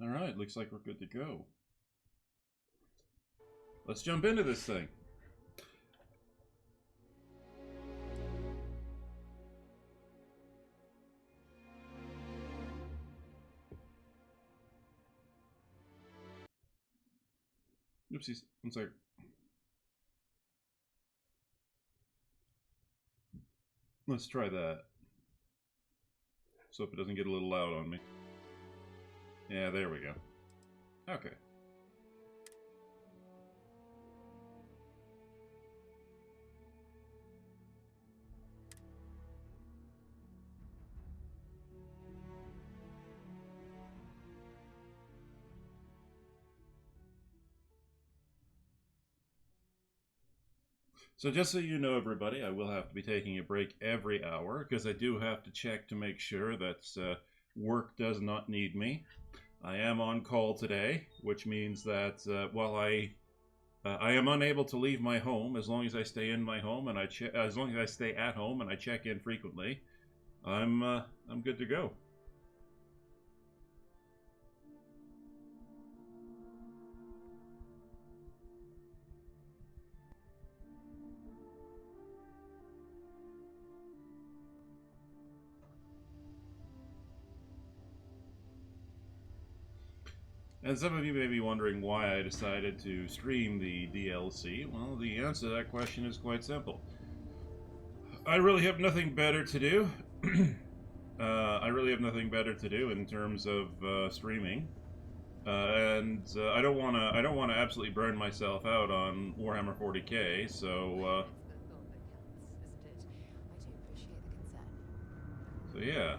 Alright, looks like we're good to go. Let's jump into this thing. Oopsies, one second. Let's try that. So if it doesn't get a little loud on me. Yeah, there we go. Okay. So just so you know, everybody, I will have to be taking a break every hour because I do have to check to make sure that work does not need me. I am on call today, which means that while I am unable to leave my home, as long as I stay in my home and as long as I stay at home and I check in frequently, I'm good to go. And some of you may be wondering why I decided to stream the DLC. Well, the answer to that question is quite simple. I really have nothing better to do. I really have nothing better to do in terms of streaming, and I don't want to absolutely burn myself out on Warhammer 40k. So yeah.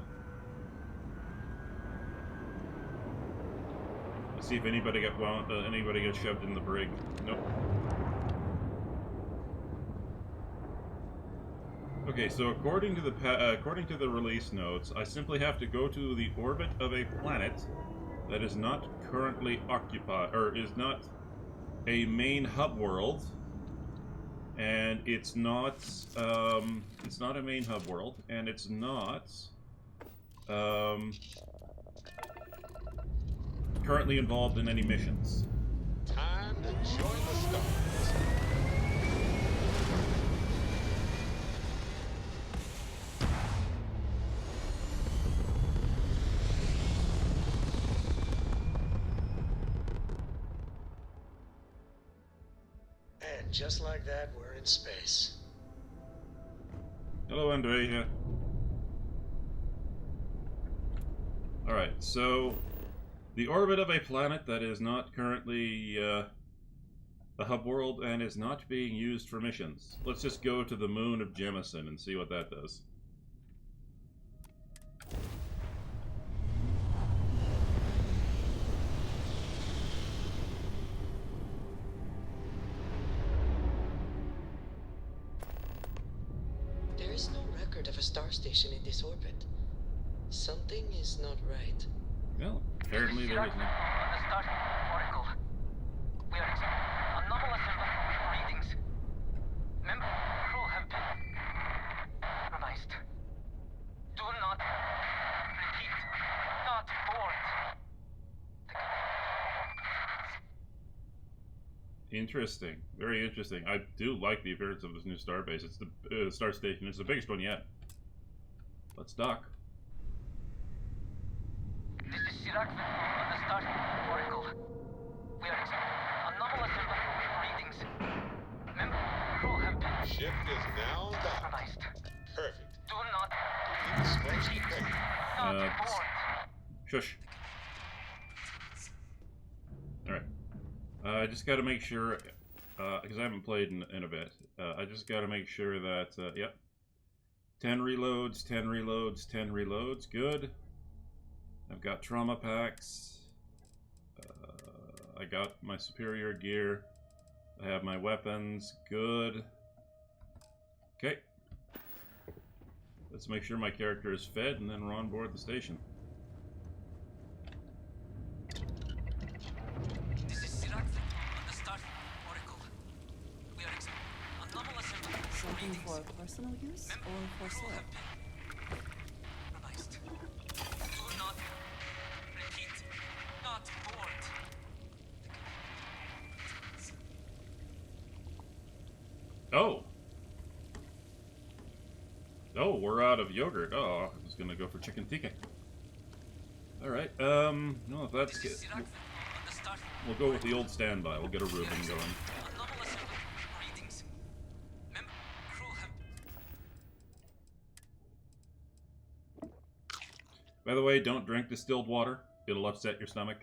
See if anybody got shoved in the brig. Nope. Okay, so according to the release notes, I simply have to go to the orbit of a planet that is not currently occupied, or is not a main hub world, and it's not a main hub world, and it's not currently involved in any missions. Time to join the stars. And just like that, we're in space. Hello, Andrea. Alright, so the orbit of a planet that is not currently a hub world and is not being used for missions. Let's just go to the moon of Jemison and see what that does. There is no record of a star station in this orbit. Something is not right. Well, apparently there isn't. The Starfield Oracle. We are expecting anomalous readings. Member crew have been compromised. Do not repeat. Not board. Interesting. Very interesting. I do like the appearance of this new starbase. It's the star station. It's the biggest one yet. Let's dock. This is Sirac on the Starfield Oracle. We are expecting anomalous readings. Member crew have been Ship is now docked. compromised. Perfect. Do not We need to smoke some crazy. not Uh, board. Shush. Alright. I just gotta make sure, because I haven't played in a bit, I just gotta make sure that, yep. 10 reloads, 10 reloads, 10 reloads, good. I've got trauma packs. I got my superior gear. I have my weapons, good. Okay. Let's make sure my character is fed and then we're on board the station. This is Sirac on the Starfield Oracle. We are expecting anomalous Something readings. for personal use or for Crew sale? have been compromised. Do not repeat. Not Oh. Oh, we're out of yogurt. Oh, I was gonna go for chicken tikka. Alright, no, if that's This is good. Sirac on the Starfield We'll go with the old standby. We'll get a Reuben going. Anomalous readings. Member crew have By the way, don't drink distilled water. It'll upset your stomach.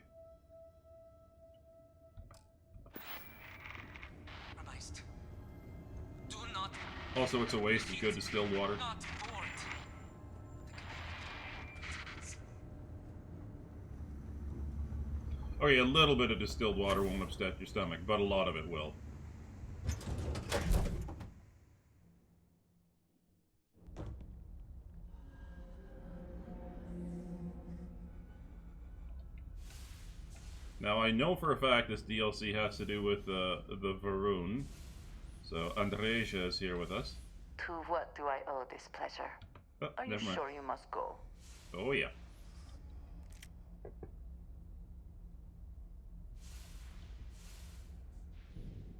revised. Do not Also, it's a waste of good distilled water. not board. Okay, a little bit of distilled water won't upset your stomach, but a lot of it will. Now, I know for a fact this DLC has to do with the Varun. So, Andreja is here with us. To what do I owe this pleasure? Oh, Are you never mind. sure you must go? Oh, yeah.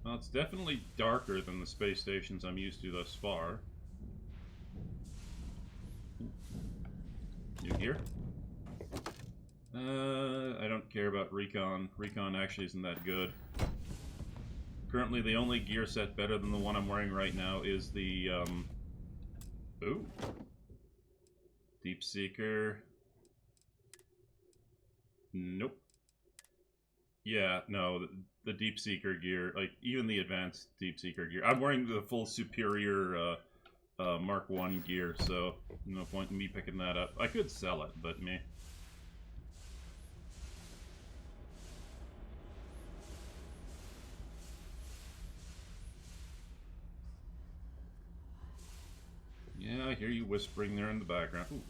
Well, it's definitely darker than the space stations I'm used to thus far. You here? I don't care about Recon. Recon actually isn't that good. Currently, the only gear set better than the one I'm wearing right now is the, Ooh. Deep Seeker. Nope. Yeah, no, the Deep Seeker gear, like, even the advanced Deep Seeker gear. I'm wearing the full superior, Mark 1 gear, so no point in me picking that up. I could sell it, but meh. Yeah, I hear you whispering there in the background. Ooh.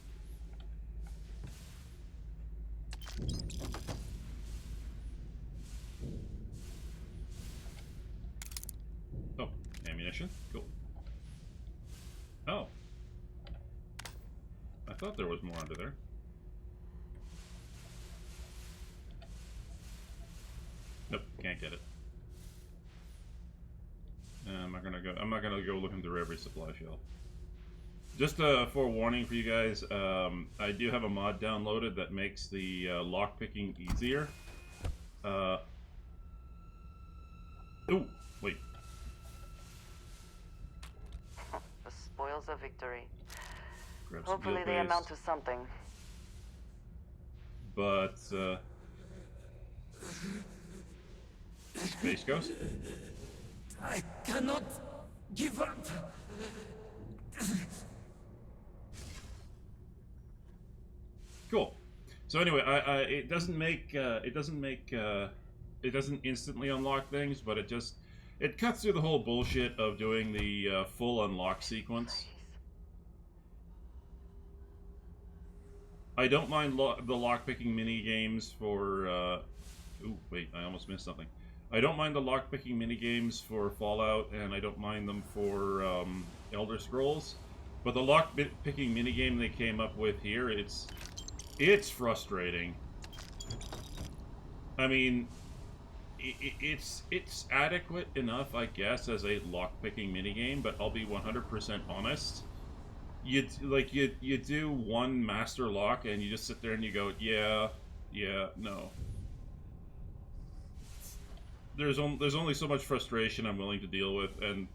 Oh, ammunition? Cool. Oh. I thought there was more under there. Nope, can't get it. I'm not gonna go looking through every supply shelf. Just a forewarning for you guys, I do have a mod downloaded that makes the lockpicking easier. Ooh, wait. The spoils of victory. Grab some Hopefully field they base. amount to something. But, Space Ghost? I cannot give up. Cool. So anyway, it doesn't instantly unlock things, but it cuts through the whole bullshit of doing the full unlock sequence. I don't mind the lockpicking mini games for. Ooh, wait! I almost missed something. I don't mind the lockpicking mini games for Fallout, and I don't mind them for Elder Scrolls. But the lockpicking mini game they came up with here, it's frustrating. I mean, it's adequate enough, I guess, as a lockpicking minigame, but I'll be 100% honest. You do one master lock and you just sit there and you go, yeah, no. There's only so much frustration I'm willing to deal with, and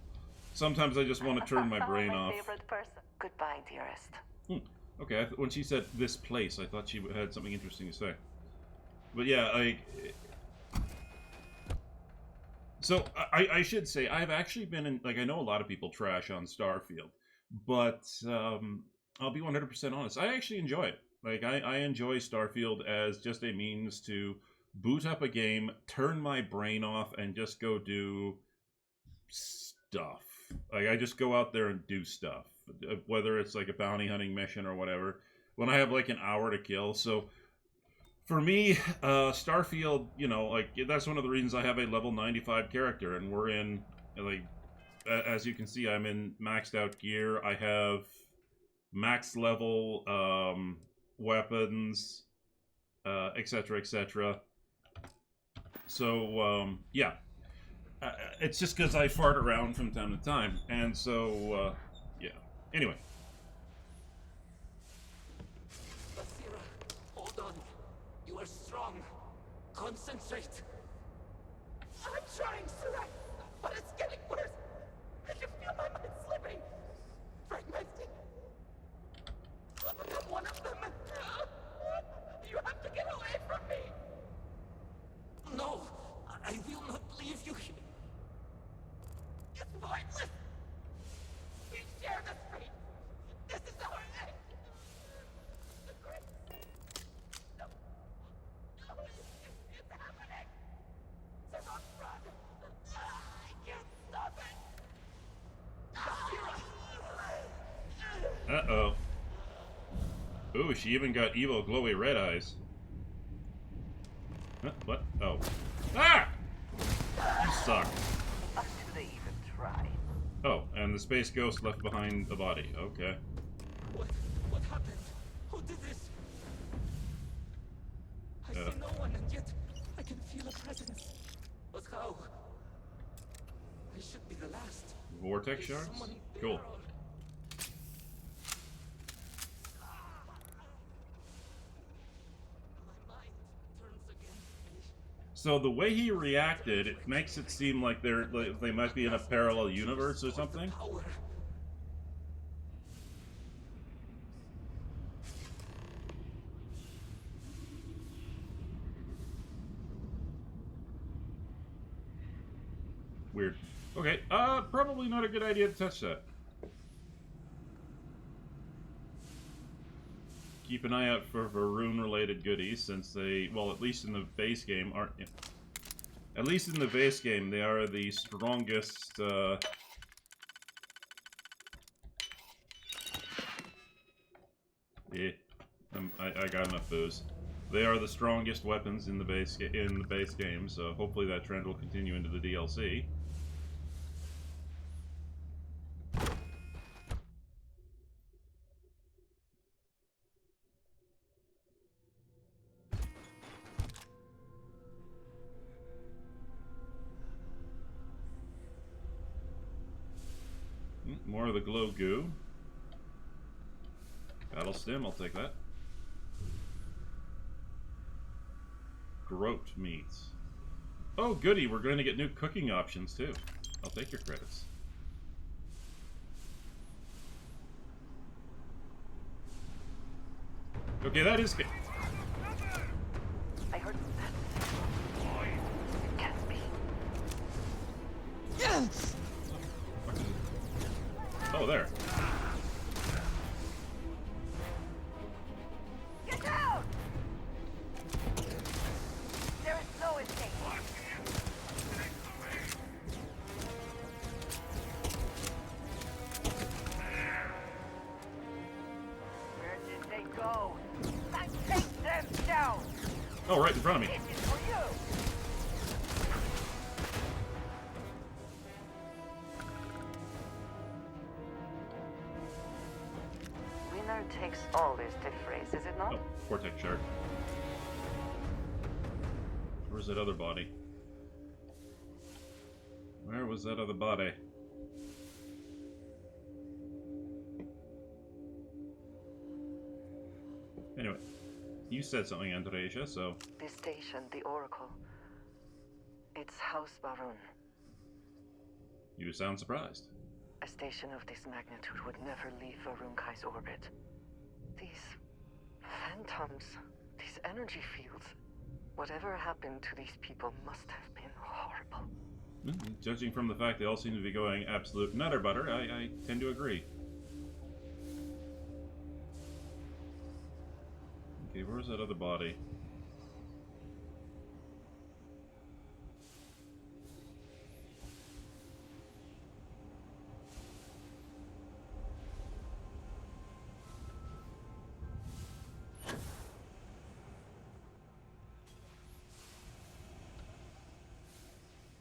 sometimes I just want to turn my brain my off. favorite person. Goodbye, dearest. Okay, when she said this place, I thought she had something interesting to say. But yeah, so I should say, I've actually been in, like, I know a lot of people trash on Starfield, but I'll be 100% honest, I actually enjoy it. Like, I enjoy Starfield as just a means to boot up a game, turn my brain off, and just go do stuff. Like, I just go out there and do stuff. Whether it's like a bounty hunting mission or whatever, when I have like an hour to kill. So for me, Starfield, you know, like, that's one of the reasons I have a level 95 character, and we're in, like, as you can see, I'm in maxed out gear. I have max level weapons, etc., etc. So yeah, It's just because I fart around from time to time, and so, yeah. Anyway. Basira, hold on. You are strong. Concentrate. I'm trying, Surak, but it's getting worse. I can feel my mind slipping. Fragmenting. I'll become one of them. You have to get away from me. No, I will not leave you here. It's pointless. We share this fate. This is our end. The great. No. No. It's happening. Sarah, run. I can't stop it. Uh-oh. Ooh, she even got evil glowy red eyes. Huh, what? Oh. Ah! You suck. Do they even try? Oh, and the space ghost left behind the body. Okay. What happened? Who did this? I see no one, and yet I can feel a presence. But how? I should be the last. Vortex There's shards? someone Cool. there. My mind turns against me. So the way he reacted, it makes it seem like they might be in a parallel universe or something. Power. Weird. Okay, probably not a good idea to touch that. Keep an eye out for Varun-related goodies, since they, well, at least in the base game, aren't... At least in the base game, they are the strongest, Yeah, I got enough booze. They are the strongest weapons in the base game, so hopefully that trend will continue into the DLC. More of the glow goo. Battle stem, I'll take that. Groat meats. Oh, goody, we're going to get new cooking options, too. I'll take your credits. Okay, that is good. I heard that. It can't be. Oh, there. Get down! There is no escape. Where did they go? I take them down! Oh, right in front of me. This is for you! Winner takes all is the phrase, is it not? Oh, Vortex shard. Where's that other body? Where was that other body? Anyway, you said something, Andreja, so... This station, the Oracle. It's House Barun. You sound surprised. A station of this magnitude would never leave Varunkai's orbit. These phantoms, these energy fields, whatever happened to these people must have been horrible. Judging from the fact they all seem to be going absolute nutter butter, I tend to agree. Okay, where's that other body?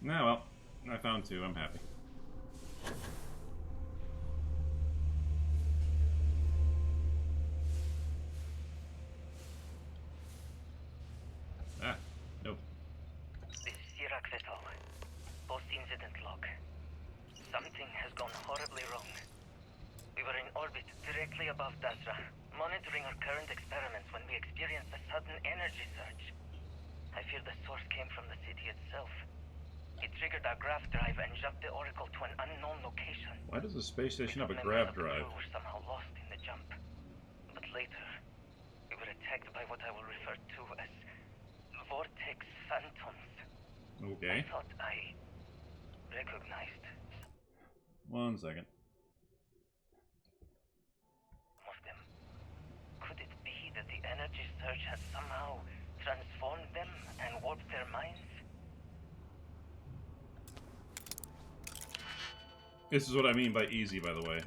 Nah, well, I found two. I'm happy. Ah, nope. This is Sirac Vettel. Post-incident incident log. Something has gone horribly wrong. We were in orbit directly above Dasra, monitoring our current experiments when we experienced a sudden energy surge. I fear the source came from the city itself. It triggered our grav drive and jumped the Oracle to an unknown location. Why does the space station have a Members grav of the drive? crew were somehow lost in the jump. But later, we were attacked by what I will refer to as vortex phantoms. Okay. I thought I recognized 1 second. some of them. Could it be that the energy surge has somehow transformed them and warped their minds? This is what I mean by easy, by the way.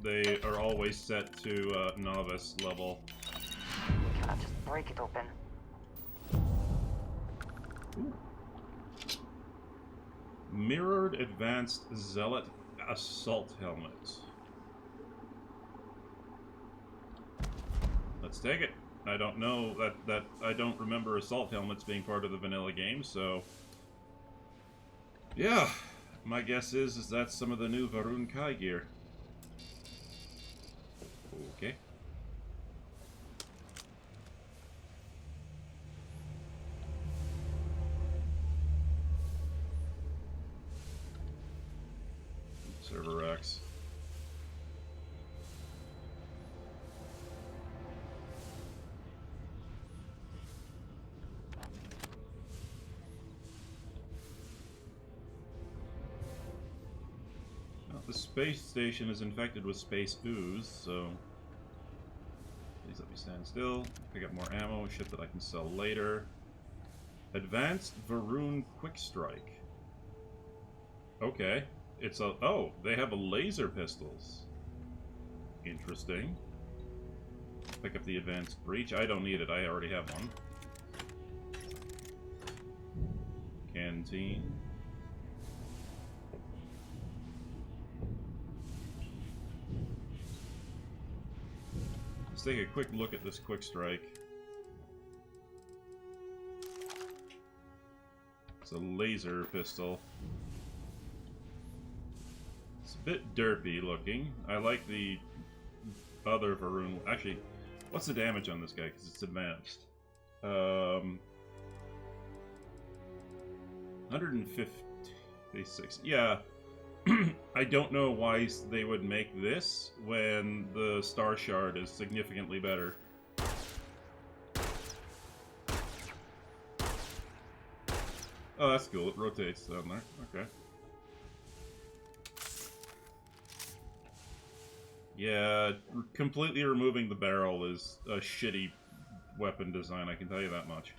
They are always set to novice level. We cannot just break it open. Ooh. Mirrored Advanced Zealot Assault Helmet. Let's take it. I don't know that I don't remember assault helmets being part of the vanilla game, so yeah. My guess is that's some of the new Varun Kai gear. Okay. Server racks. The space station is infected with space ooze, so please let me stand still. Pick up more ammo, shit that I can sell later. Advanced Varun Quick Strike. Okay. It's a... Oh, they have a laser pistols. Interesting. Pick up the Advanced Breach. I don't need it, I already have one. Canteen. Let's take a quick look at this Quick Strike. It's a laser pistol. It's a bit derpy looking. I like the other Varun. Actually, what's the damage on this guy? Because it's advanced. 156. Yeah. I don't know why they would make this when the Star Shard is significantly better. Oh, that's cool. It rotates down there. Okay. Yeah, completely removing the barrel is a shitty weapon design, I can tell you that much.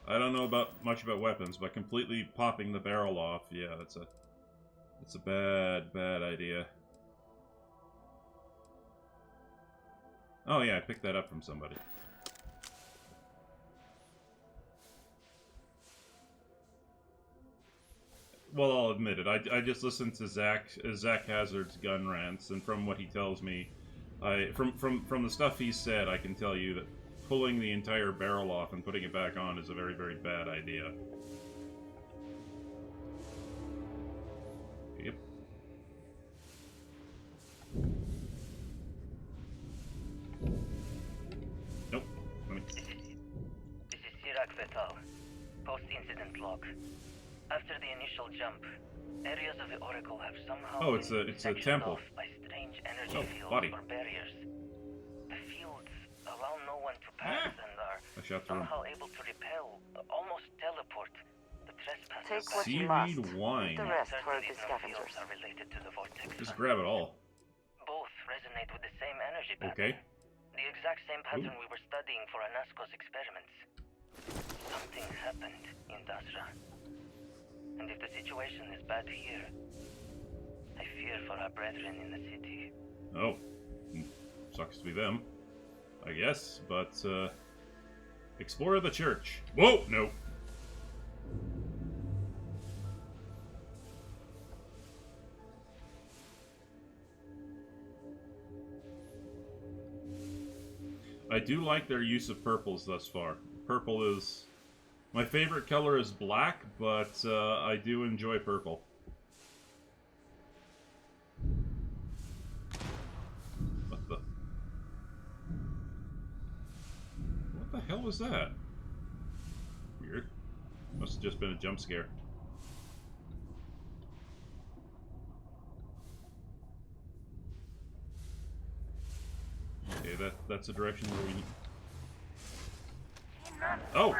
I don't know much about weapons, but completely popping the barrel off, yeah, that's a bad idea. Oh yeah, I picked that up from somebody. Well, I'll admit it. I just listened to Zach Hazard's gun rants, and from what he tells me, from the stuff he said, I can tell you that pulling the entire barrel off and putting it back on is a very, very bad idea. Yep. Nope. This is Sirac Vetal. Post-incident log. After the initial jump, areas of the Oracle have somehow Oh, it's a sectioned temple. off by strange energy Oh, fields buddy. or barriers. The fields allow no one to pass and are I shot through him. somehow able to repel, almost teleport, the trespassers. Take what back. you Seaweed must. wine. The rest for Certainly the no scavengers. fields are related to the vortex. Just grab it all. Both resonate with the same energy pattern. Okay. The exact same pattern Ooh. we were studying for Anasco's experiments. Something happened in Dasra. And if the situation is bad here, I fear for our brethren in the city. Oh. Sucks to be them, I guess, but, explore the church. Whoa! No. I do like their use of purples thus far. Purple is... My favorite color is black, but I do enjoy purple. hell was that? Weird. Must have just been a jump scare. Okay, that's the direction where we... Oh!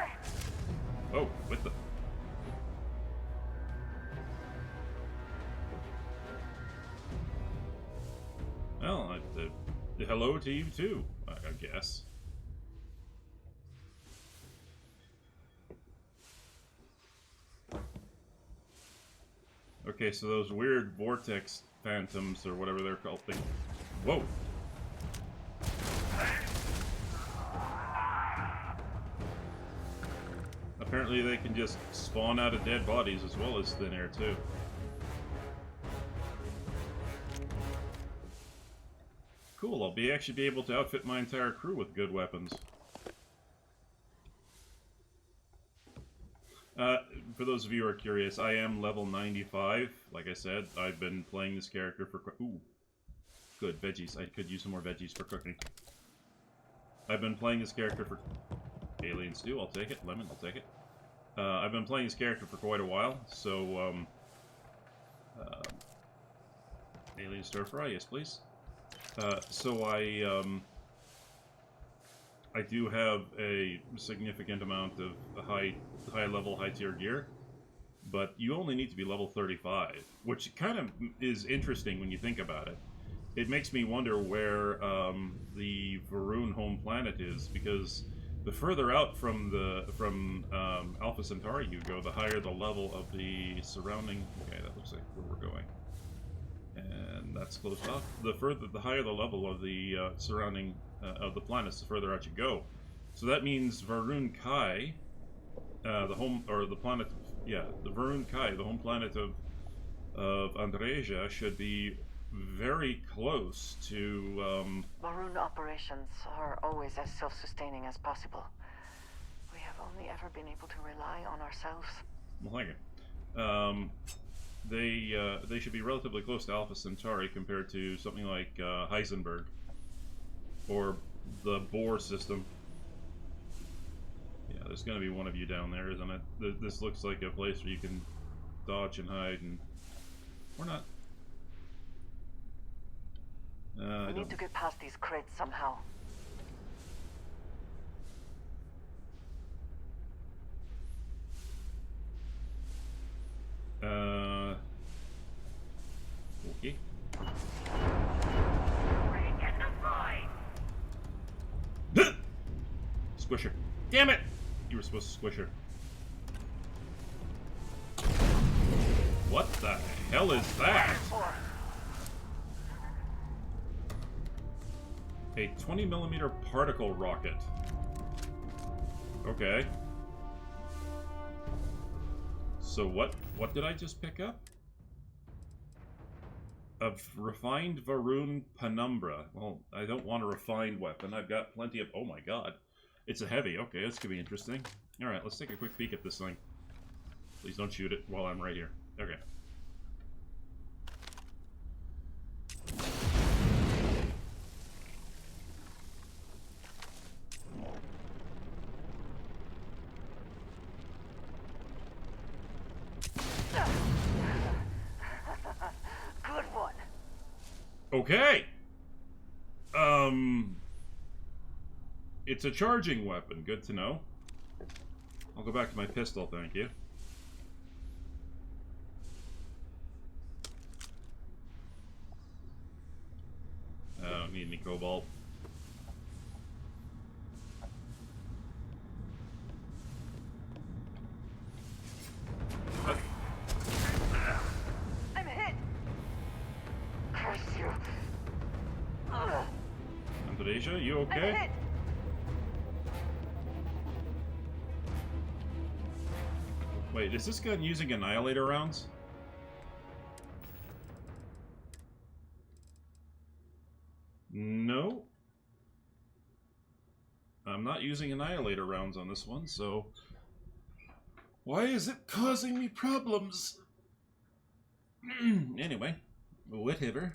Oh, what the... Well, hello to you too, I guess. Okay, so those weird vortex phantoms, or whatever they're called, whoa! Apparently they can just spawn out of dead bodies as well as thin air, too. Cool, I'll actually be able to outfit my entire crew with good weapons. For those of you who are curious, I am level 95. Like I said, I've been playing this character for... Ooh. Good, veggies. I could use some more veggies for cooking. I've been playing this character for... Alien stew, I'll take it. Lemon, I'll take it. I've been playing this character for quite a while, so... Alien stir fry, yes please. So I do have a significant amount of high-level, high-tier gear, but you only need to be level 35, which kind of is interesting when you think about it. It makes me wonder where the Varun home planet is, because the further out from Alpha Centauri you go, the higher the level of the surrounding... Okay, that looks like where we're going. And that's closed off. The higher the level of the surrounding of the planets, the further out you go. So that means Varun Kai, the home or the planet, yeah, the Varun Kai, the home planet of Andreja, should be very close to. Maroon operations are always as self-sustaining as possible. We have only ever been able to rely on ourselves. Well, thank you. They should be relatively close to Alpha Centauri compared to something like Heisenberg or the Bohr system. Yeah, there's going to be one of you down there, isn't it? This looks like a place where you can dodge and hide, and we're not. We need to get past these crates somehow. Okay. Squish her. Damn it! You were supposed to squish her. What the hell is that? A 20mm particle rocket. Okay. So what did I just pick up? A refined Varun penumbra. Well, I don't want a refined weapon. I've got plenty of... Oh my god. It's a heavy. Okay, this could be interesting. Alright, let's take a quick peek at this thing. Please don't shoot it while I'm right here. Okay. Good one. Okay. It's a charging weapon. Good to know. I'll go back to my pistol, thank you. I don't need any cobalt. I'm hit. Curse you. Andreja, you I'm okay? hit. Wait, is this gun using annihilator rounds? No. I'm not using annihilator rounds on this one, so... Why is it causing me problems? Anyway, whatever.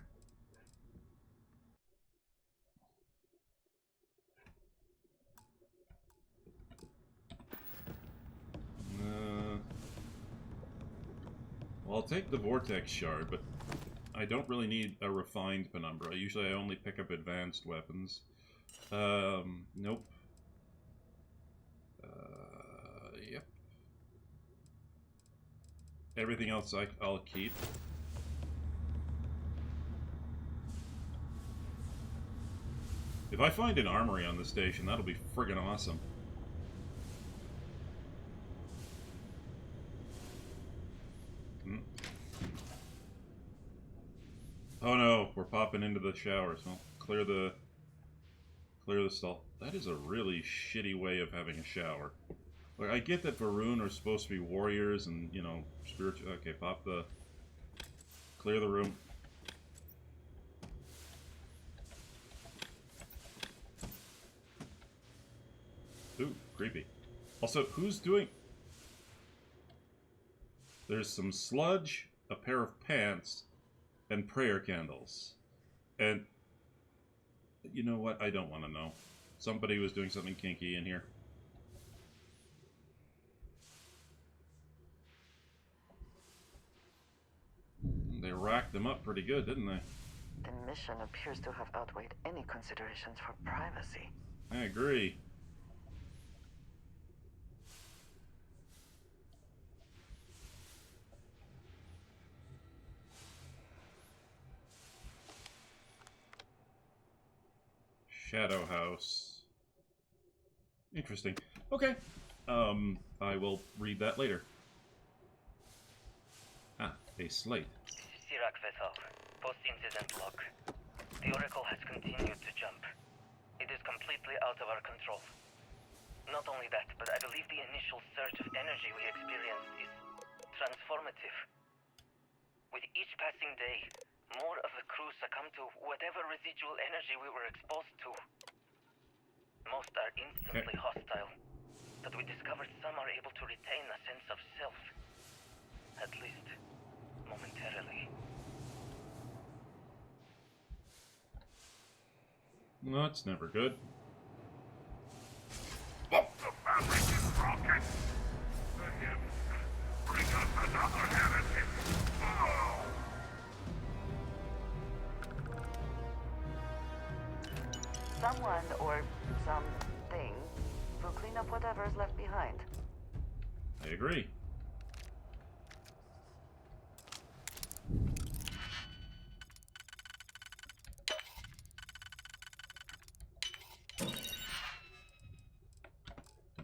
Well, I'll take the Vortex Shard, but I don't really need a refined Penumbra. Usually I only pick up advanced weapons. Nope. Yep. Everything else I'll keep. If I find an armory on the station, that'll be friggin' awesome. Oh no, we're popping into the showers. Well, clear the stall. That is a really shitty way of having a shower. Like, I get that Varun are supposed to be warriors and, you know, spiritual. Okay, clear the room. Ooh, creepy. Also, who's doing... There's some sludge, a pair of pants, and prayer candles. And... You know what? I don't want to know. Somebody was doing something kinky in here. They racked them up pretty good, didn't they? The mission appears to have outweighed any considerations for privacy. I agree. Shadow House. Interesting. Okay. I will read that later. Ah, a slate. Sirak Vethal, post-incident log. The Oracle has continued to jump. It is completely out of our control. Not only that, but I believe the initial surge of energy we experienced is transformative. With each passing day, more of the crew succumb to whatever residual energy we were exposed to. Most are instantly hostile, but we discovered some are able to retain a sense of self. At least, momentarily. No, that's never good. The fabric is broken. The hymns bring us another heretic. Oh! Someone or something will clean up whatever is left behind. I agree.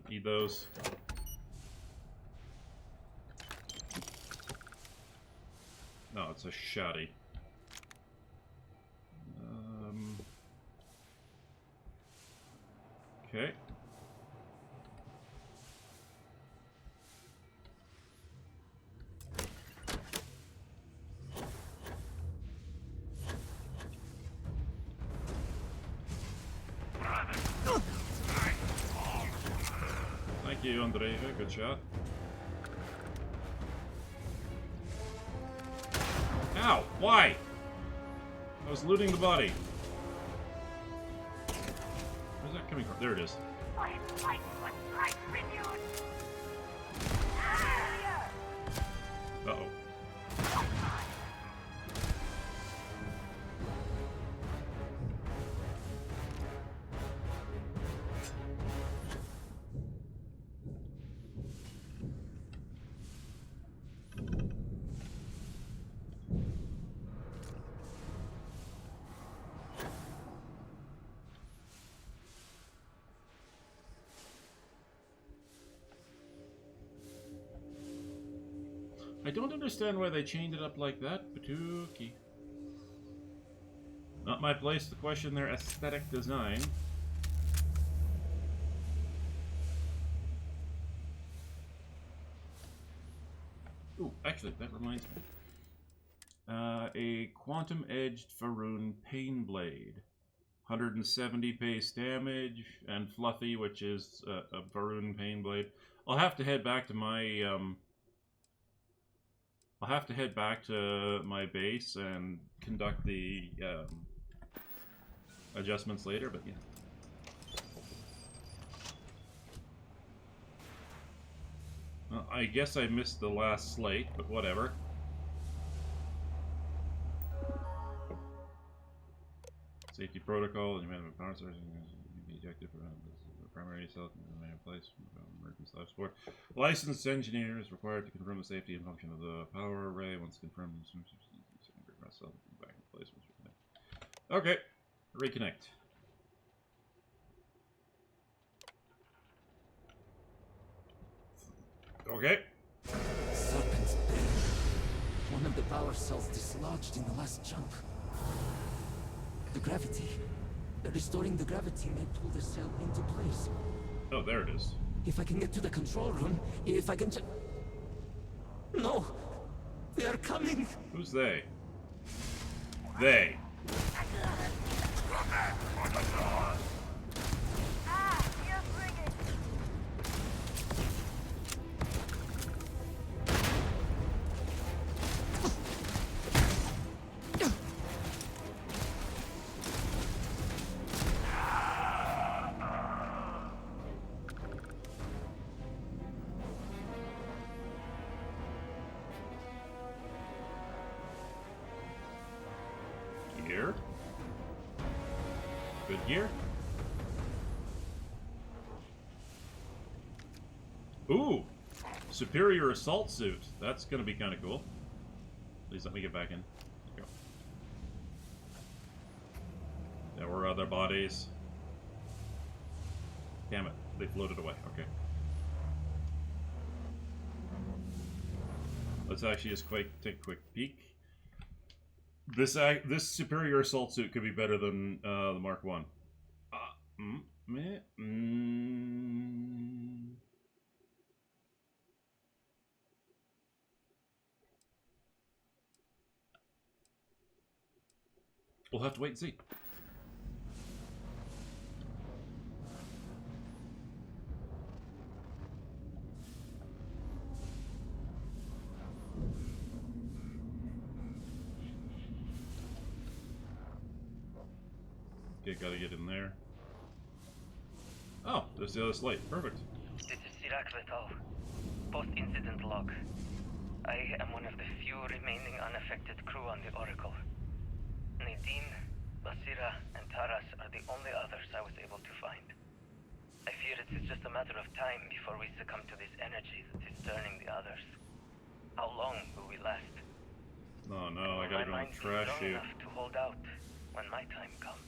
Need those. No, it's a shoddy. Okay. Thank you, Andrea. Good shot. Ow! Why? I was looting the body. Where's that coming from? There it is. Uh-oh. I don't understand why they chained it up like that, Patuki. Not my place to question their aesthetic design. Ooh, actually, that reminds me. A quantum-edged Faroon Pain Blade. 170 base damage, and Fluffy, which is a Faroon Pain Blade. I'll have to head back to my, I'll have to head back to my base and conduct the adjustments later, but yeah. Well, I guess I missed the last slate, but whatever. Safety protocol, and human power source can be ejected from the primary cell in place. Emergency life support. Licensed engineer is required to confirm the safety and function of the power array. Once confirmed, cell back in place. Okay, reconnect. Okay. Serpent's Den. One of the power cells dislodged in the last jump. The gravity. Restoring the gravity may pull the cell into place. Oh, there it is. If I can get to the control room, if I can just... No! They are coming! Who's they? They. Gear. Good gear. Ooh! Superior assault suit. That's gonna be kind of cool. Please let me get back in. There we go. There were other bodies. Damn it. They floated away. Okay. Let's actually just take a quick peek. This superior assault suit could be better than the Mark 1. We'll have to wait and see. Okay, gotta get in there. Oh, there's the other slate. Perfect. This is Sirac Vital. Post-incident log. I am one of the few remaining unaffected crew on the Oracle. Nadine, Basira, and Taras are the only others I was able to find. I fear it's just a matter of time before we succumb to this energy that is turning the others. How long will we last? Oh no, I gotta go and trash you. Enough to hold out when my time comes.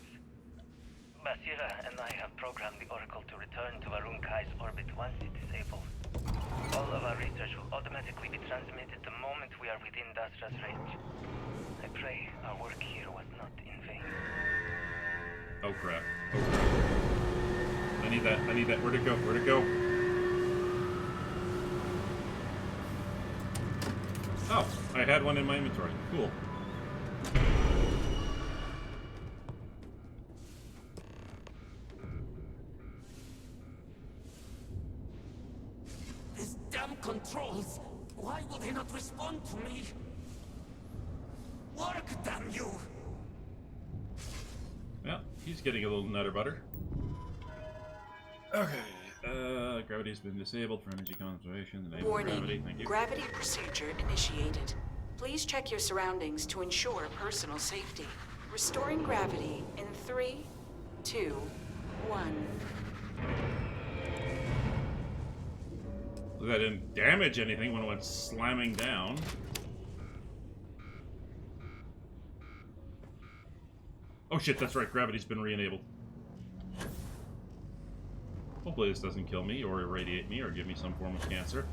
Basira and I have programmed the Oracle to return to Arun-Kai's orbit once it is able. All of our research will automatically be transmitted the moment we are within Dasra's range. I pray our work here was not in vain. Oh crap. Oh crap. I need that. Where'd it go? Where'd it go? Oh, I had one in my inventory. Cool. These damn controls! Why will they not respond to me? Work, damn you! Well, he's getting a little nutter butter. Okay, gravity's been disabled for energy conservation. Enable Warning. gravity. Thank you. Gravity procedure initiated. Please check your surroundings to ensure personal safety. Restoring gravity in 3, 2, 1. Look, that didn't damage anything when it went slamming down. Oh shit, that's right, gravity's been re-enabled. Hopefully this doesn't kill me, or irradiate me, or give me some form of cancer.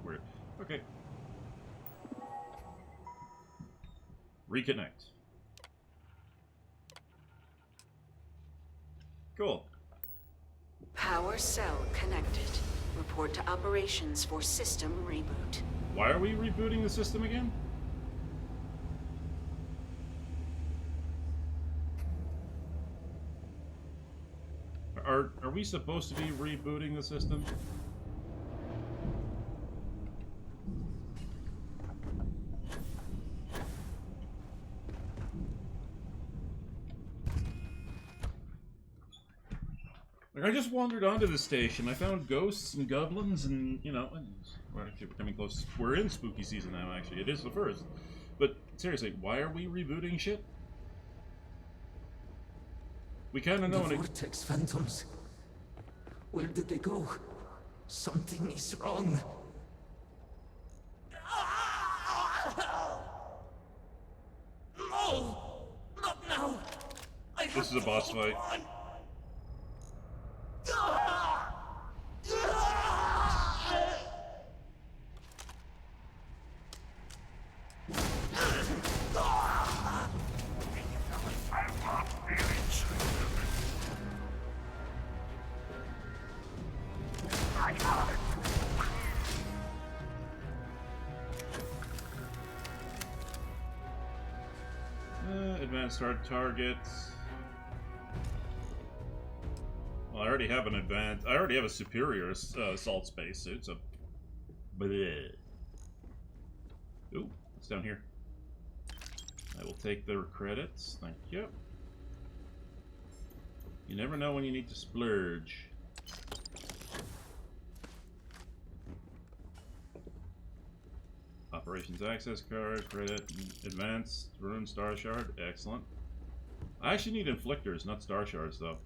Weird. Okay. Reconnect. Cool. Power cell connected. Report to operations for system reboot. Why are we rebooting the system again? are we supposed to be rebooting the system? Like, I just wandered onto the station. I found ghosts and goblins and, you know, well, actually, we're coming close. We're in spooky season now, actually. It is the first. But, seriously, why are we rebooting shit? We kind of know... The vortex phantoms. Where did they go? Something is wrong. No! Not now! This is a boss fight. Advanced hard targets. Well, I already have an advanced. I already have a superior assault spacesuit. So, bleh. Ooh, what's down here? I will take the credits. Thank you. You never know when you need to splurge. Operations access card, credit, advanced, rune, star shard, excellent. I actually need inflictors, not star shards, though.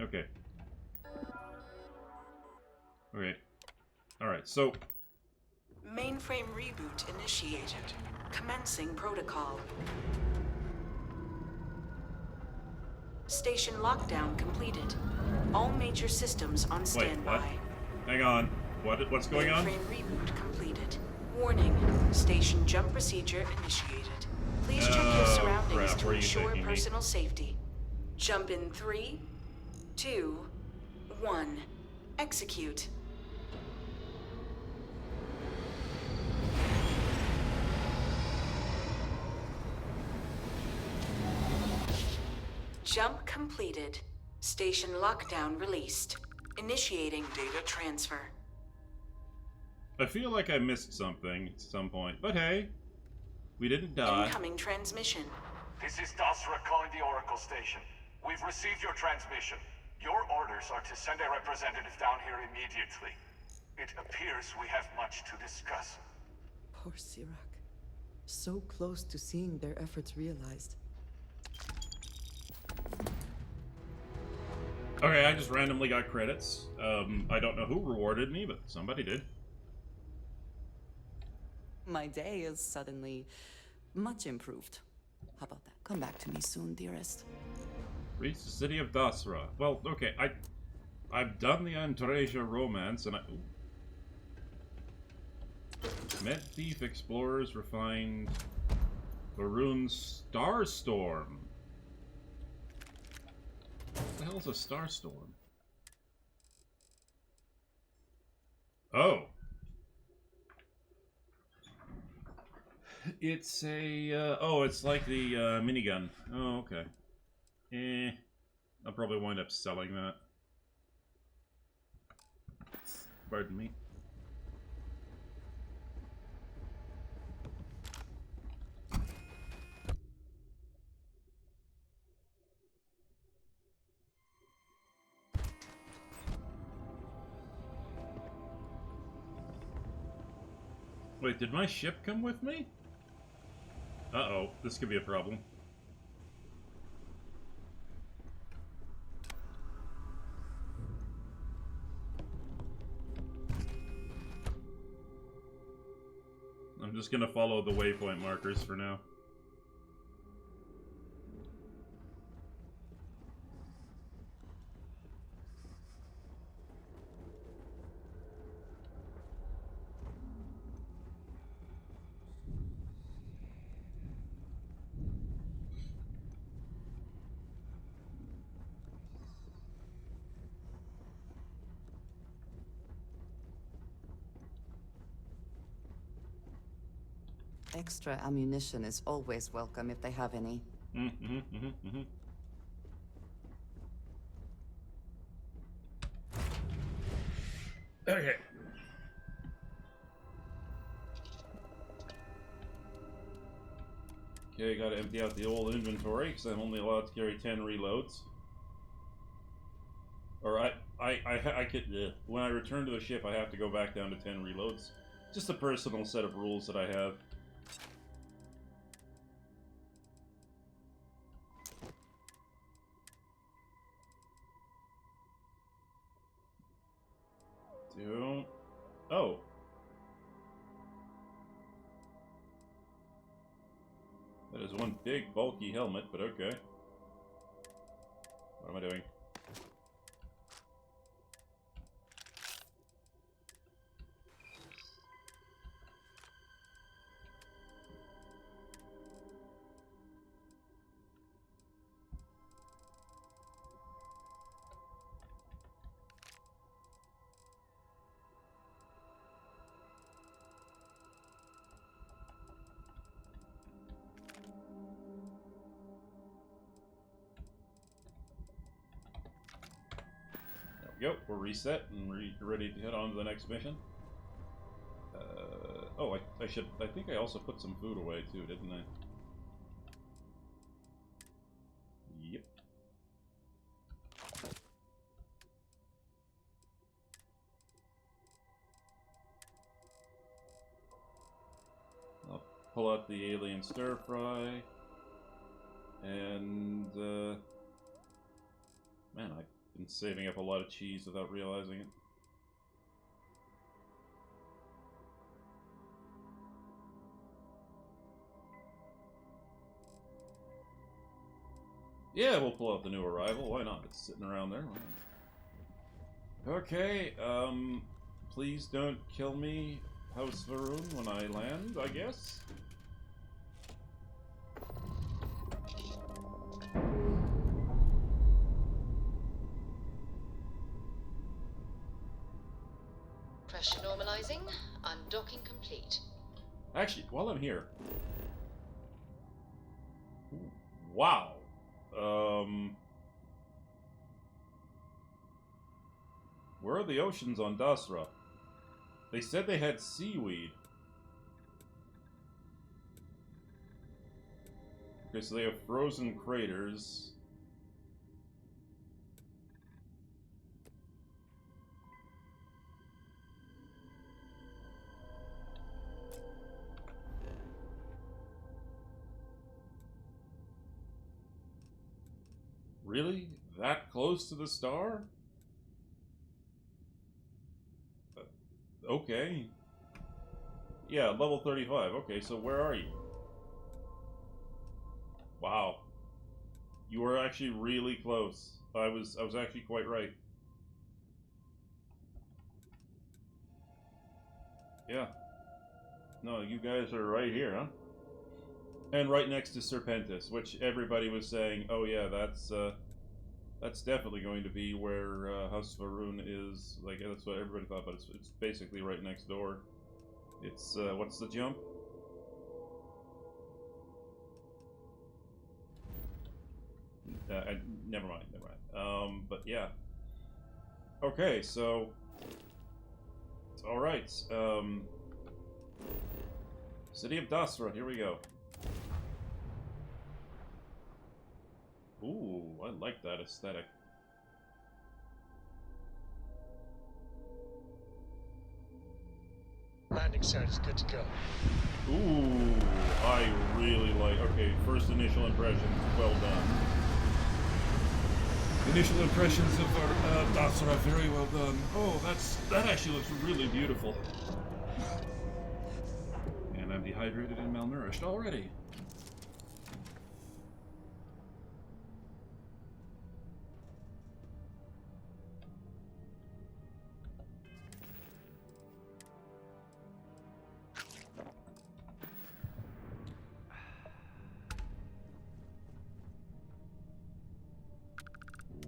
Okay. Okay. Alright, so... Mainframe reboot initiated. Commencing protocol. Station lockdown completed. All major systems on standby. Wait, what? Hang on. What's going on? Mainframe reboot completed. Warning. Station jump procedure initiated. Please check your surroundings crap. to Where are you ensure taking me? personal safety. Jump in 3, 2, 1. Execute. Jump completed. Station lockdown released. Initiating data transfer. I feel like I missed something at some point, but hey, we didn't die. Incoming transmission. This is Dasra calling the Oracle Station. We've received your transmission. Your orders are to send a representative down here immediately. It appears we have much to discuss. Poor Sirac. So close to seeing their efforts realized. Okay, I just randomly got credits. I don't know who rewarded me, but somebody did. My day is suddenly much improved. How about that? Come back to me soon, dearest. Reach the city of Dasra. Well, okay, I've done the Andreja romance, and Med Thief Explorers refined Varun Starstorm. What the hell is a Starstorm? Oh. It's a, oh, it's like the minigun. Oh, okay. I'll probably wind up selling that. Pardon me. Wait, did my ship come with me? Uh-oh, this could be a problem. I'm just gonna follow the waypoint markers for now. Extra ammunition is always welcome if they have any. Okay. Okay, gotta empty out the old inventory because I'm only allowed to carry 10 reloads. Or I could, when I return to the ship, I have to go back down to 10 reloads. Just a personal set of rules that I have. Don't. Oh. That is one big, bulky helmet, but okay. What am I doing? There we go, we're reset and we're ready to head on to the next mission. Oh, I think I also put some food away too, didn't I? Yep. I'll pull out the alien stir fry. And, man, I've been saving up a lot of cheese without realizing it. Yeah, we'll pull out the new arrival. Why not? It's sitting around there. Okay, please don't kill me, House Varun, when I land, I guess? Pressure normalizing. Undocking complete. Actually, while I'm here... Ooh, wow. Where are the oceans on Dasra? They said they had seaweed. Okay, so they have frozen craters. Really? That close to the star? Okay. Yeah, level 35. Okay, so where are you? Wow. You were actually really close. I was actually quite right. Yeah. No, you guys are right here, huh? And right next to Serpentis, which everybody was saying, oh yeah, that's definitely going to be where House Varun is. Like, that's what everybody thought, but it's basically right next door. It's, what's the jump? Never mind. But yeah. Okay, so... Alright, City of Dasra, here we go. Ooh, I like that aesthetic. Landing site is good to go. Ooh, I really like... Okay, first initial impressions, well done. Initial impressions of Dasra, very well done. Oh, that actually looks really beautiful. And I'm dehydrated and malnourished already.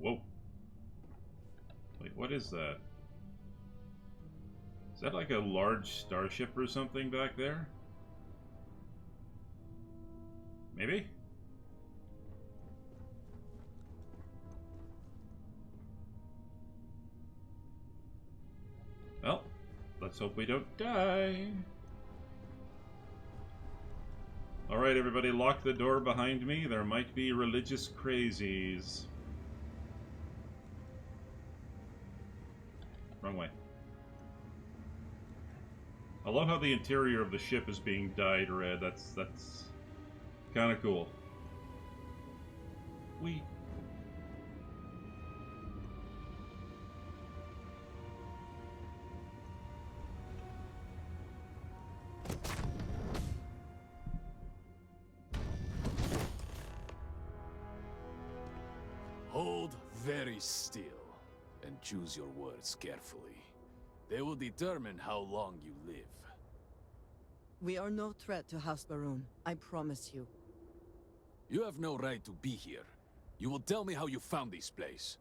Whoa. Wait, what is that? Is that like a large starship or something back there? Maybe? Well, let's hope we don't die. Alright, everybody, lock the door behind me. There might be religious crazies. Wrong way. I love how the interior of the ship is being dyed red. That's kind of cool. We. Hold very still and choose your words carefully. They will determine how long you live. We are no threat to House Baroon, I promise you. You have no right to be here. You will tell me how you found this place.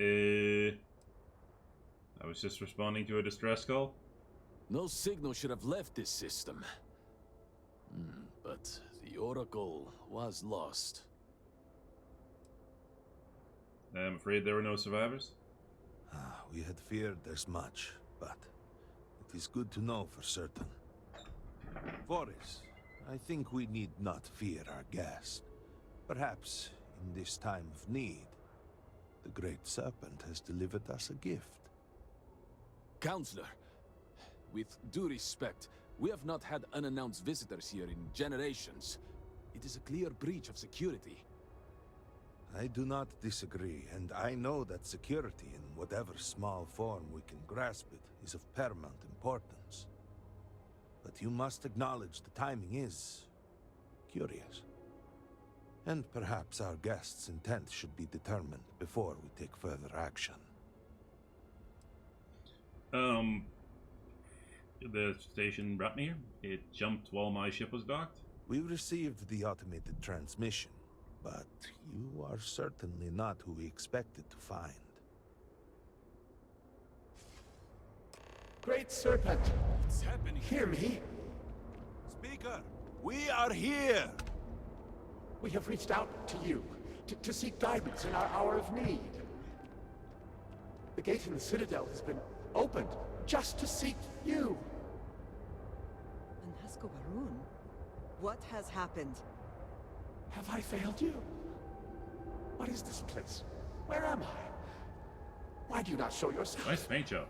I was just responding to a distress call. No signal should have left this system. But the Oracle was lost. I'm afraid there were no survivors. We had feared as much, but it is good to know for certain. Voris, I think we need not fear our guest. Perhaps, in this time of need, the Great Serpent has delivered us a gift. Counselor, with due respect, we have not had unannounced visitors here in generations. It is a clear breach of security. I do not disagree, and I know that security, in whatever small form we can grasp it, is of paramount importance. But you must acknowledge the timing is curious. And perhaps our guest's intent should be determined before we take further action. The station brought me here. It jumped while my ship was docked. We received the automated transmission, but you are certainly not who we expected to find. Great Serpent, What's happening? hear me. Speaker, we are here! We have reached out to you to seek guidance in our hour of need. The gate in the Citadel has been opened just to seek you. And Hasko Baroon? What has happened? Have I failed you? What is this place? Where am I? Why do you not show yourself? Nice paint job.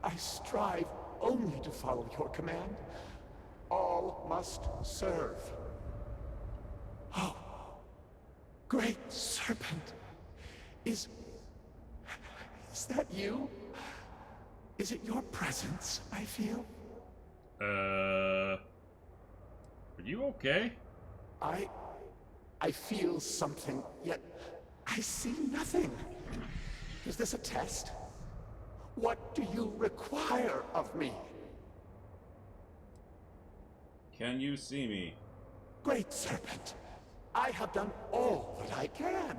I strive only to follow your command. All must serve. Oh, Great Serpent. Is that you? Is it your presence I feel? Are you okay? I feel something, yet I see nothing. Is this a test? What do you require of me? Can you see me? Great Serpent, I have done all that I can.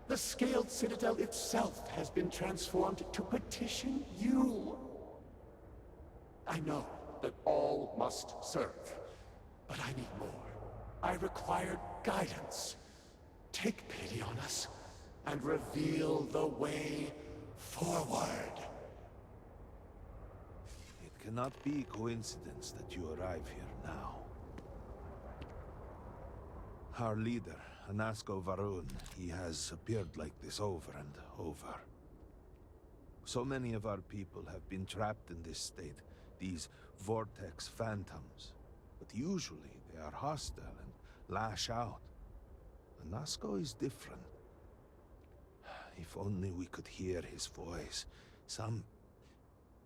The scaled citadel itself has been transformed to petition you. I know that all must serve, but I need more. I require guidance. Take pity on us and reveal the way forward. It cannot be coincidence that you arrive here now. Our leader, Anasko Varun, he has appeared like this over and over. So many of our people have been trapped in this state, these vortex phantoms. But usually they are hostile and lash out. Anasko is different. If only we could hear his voice, some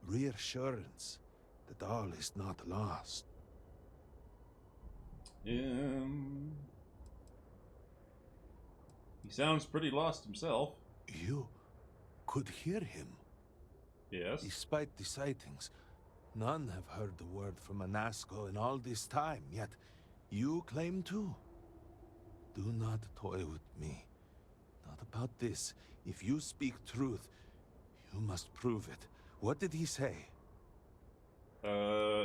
reassurance that all is not lost. He sounds pretty lost himself. You could hear him. Yes. Despite the sightings, none have heard the word from Anasko in all this time, yet you claim to. Do not toy with me. Not about this. If you speak truth, you must prove it. What did he say?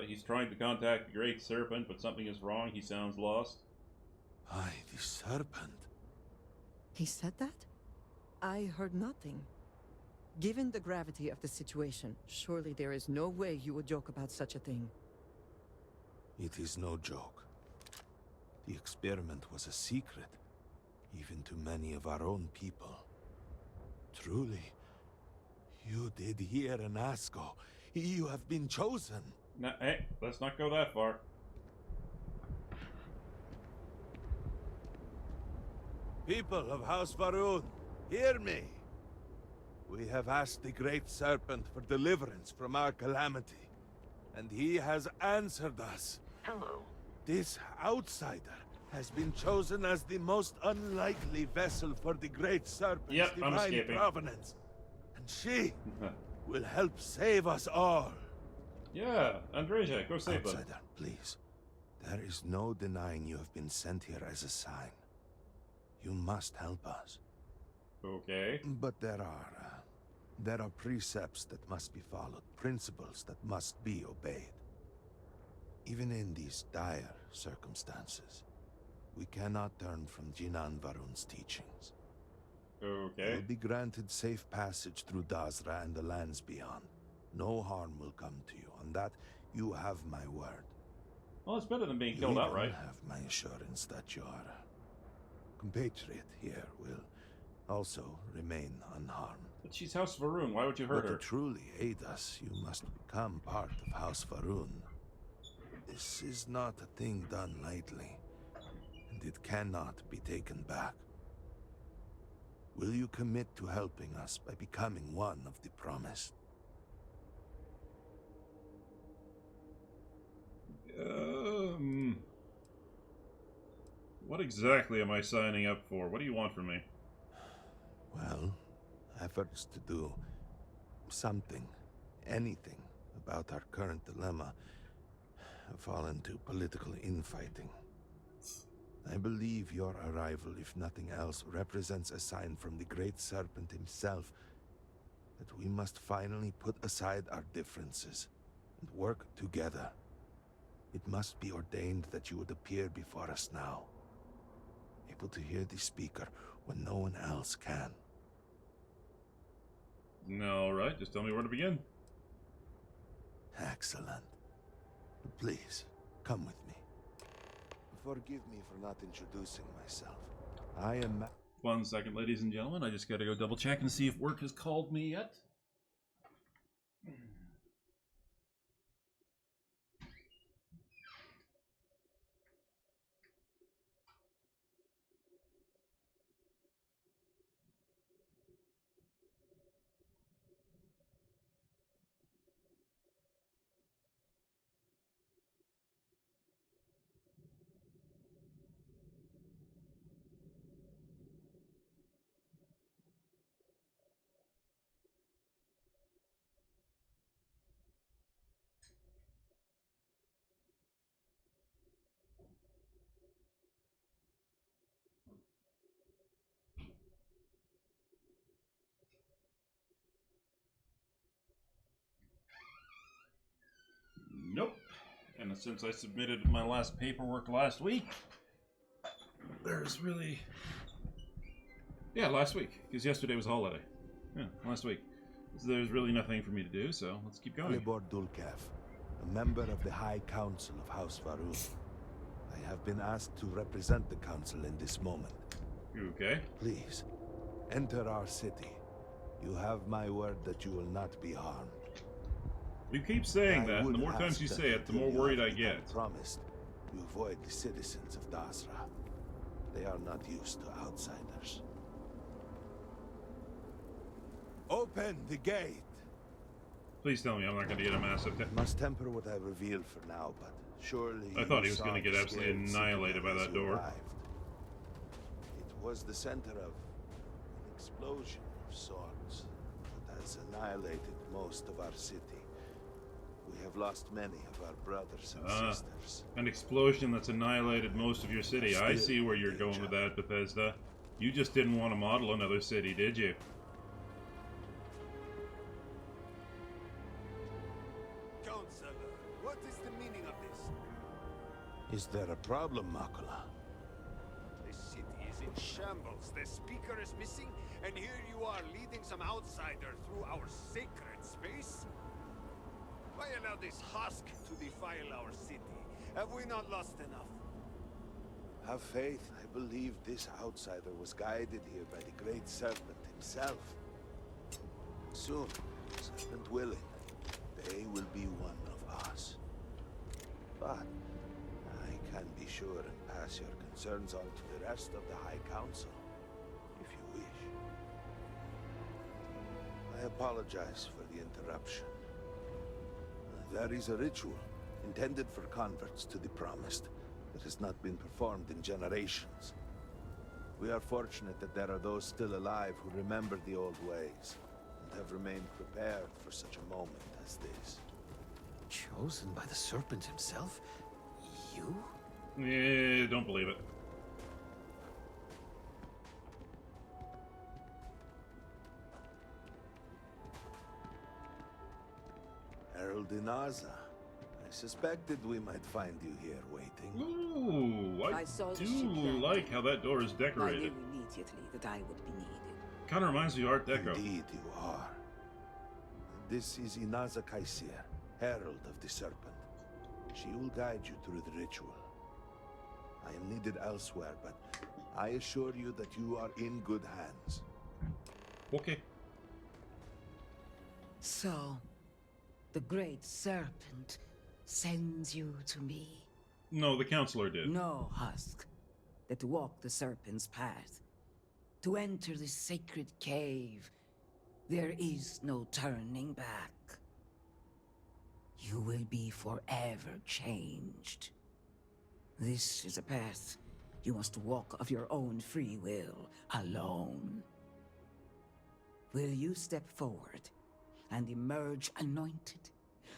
He's trying to contact the Great Serpent, but something is wrong. He sounds lost. Aye, the serpent. He said that? I heard nothing. Given the gravity of the situation, surely there is no way you would joke about such a thing. It is no joke. The experiment was a secret, even to many of our own people. Truly, you did hear an Asco. You have been chosen. No, hey, let's not go that far. People of House Varun, hear me. We have asked the Great Serpent for deliverance from our calamity, and he has answered us. Hello. This outsider has been chosen as the most unlikely vessel for the Great Serpent's divine provenance. And she will help save us all. Yeah, Andreja, go save them. Outsider, please. There is no denying you have been sent here as a sign. You must help us. Okay. But there are precepts that must be followed, principles that must be obeyed. Even in these dire circumstances, we cannot turn from Jinan Varun's teachings. Okay. You'll be granted safe passage through Dazra and the lands beyond. No harm will come to you. On that, you have my word. Well, it's better than being killed outright. You have my assurance that your compatriot here will also remain unharmed. But she's House Varun. Why would you hurt her? But to truly aid us, you must become part of House Varun. This is not a thing done lightly, and it cannot be taken back. Will you commit to helping us by becoming one of the promised? What exactly am I signing up for? What do you want from me? Well, efforts to do something, anything about our current dilemma have fallen to political infighting. I believe your arrival, if nothing else, represents a sign from the Great Serpent himself that we must finally put aside our differences and work together. It must be ordained that you would appear before us now, able to hear the speaker when no one else can. Alright, just tell me where to begin. Excellent. Please, come with me. Forgive me for not introducing myself. I am... 1 second, ladies and gentlemen. I just gotta go double check and see if work has called me yet. Nope. And since I submitted my last paperwork last week, there's really... Yeah, last week, because yesterday was a holiday. Yeah, last week. So there's really nothing for me to do, so let's keep going. Libor Dulkev, a member of the High Council of House Varun. I have been asked to represent the Council in this moment. Okay. Please, enter our city. You have my word that you will not be harmed. You keep saying that, and the more times you say it, the more worried I get. Promised you avoid the citizens of Dazra. They are not used to outsiders. Open the gate! Please tell me I'm not going to get a massive... Must temper what I reveal for now, but surely... I thought he was going to get absolutely annihilated by that door. It was the center of an explosion of sorts that has annihilated most of our city. We have lost many of our brothers and sisters. An explosion that's annihilated most of your city. I see where you're going with that, Bethesda. You just didn't want to model another city, did you? Counselor, What is the meaning of this? Is there a problem, Makula? The city is in shambles. The speaker is missing, and here you are leading some outsider through our sacred space? Why allow this husk to defile our city? Have we not lost enough? Have faith. I believe this outsider was guided here by the great serpent himself. Soon, serpent willing, they will be one of us. But I can be sure and pass your concerns on to the rest of the High Council, if you wish. I apologize for the interruption. There is a ritual intended for converts to the Promised that has not been performed in generations. We are fortunate that there are those still alive who remember the old ways and have remained prepared for such a moment as this. Chosen by the serpent himself? You? Yeah, don't believe it. Herald Inaza. I suspected we might find you here waiting. Ooh, I do like how that door is decorated. I knew immediately that I would be needed. Kind of reminds me of Art Deco. Indeed you are. This is Inaza Kaisir, Herald of the Serpent. She will guide you through the ritual. I am needed elsewhere, but I assure you that you are in good hands. Okay. So, the great serpent sends you to me? No, the counselor did. No, husk. That to walk the serpent's path, to enter the sacred cave, there is no turning back. You will be forever changed. This is a path you must walk of your own free will, alone. Will you step forward and emerge anointed,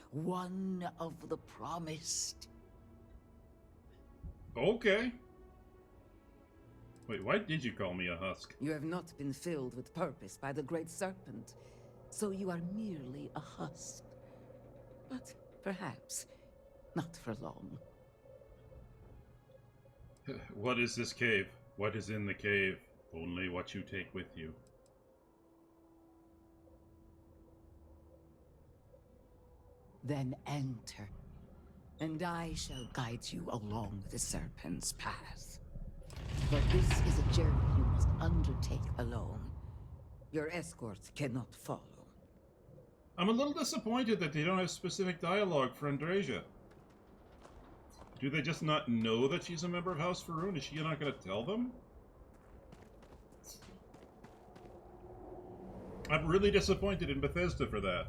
one of the promised? Okay. Wait, why did you call me a husk? You have not been filled with purpose by the great serpent, so you are merely a husk. But perhaps not for long. What is this cave? What is in the cave? Only what you take with you. Then enter, and I shall guide you along the serpent's path. But this is a journey you must undertake alone. Your escort cannot follow. I'm a little disappointed that they don't have specific dialogue for Andrasia. Do they just not know that she's a member of House Faroon? Is she not going to tell them? I'm really disappointed in Bethesda for that.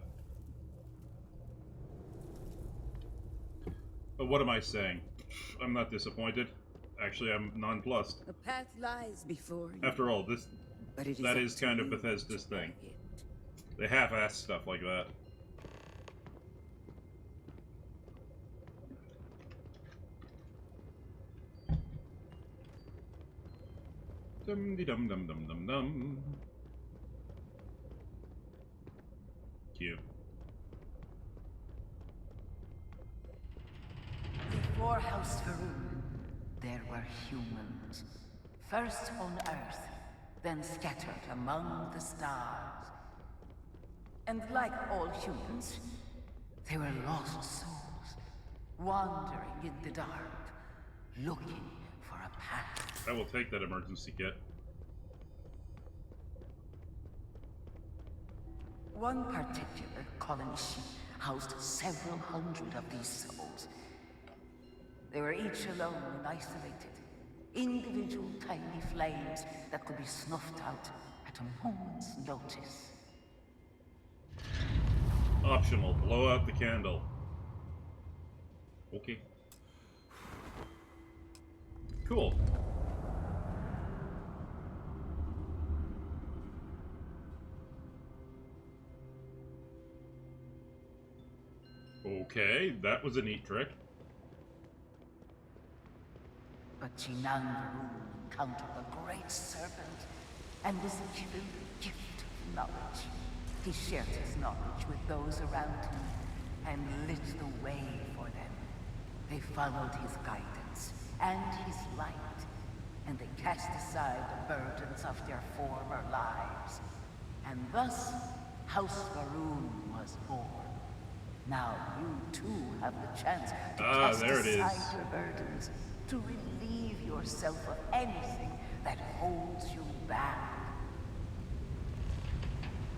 But what am I saying? I'm not disappointed. Actually, I'm nonplussed. The path lies before you. After all, that is kind of you Bethesda's thing. They half-ass stuff like that. Dum-de-dum-dum-dum-dum-dum. Cute. Before House Faroon, there were humans. First on Earth, then scattered among the stars. And like all humans, they were lost souls, wandering in the dark, looking for a path. I will take that emergency kit. One particular colony ship housed several hundred of these souls. They were each alone and isolated, individual tiny flames that could be snuffed out at a moment's notice. Optional. Blow out the candle. Okay. Cool. Okay, that was a neat trick. But Jinan Varun encountered the great serpent and was given the gift of knowledge. He shared his knowledge with those around him and lit the way for them. They followed his guidance and his light, and they cast aside the burdens of their former lives. And thus, House Varun was born. Now you too have the chance to cast aside your burdens, to relieve yourself of anything that holds you back.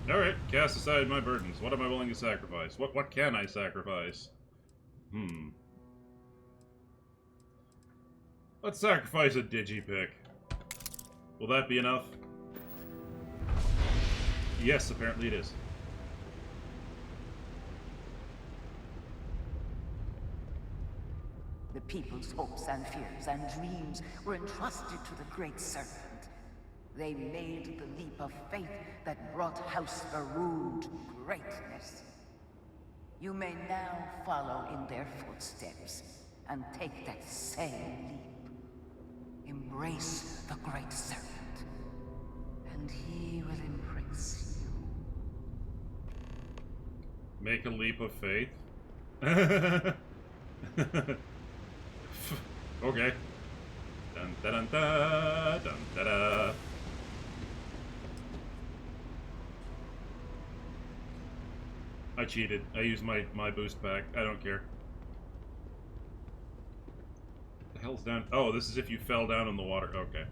Alright, cast aside my burdens. What am I willing to sacrifice? What can I sacrifice? Let's sacrifice a digipick. Will that be enough? Yes, apparently it is. The people's hopes and fears and dreams were entrusted to the Great Serpent. They made the leap of faith that brought House Varun to greatness. You may now follow in their footsteps and take that same leap. Embrace the Great Serpent, and he will embrace you. Make a leap of faith? Okay. Dun da dun da dun da da. I cheated. I used my boost pack. I don't care. The hell's down? Oh, this is if you fell down in the water. Okay.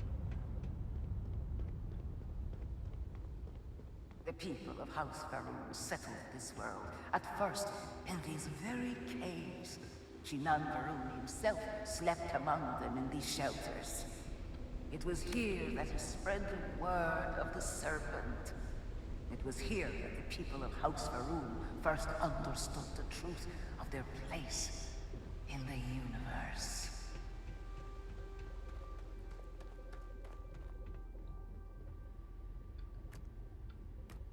The people of House Varun settled this world, at first in these very caves. Shinan Varun himself slept among them in these shelters. It was here that he spread the word of the serpent. It was here that the people of House Varun first understood the truth of their place in the universe.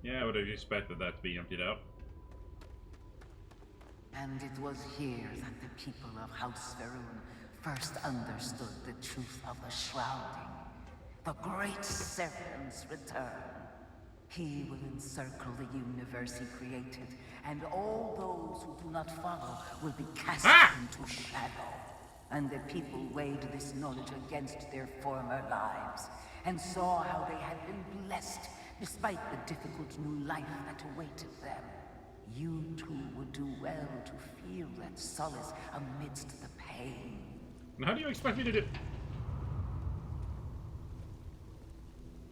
Yeah, I would have expected that to be emptied out. And it was here that the people of House Varun first understood the truth of the shrouding. The Great Serpent's return. He will encircle the universe he created, and all those who do not follow will be cast into shadow. And the people weighed this knowledge against their former lives, and saw how they had been blessed despite the difficult new life that awaited them. You too would do well to feel that solace amidst the pain. And how do you expect me to do?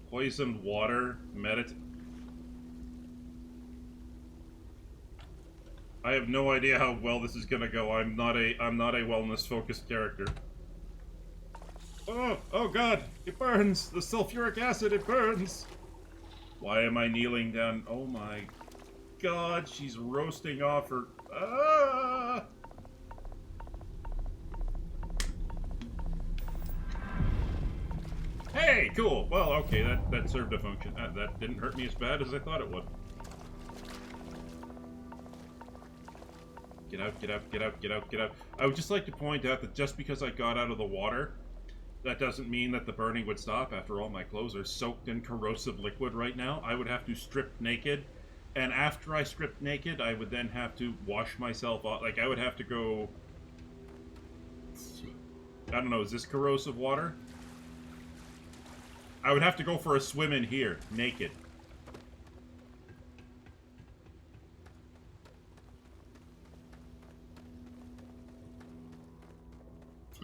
Poisoned water, I have no idea how well this is gonna go. I'm not a wellness focused character. Oh god, it burns! The sulfuric acid, it burns! Why am I kneeling down? Oh my god, she's roasting off her. Ah! Hey, cool. Well, okay, that served a function. That didn't hurt me as bad as I thought it would. Get out, get out, get out, get out, get out. I would just like to point out that just because I got out of the water, that doesn't mean that the burning would stop. After all, my clothes are soaked in corrosive liquid right now. I would have to strip naked. And after I stripped naked, I would then have to wash myself off. Like, I would have to go... I don't know, is this corrosive water? I would have to go for a swim in here, naked.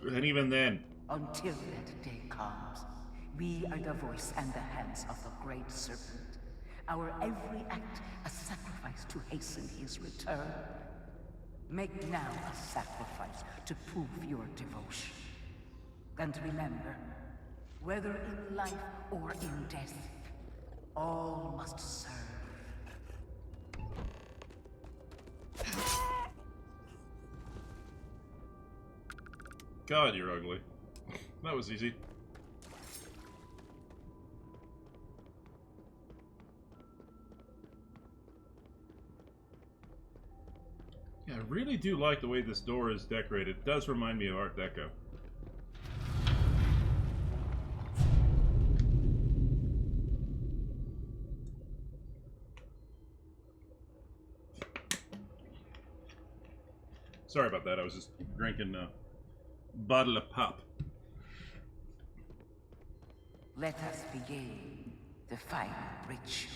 And even then... Until that day comes, we are the voice and the hands of the Great Serpent. Our every act a sacrifice to hasten his return. Make now a sacrifice to prove your devotion. And remember, whether in life or in death, all must serve. God, you're ugly. That was easy. Yeah, I really do like the way this door is decorated. It does remind me of Art Deco. Sorry about that. I was just drinking a bottle of pop. Let us begin the final ritual.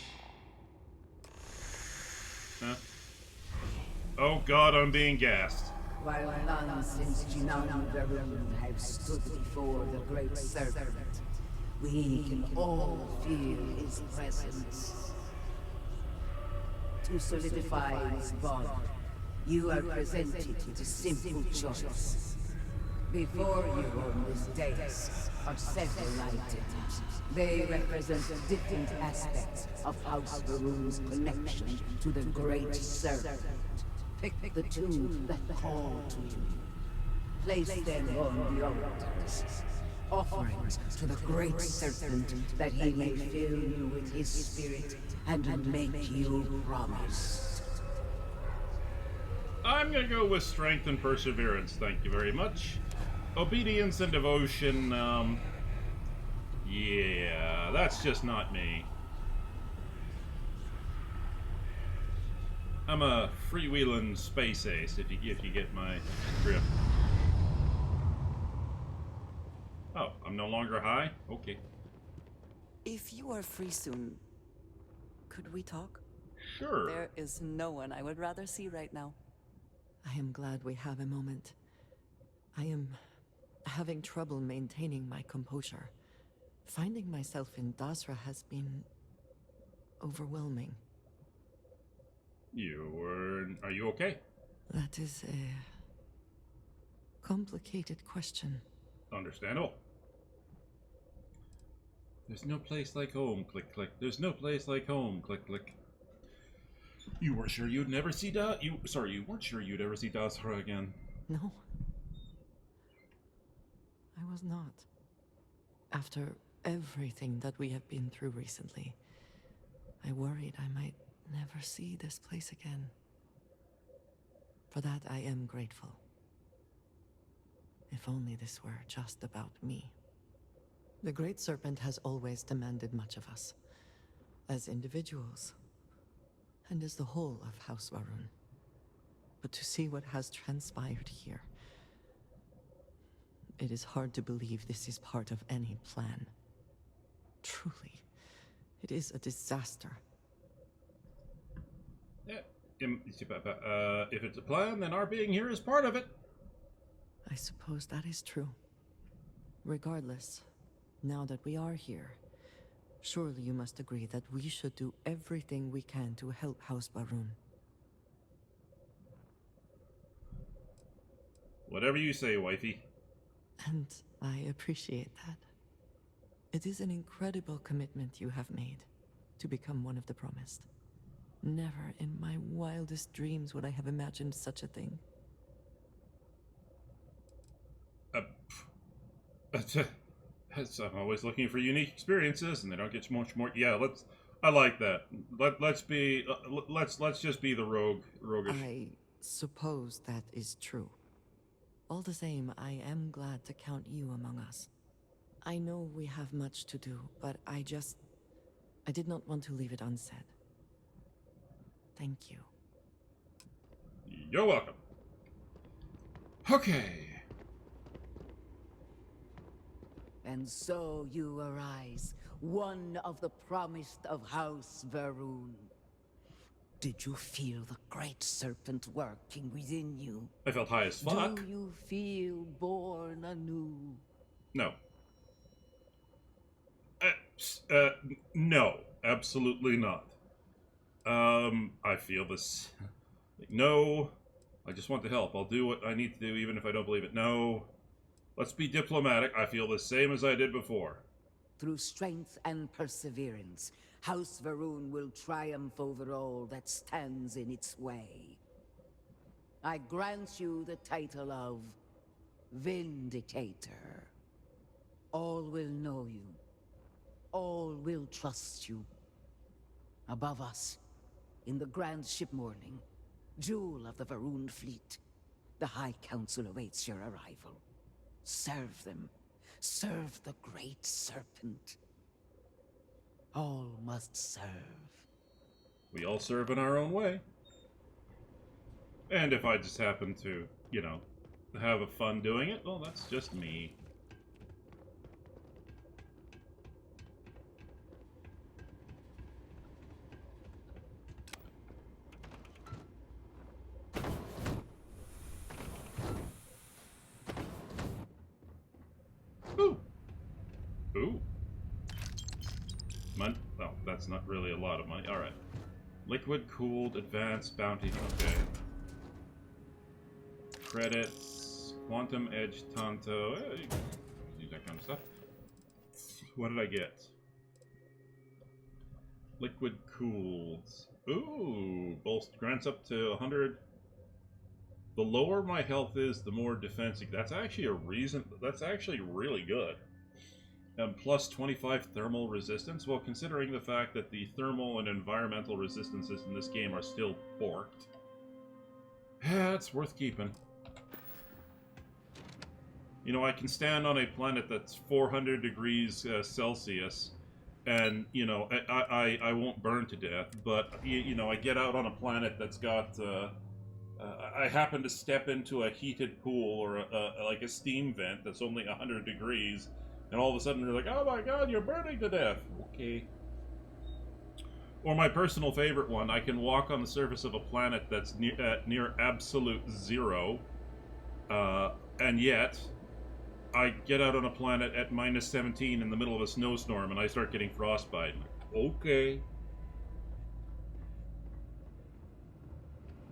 Huh? Oh God, I'm being gassed. While none since Jinan Varun have stood before the Great Serpent, we can all feel his presence. To solidify his bond, you are presented with a simple choice. Before you on this dais are several items. They represent different aspects of House Varun's connection to the Great Serpent. Pick the two that call to you. Place them on the altars. Offerings to the Great Serpent that he may fill you with his spirit and make you promise. I'm gonna go with strength and perseverance, thank you very much. Obedience and devotion, yeah, that's just not me. I'm a freewheeling space ace, if you get my drift. Oh, I'm no longer high? Okay. If you are free soon, could we talk? Sure. There is no one I would rather see right now. I am glad we have a moment. I am having trouble maintaining my composure. Finding myself in Dasra has been overwhelming. Are you okay? That is a complicated question. Understandable. There's no place like home, click, click. There's no place like home, click, click. You were sure you'd never see you weren't sure you'd ever see Dasra again. No. I was not. After everything that we have been through recently, I worried I might never see this place again. For that, I am grateful. If only this were just about me. The Great Serpent has always demanded much of us, as individuals, and as the whole of House Varun. But to see what has transpired here, it is hard to believe this is part of any plan. Truly, it is a disaster. Yeah, if it's a plan, then our being here is part of it. I suppose that is true. Regardless, now that we are here, surely you must agree that we should do everything we can to help House Varun. Whatever you say, wifey. And I appreciate that. It is an incredible commitment you have made to become one of the promised. Never in my wildest dreams would I have imagined such a thing. I'm always looking for unique experiences, and they don't get much more. Yeah, I like that. Let's just be the roguish. I suppose that is true. All the same, I am glad to count you among us. I know we have much to do, but I did not want to leave it unsaid. Thank you. You're welcome. Okay. And so you arise, one of the promised of House Varun. Did you feel the Great Serpent working within you? I felt high as fuck. Do you feel born anew? No. No, absolutely not. I feel this. No, I just want to help. I'll do what I need to do, even if I don't believe it. No. Let's be diplomatic. I feel the same as I did before. Through strength and perseverance, House Varun will triumph over all that stands in its way. I grant you the title of Vindicator. All will know you. All will trust you. Above us, in the Grand Ship Morning, jewel of the Varun fleet, the High Council awaits your arrival. Serve them. Serve the Great Serpent. All must serve. We all serve in our own way. And if I just happen to, you know, have a fun doing it, well, that's just me. Ooh. Ooh. Well, that's not really a lot of money. Alright. Liquid cooled advanced bounty. Okay. Credits. Quantum edge tanto. You can use that kind of stuff. What did I get? Liquid cooled. Ooh. Grants up to 100. The lower my health is, the more defense. That's actually a reason. That's actually really good. Plus 25 thermal resistance. Well, considering the fact that the thermal and environmental resistances in this game are still borked. Yeah, it's worth keeping. You know, I can stand on a planet that's 400 degrees Celsius, and, you know, I won't burn to death, but, you know, I get out on a planet that's got, I happen to step into a heated pool or like a steam vent that's only 100 degrees, and all of a sudden they're like, oh my god, you're burning to death. Okay. Or my personal favorite one, I can walk on the surface of a planet that's near absolute zero, and yet I get out on a planet at minus 17 in the middle of a snowstorm and I start getting frostbite. Okay.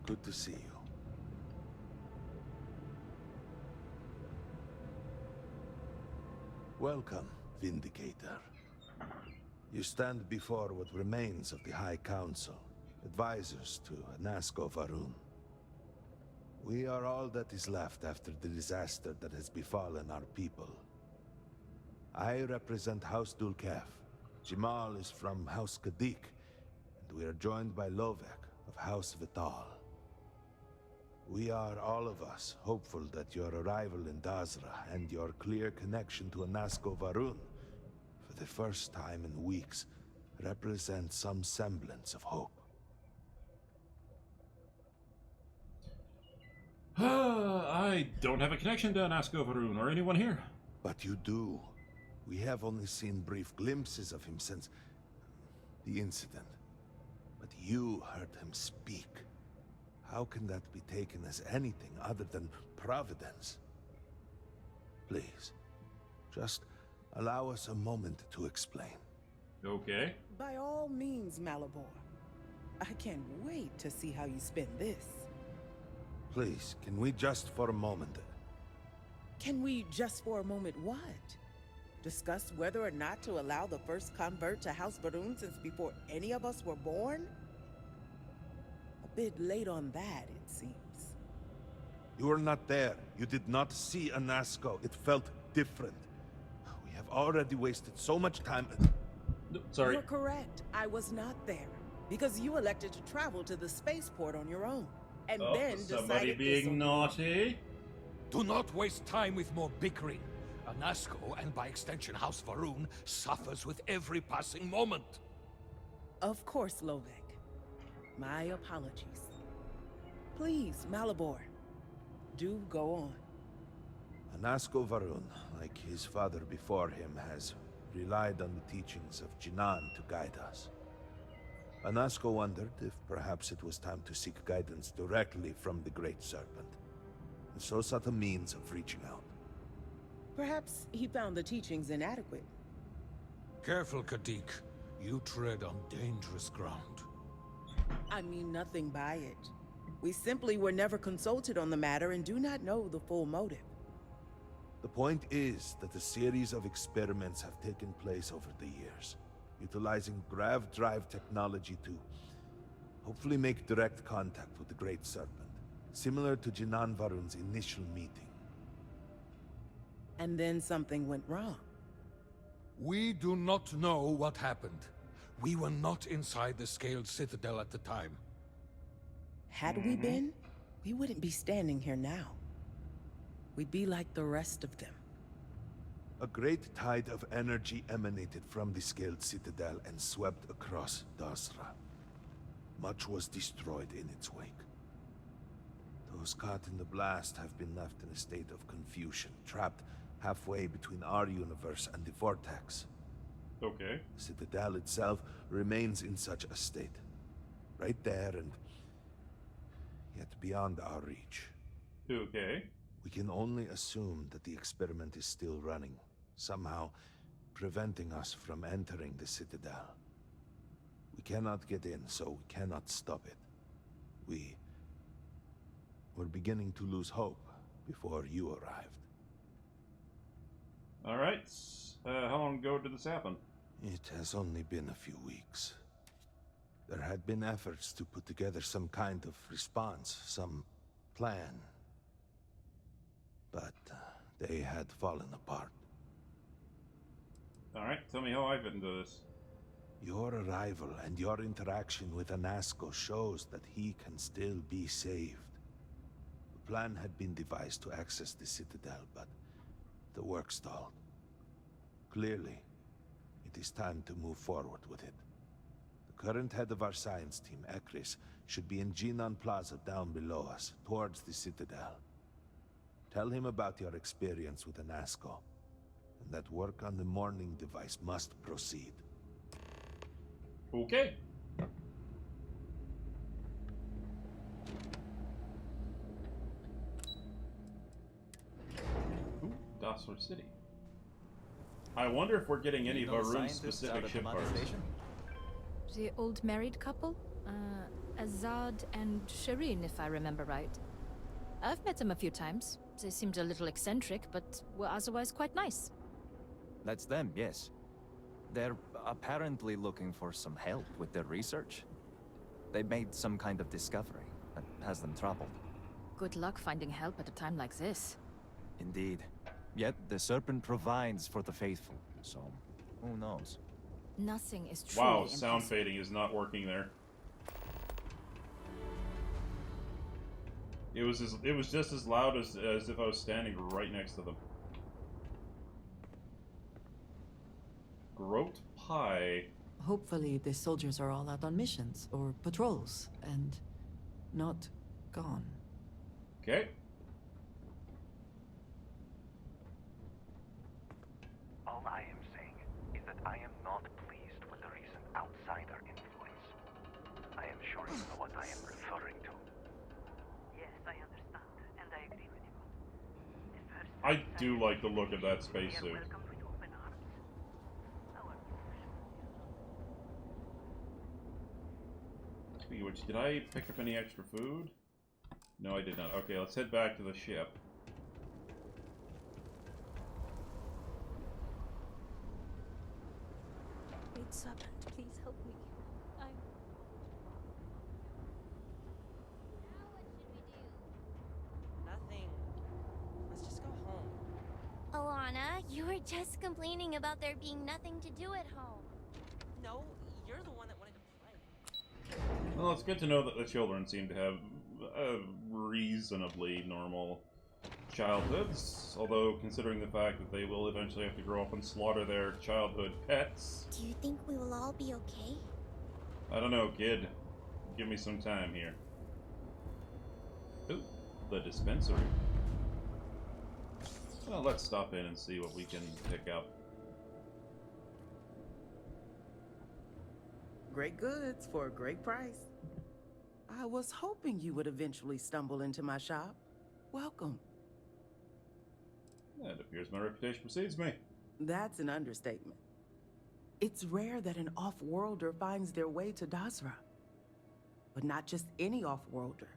Good to see you. Welcome, Vindicator. You stand before what remains of the High Council, advisors to Anasco Varun. We are all that is left after the disaster that has befallen our people. I represent House Dulkef. Jamal is from House Kadik, and we are joined by Lovek of House Vital. We are, all of us, hopeful that your arrival in Dazra and your clear connection to Anasco Varun, for the first time in weeks, represent some semblance of hope. I don't have a connection to Anasco Varun or anyone here. But you do. We have only seen brief glimpses of him since the incident. But you heard him speak. How can that be taken as anything other than providence? Please, just allow us a moment to explain. Okay. By all means, Malabor. I can't wait to see how you spend this. Please, can we just for a moment... Can we just for a moment what? Discuss whether or not to allow the first convert to House Varun since before any of us were born? A bit late on that, it seems. You were not there. You did not see Anasco. It felt different. We have already wasted so much time... Sorry. You're correct. I was not there. Because you elected to travel to the spaceport on your own. And then somebody being naughty. Do not waste time with more bickering. Anasco, and by extension House Varun, suffers with every passing moment. Of course, Lovek. My apologies. Please, Malabor, do go on. Anasco Varun, like his father before him, has relied on the teachings of Jinan to guide us. Anasco wondered if perhaps it was time to seek guidance directly from the Great Serpent, and so sought a means of reaching out. Perhaps he found the teachings inadequate. Careful, Kadik. You tread on dangerous ground. I mean nothing by it. We simply were never consulted on the matter and do not know the full motive. The point is that a series of experiments have taken place over the years, utilizing grav drive technology to hopefully make direct contact with the Great Serpent, similar to Jinan Varun's initial meeting. And then something went wrong. We do not know what happened. We were not inside the Scaled Citadel at the time. Had we been, we wouldn't be standing here now. We'd be like the rest of them. A great tide of energy emanated from the Scaled Citadel and swept across Dazra. Much was destroyed in its wake. Those caught in the blast have been left in a state of confusion, trapped halfway between our universe and the Vortex. Okay. The Citadel itself remains in such a state. Right there and yet beyond our reach. Okay. We can only assume that the experiment is still running, somehow preventing us from entering the Citadel. We cannot get in, so we cannot stop it. We're beginning to lose hope before you arrived. Alright. How long ago did this happen? It has only been a few weeks. There had been efforts to put together some kind of response, some plan. But they had fallen apart. Alright, tell me how I fit into this. Your arrival and your interaction with Anasco shows that he can still be saved. The plan had been devised to access the Citadel, but the work stalled. Clearly, it is time to move forward with it. The current head of our science team, Ekris, should be in Genon Plaza down below us, towards the Citadel. Tell him about your experience with Anasco, and that work on the morning device must proceed. Okay. Ooh, Dosler City. I wonder if we're getting any Varun-specific ship parts. The old married couple? Azad and Shireen, if I remember right. I've met them a few times. They seemed a little eccentric, but were otherwise quite nice. That's them, yes. They're apparently looking for some help with their research. They made some kind of discovery that has them troubled. Good luck finding help at a time like this. Indeed. Yet the Serpent provides for the faithful, so who knows? Nothing is truly Wow, sound impossible. fading is not working there. It was just as loud as if I was standing right next to them. Groat pie. Hopefully the soldiers are all out on missions or patrols and not gone. Okay. All I am saying is that I am not pleased with the recent outsider influence. I am sure you know what I am referring to. Yes, I understand, and I agree with you. The first I do like the look of that spacesuit. welcomed with open arms. Speaking of which, did I pick up any extra food? No, I did not. Okay, let's head back to the ship. Great Serpent, please help me. Nothing. Let's just go home. Alana, you were just complaining about there being nothing to do at home. No, you're the one that wanted to play. Well, it's good to know that the children seem to have reasonably normal childhoods, although considering the fact that they will eventually have to grow up and slaughter their childhood pets. Do you think we will all be okay? I don't know, kid. Give me some time here. Ooh, the dispensary. Well, let's stop in and see what we can pick up. Great goods for a great price. I was hoping you would eventually stumble into my shop. Welcome. It appears my reputation precedes me. That's an understatement. It's rare that an off-worlder finds their way to Dasra. But not just any off-worlder.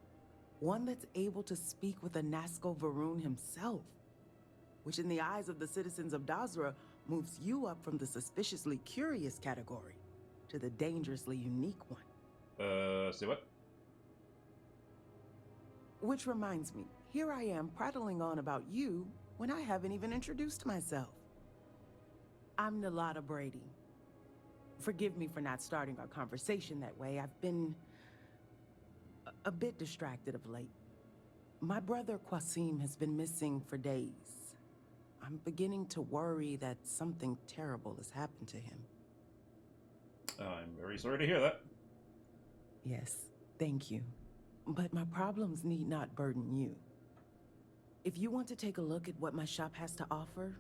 One that's able to speak with Anasco Varun himself. Which in the eyes of the citizens of Dasra moves you up from the suspiciously curious category to the dangerously unique one. Say what? Which reminds me, here I am prattling on about you when I haven't even introduced myself. I'm Nalada Brady. Forgive me for not starting our conversation that way. I've been a bit distracted of late. My brother Qasim has been missing for days. I'm beginning to worry that something terrible has happened to him. I'm very sorry to hear that. Yes, thank you. But my problems need not burden you. If you want to take a look at what my shop has to offer,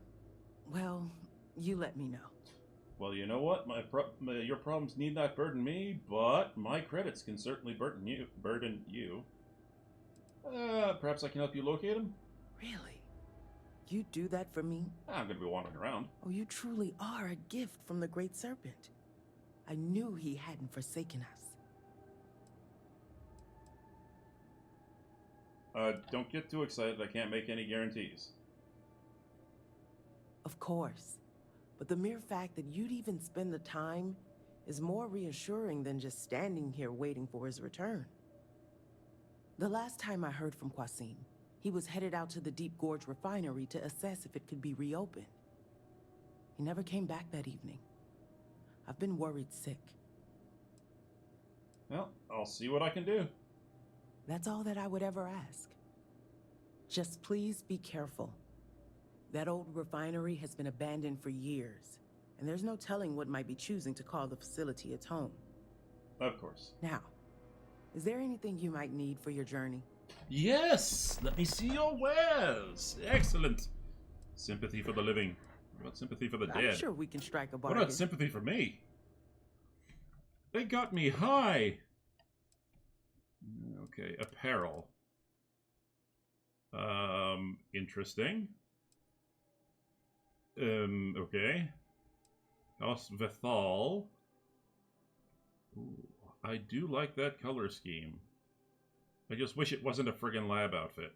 well, you let me know. Well, you know what? Your problems need not burden me, but my credits can certainly burden you. Perhaps I can help you locate him? Really? You do that for me? I'm going to be wandering around. Oh, you truly are a gift from the Great Serpent. I knew he hadn't forsaken us. Don't get too excited. I can't make any guarantees. Of course. But the mere fact that you'd even spend the time is more reassuring than just standing here waiting for his return. The last time I heard from Qasim, he was headed out to the Deep Gorge refinery to assess if it could be reopened. He never came back that evening. I've been worried sick. Well, I'll see what I can do. That's all that I would ever ask. Just please be careful. That old refinery has been abandoned for years, and there's no telling what might be choosing to call the facility its home. Of course. Now, is there anything you might need for your journey? Yes! Let me see your wares! Excellent! Sympathy for the living. What about sympathy for the dead? I'm sure we can strike a What bargain. about sympathy for me? They got me high! Okay, apparel. Interesting. Okay. Os Vethal. Ooh, I do like that color scheme. I just wish it wasn't a friggin' lab outfit.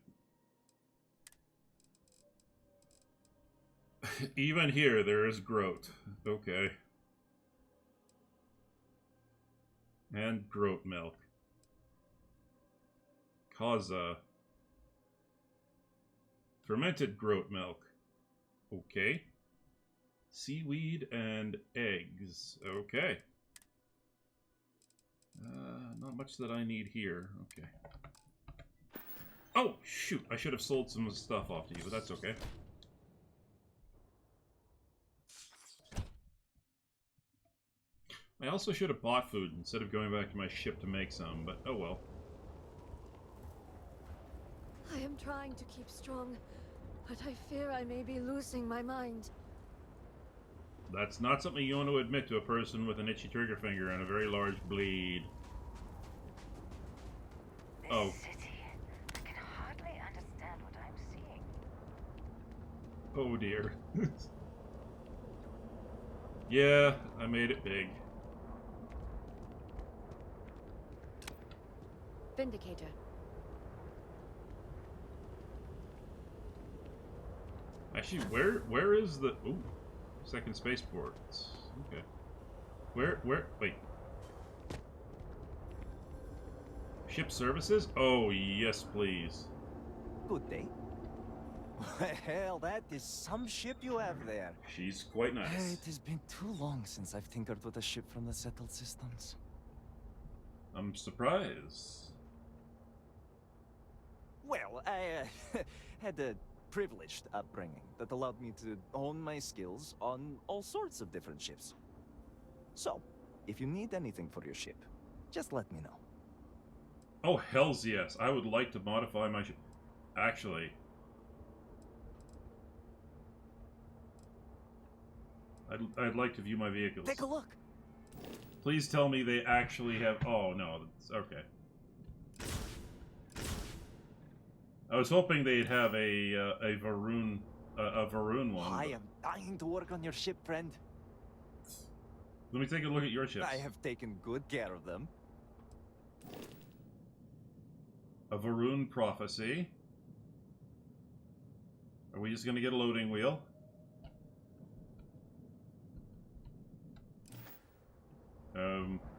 Even here, there is Groat. Okay. And Groat milk. Kaza. Fermented Groat milk. Okay. Seaweed and eggs. Okay. Not much that I need here. Okay. Oh, shoot. I should have sold some stuff off to you, but that's okay. I also should have bought food instead of going back to my ship to make some, but oh well. I am trying to keep strong, but I fear I may be losing my mind. That's not something you want to admit to a person with an itchy trigger finger and a very large bleed. Oh. City. I can hardly understand what I'm seeing. Oh dear. Yeah, I made it big. Vindicator. Actually, where is the... Ooh, second spaceport. Okay. Wait. Ship services? Oh, yes, please. Good day. Well, that is some ship you have there. She's quite nice. It has been too long since I've tinkered with a ship from the settled systems. I'm surprised. Well, I had a privileged upbringing that allowed me to hone my skills on all sorts of different ships. So, if you need anything for your ship, just let me know. Oh, hells yes. I would like to modify my ship. Actually... I'd like to view my vehicles. Take a look. Please tell me they actually have... Oh, no. That's... Okay. I was hoping they'd have a Varun one. I am dying to work on your ship, friend. Let me take a look at your ships. I have taken good care of them. A Varun prophecy. Are we just gonna get a loading wheel?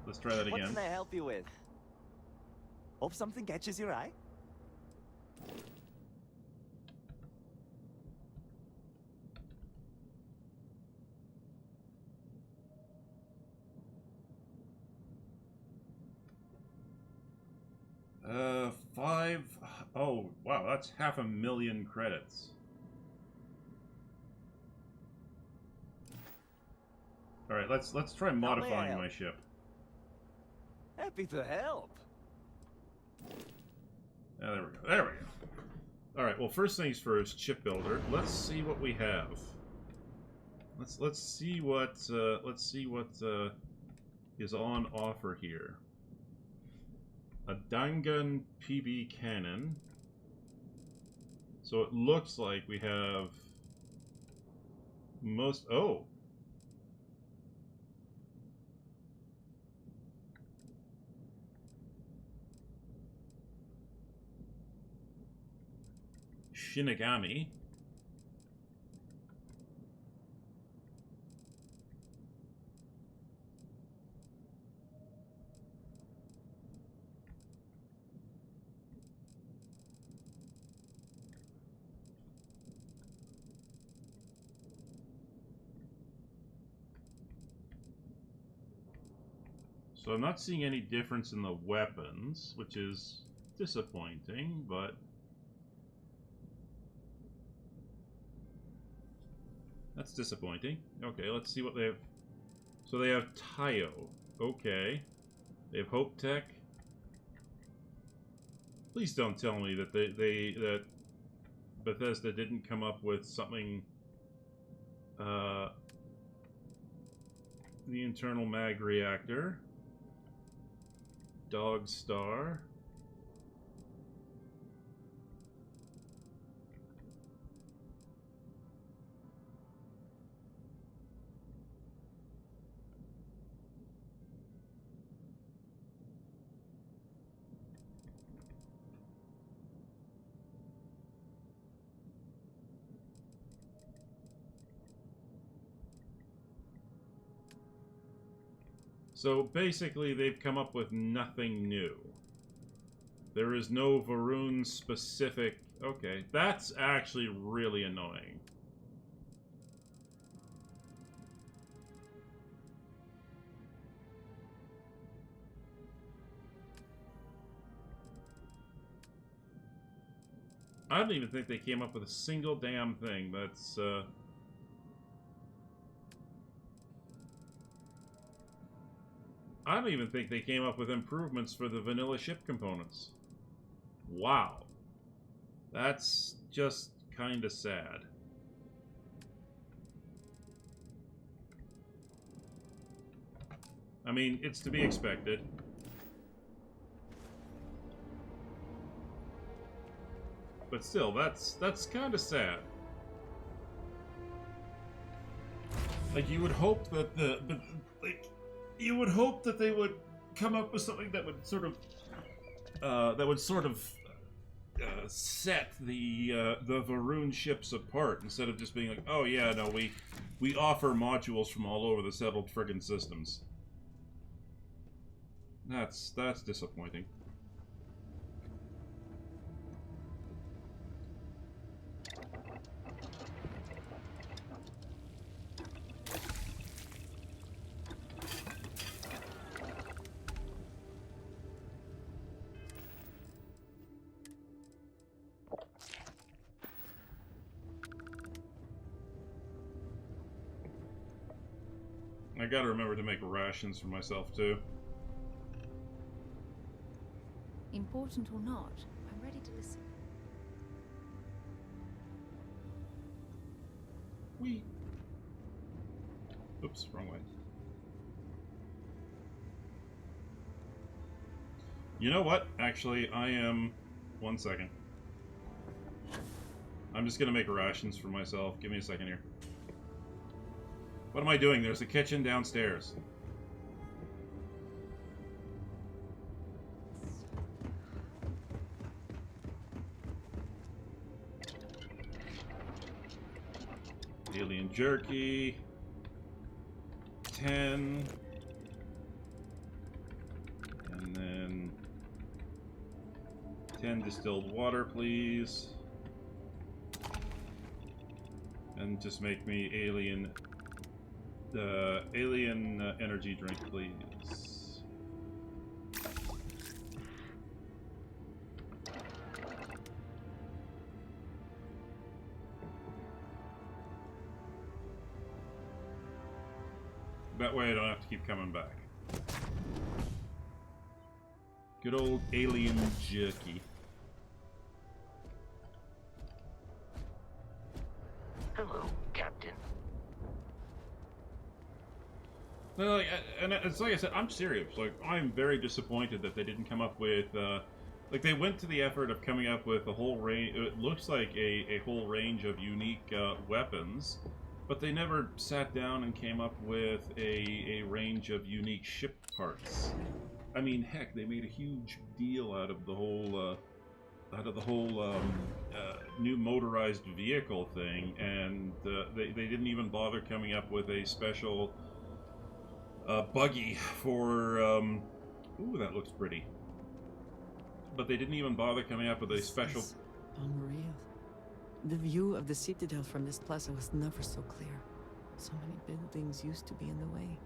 Let's try that again. What can I help you with? Hope something catches your eye. Oh, wow, that's 500,000 credits. Alright, let's try modifying my ship. Happy to help. There we go. There we go. All right. Well, first things first, chip builder. Let's see what we have. Let's see what is on offer here. A Dangan PB cannon. So it looks like we have most. Oh. Shinigami. So I'm not seeing any difference in the weapons, which is disappointing, but that's disappointing. Okay, let's see what they have. So they have Tayo. Okay. They have Hope Tech. Please don't tell me that that Bethesda didn't come up with something the internal mag reactor. Dog Star. So basically, they've come up with nothing new. There is no Varun specific. Okay, that's actually really annoying. I don't even think they came up with a single damn thing that's I don't even think they came up with improvements for the vanilla ship components. Wow. That's just kind of sad. I mean, it's to be expected. But still, that's kind of sad. Like, you would hope that you would hope that they would come up with something that would sort of set the Varun ships apart, instead of just being like, oh yeah, no, we offer modules from all over the settled friggin' systems. That's disappointing. I gotta remember to make rations for myself, too. Important or not, I'm ready to listen. Oops, wrong way. You know what? Actually, I am... One second. I'm just gonna make rations for myself. Give me a second here. What am I doing? There's a kitchen downstairs. Alien jerky. 10. And then 10 distilled water, please. And just make me alien energy drink, please. That way I don't have to keep coming back. Good old alien jerky. No, and it's like I said, I'm serious. Like, I'm very disappointed that they didn't come up with, like, they went to the effort of coming up with a whole range, it looks like a whole range of unique weapons, but they never sat down and came up with a range of unique ship parts. I mean, heck, they made a huge deal out of the whole, new motorized vehicle thing, and they didn't even bother coming up with a special buggy for, ooh, that looks pretty. But they didn't even bother coming up with a special... This is unreal. The view of the Citadel from this plaza was never so clear. So many buildings used to be in the way.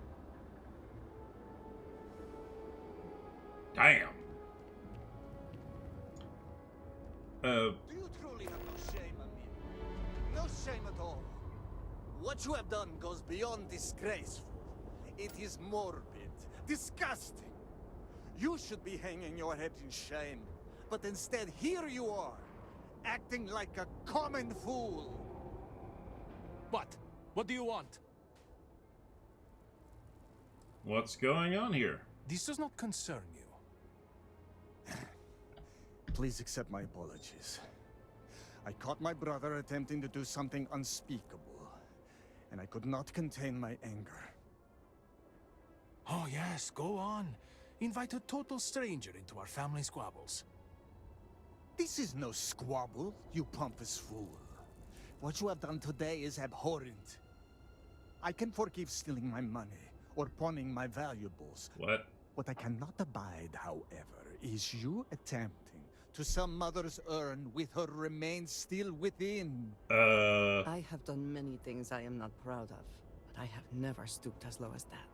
Damn! Do you truly have no shame, Amin? No shame at all. What you have done goes beyond disgraceful. It is morbid, disgusting. You should be hanging your head in shame, but instead here you are, acting like a common fool. What? What do you want? What's going on here? This does not concern you. Please accept my apologies. I caught my brother attempting to do something unspeakable, and I could not contain my anger. Oh yes, go on. Invite a total stranger into our family squabbles. This is no squabble, you pompous fool. What you have done today is abhorrent. I can forgive stealing my money or pawning my valuables. What? What I cannot abide, however, is you attempting to some mother's urn with her remains still within. I have done many things I am not proud of, but I have never stooped as low as that.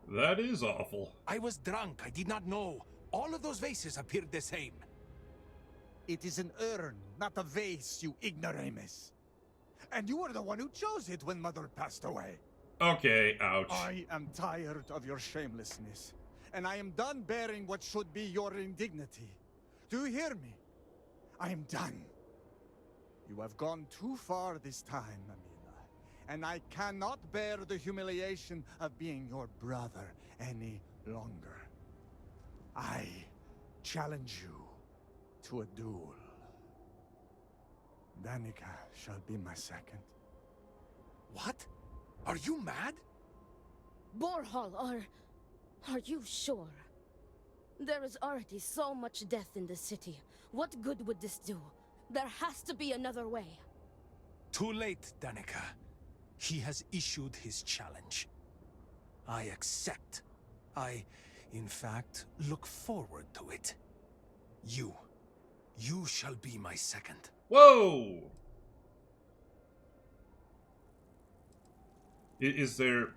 That is awful. I was drunk. I did not know. All of those vases appeared the same. It is an urn, not a vase, you ignoramus. And you were the one who chose it when Mother passed away. Okay, ouch. I am tired of your shamelessness, and I am done bearing what should be your indignity. Do you hear me? I am done. You have gone too far this time, Amila, and I cannot bear the humiliation of being your brother any longer. I challenge you to a duel. Danica shall be my second. What? Are you mad? Borhal, are you sure? There is already so much death in the city. What good would this do? There has to be another way. Too late, Danica. He has issued his challenge. I accept. In fact, look forward to it. You shall be my second. Whoa! Is there...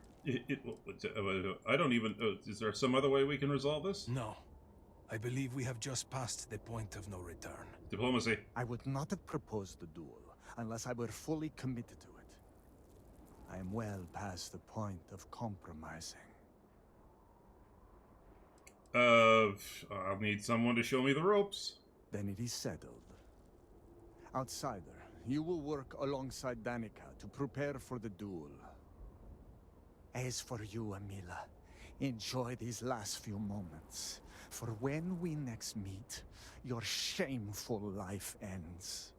I don't even... is there some other way we can resolve this? No. I believe we have just passed the point of no return. Diplomacy. I would not have proposed the duel unless I were fully committed to it. I am well past the point of compromising. I'll need someone to show me the ropes. Then it is settled. Outsider, you will work alongside Danica to prepare for the duel. As for you, Amila, enjoy these last few moments. For when we next meet, your shameful life ends.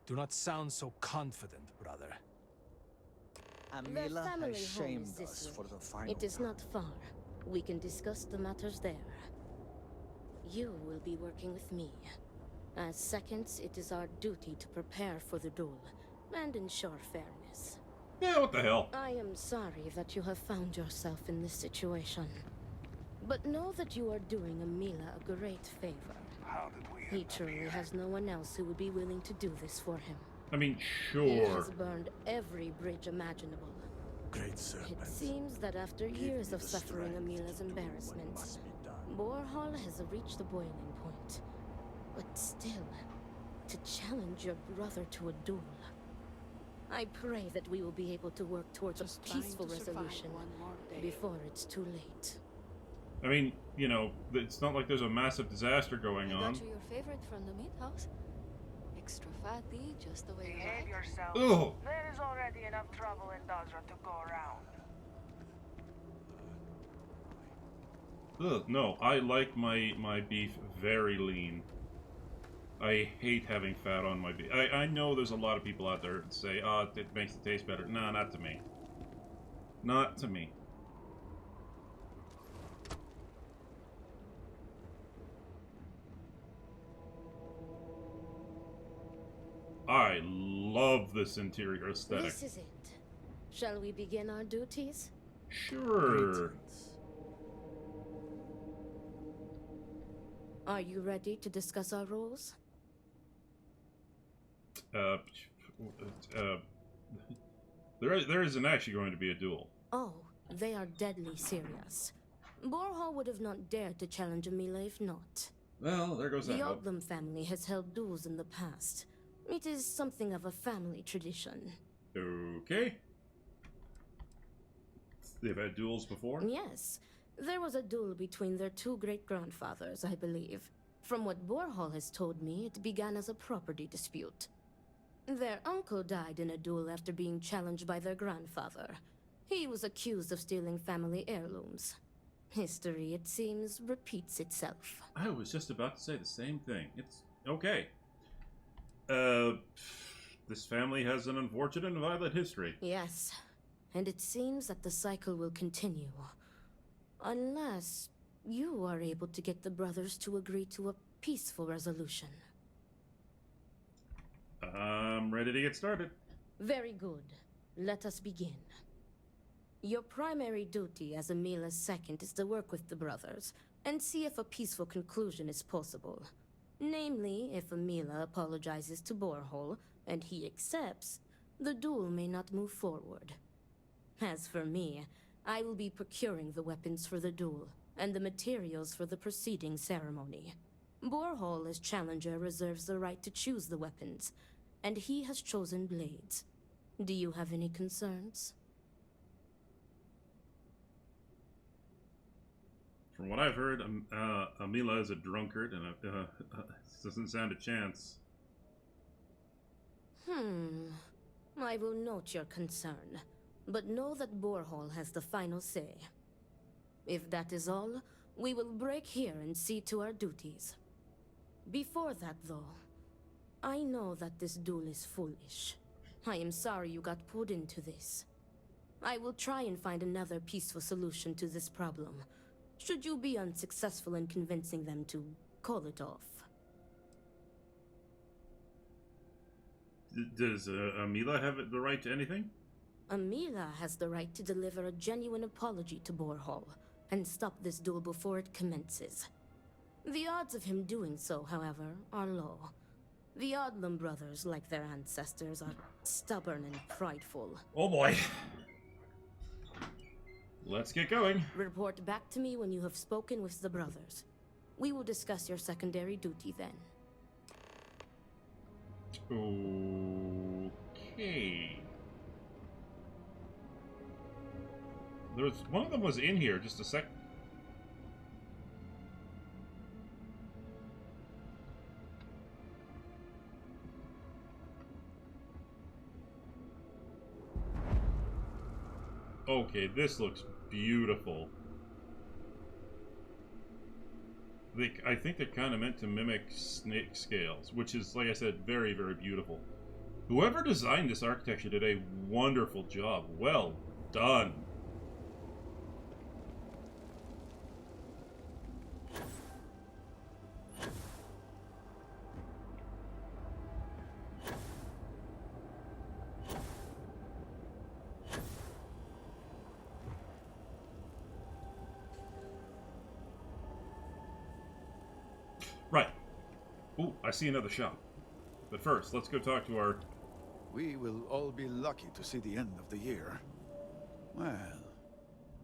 Do not sound so confident, brother. Their Amila family has home shamed is this us way. for the final It is time. not far. We can discuss the matters there. You will be working with me. As seconds, it is our duty to prepare for the duel and ensure fairness. Yeah, what the hell? I am sorry that you have found yourself in this situation. But know that you are doing Amila a great favor. How did we He truly has no one else who would be willing to do this for him. I mean, He sure. has burned every bridge imaginable. Great serpent. It seems that after years me of the suffering strength Amila's to do what embarrassments, must be done. Borhal has reached the boiling point. But still, to challenge your brother to a duel. I pray that we will be able to work towards a peaceful resolution before it's too late. I mean, you know, it's not like there's a massive disaster going I on. got you your favorite from the meat house. Extra fatty, just the way you Behave like. yourself. Oh. There is already enough trouble in Dazra to go around. Ugh, no, I like my beef very lean. I hate having fat on my beef. I know there's a lot of people out there that say, oh, it makes it taste better. No, not to me. Not to me. I love this interior aesthetic. This is it. Shall we begin our duties? Sure. Are you ready to discuss our roles? There isn't actually going to be a duel. Oh, they are deadly serious. Borhall would have not dared to challenge Amila if not. Well, there goes that The hope. Odlum family has held duels in the past. It is something of a family tradition. Okay. They've had duels before? Yes. There was a duel between their two great-grandfathers, I believe. From what Borhall has told me, it began as a property dispute. Their uncle died in a duel after being challenged by their grandfather. He was accused of stealing family heirlooms. History, it seems, repeats itself. I was just about to say the same thing. It's okay. This family has an unfortunate and violent history. Yes, and it seems that the cycle will continue. Unless you are able to get the brothers to agree to a peaceful resolution. I'm ready to get started. Very good. Let us begin. Your primary duty as Amila's second is to work with the brothers and see if a peaceful conclusion is possible. Namely, if Amila apologizes to Borhall and he accepts, the duel may not move forward. As for me, I will be procuring the weapons for the duel and the materials for the preceding ceremony. Borhall, as challenger, reserves the right to choose the weapons, and he has chosen blades. Do you have any concerns? From what I've heard, Amila is a drunkard, and doesn't stand a chance. I will note your concern, but know that Borhall has the final say. If that is all, we will break here and see to our duties. Before that, though, I know that this duel is foolish. I am sorry you got pulled into this. I will try and find another peaceful solution to this problem, should you be unsuccessful in convincing them to call it off. Does Amila have the right to anything? Amila has the right to deliver a genuine apology to Borhall and stop this duel before it commences. The odds of him doing so, however, are low. The Odlum brothers, like their ancestors, are stubborn and prideful. Oh boy. Let's get going. Report back to me when you have spoken with the brothers. We will discuss your secondary duty then. Okay. One of them was in here just a sec. Okay, this looks beautiful. I think they're kind of meant to mimic snake scales, which is, like I said, very, very beautiful. Whoever designed this architecture did a wonderful job. Well done. Right. Ooh, I see another shop. But first, let's go talk to our... We will all be lucky to see the end of the year. Well,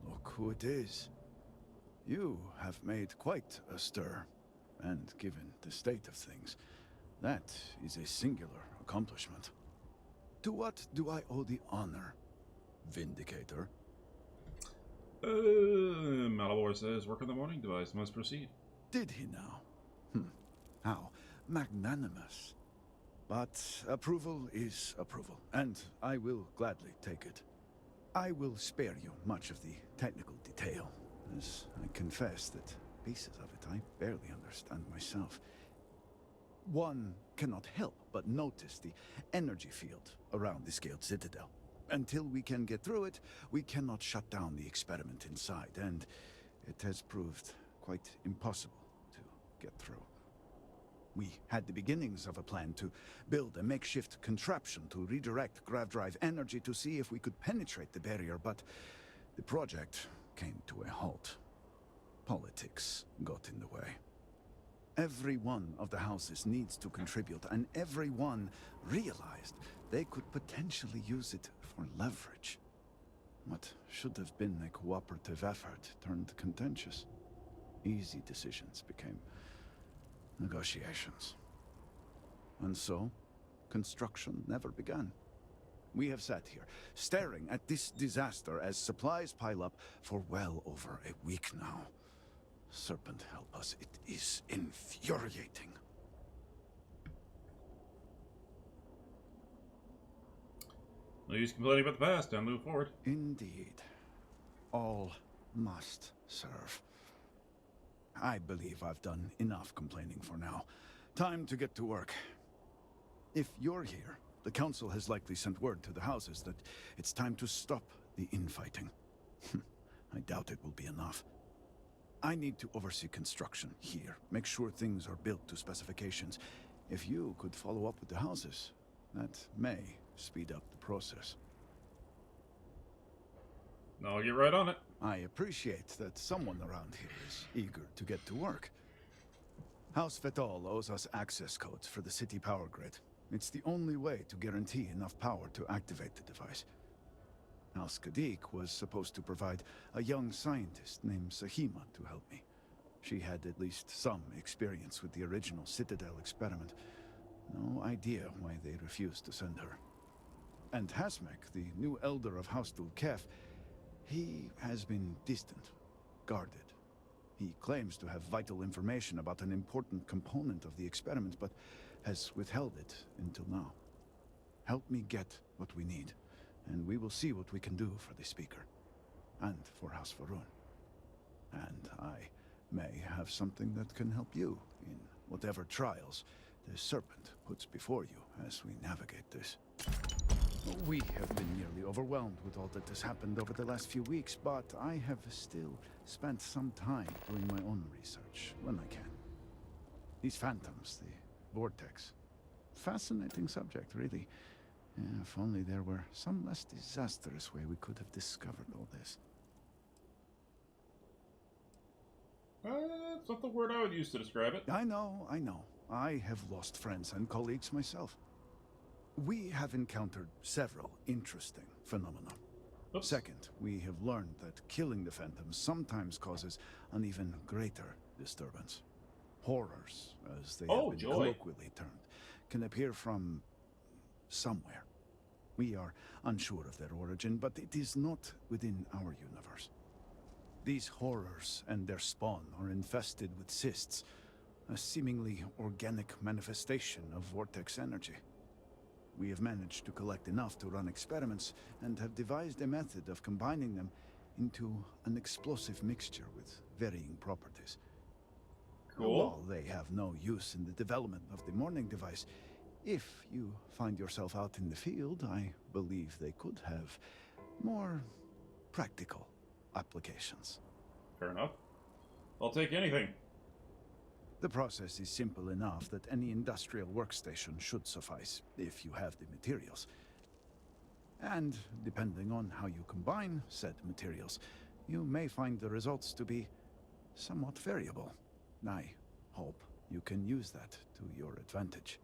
look who it is. You have made quite a stir. And given the state of things, that is a singular accomplishment. To what do I owe the honor, Vindicator? Malabor says, work on the morning device, must proceed. Did he now? How magnanimous. But approval is approval, and I will gladly take it. I will spare you much of the technical detail, as I confess that pieces of it I barely understand myself. One cannot help but notice the energy field around the scaled citadel. Until we can get through it, we cannot shut down the experiment inside, and it has proved quite impossible to get through. We had the beginnings of a plan to build a makeshift contraption to redirect grav drive energy to see if we could penetrate the barrier, but the project came to a halt. Politics got in the way. Every one of the houses needs to contribute, and everyone realized they could potentially use it for leverage. What should have been a cooperative effort turned contentious. Easy decisions became negotiations. And so, construction never began. We have sat here, staring at this disaster as supplies pile up for well over a week now. Serpent help us, it is infuriating. No use complaining about the past, and move forward. Indeed. All must serve. I believe I've done enough complaining for now. Time to get to work. If you're here, the Council has likely sent word to the houses that it's time to stop the infighting. I doubt it will be enough. I need to oversee construction here, make sure things are built to specifications. If you could follow up with the houses, that may speed up the process. I'll get right on it. I appreciate that someone around here is eager to get to work. House Fetal owes us access codes for the city power grid. It's the only way to guarantee enough power to activate the device. House Kadik was supposed to provide a young scientist named Sahima to help me. She had at least some experience with the original Citadel experiment. No idea why they refused to send her. And Hasmek, the new elder of House Dulkef, he has been distant, guarded. He claims to have vital information about an important component of the experiment, but has withheld it until now. Help me get what we need, and we will see what we can do for the Speaker, and for House Varun. And I may have something that can help you in whatever trials the Serpent puts before you as we navigate this. We have been nearly overwhelmed with all that has happened over the last few weeks, but I have still spent some time doing my own research when I can. These phantoms, the vortex. Fascinating subject, really. If only there were some less disastrous way we could have discovered all this. That's not the word I would use to describe it. I know. I have lost friends and colleagues myself. We have encountered several interesting phenomena. Oops. Second, we have learned that killing the phantoms sometimes causes an even greater disturbance. Horrors, as they have been colloquially termed, can appear from somewhere. We are unsure of their origin, but it is not within our universe. These horrors and their spawn are infested with cysts, a seemingly organic manifestation of vortex energy. We have managed to collect enough to run experiments and have devised a method of combining them into an explosive mixture with varying properties. Cool. While they have no use in the development of the morning device, if you find yourself out in the field, I believe they could have more practical applications. Fair enough. I'll take anything. The process is simple enough that any industrial workstation should suffice, if you have the materials. And depending on how you combine said materials, you may find the results to be somewhat variable. I hope you can use that to your advantage.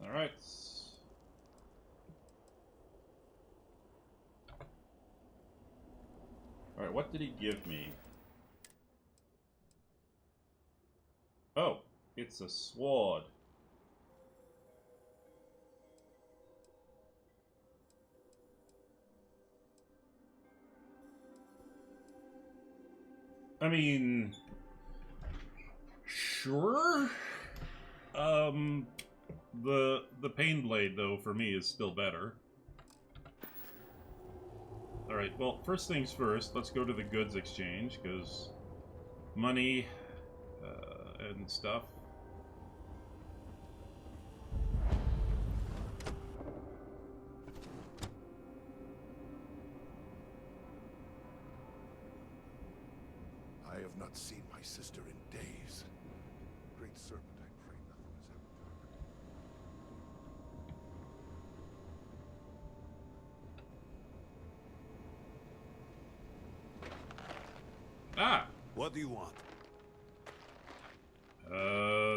All right. All right, what did he give me? Oh, it's a sword. I mean, sure. The Pain Blade, though, for me is still better. Alright, well, first things first, let's go to the goods exchange, because money and stuff. I have not seen my sister in days. Great Serpent, I pray nothing has happened to her. Ah! What do you want?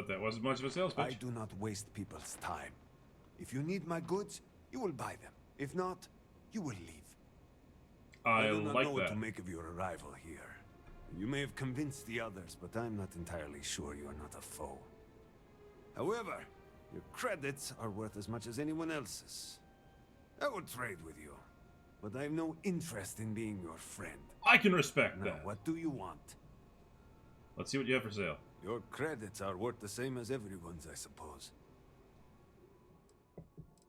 That wasn't much of a sales pitch. I do not waste people's time. If you need my goods, you will buy them. If not, you will leave. I do not like know what that. to make of your arrival here. You may have convinced the others, but I'm not entirely sure you are not a foe. However, your credits are worth as much as anyone else's. I will trade with you, but I have no interest in being your friend. I can respect Now, that. what do you want? Let's see what you have for sale. Your credits are worth the same as everyone's, I suppose.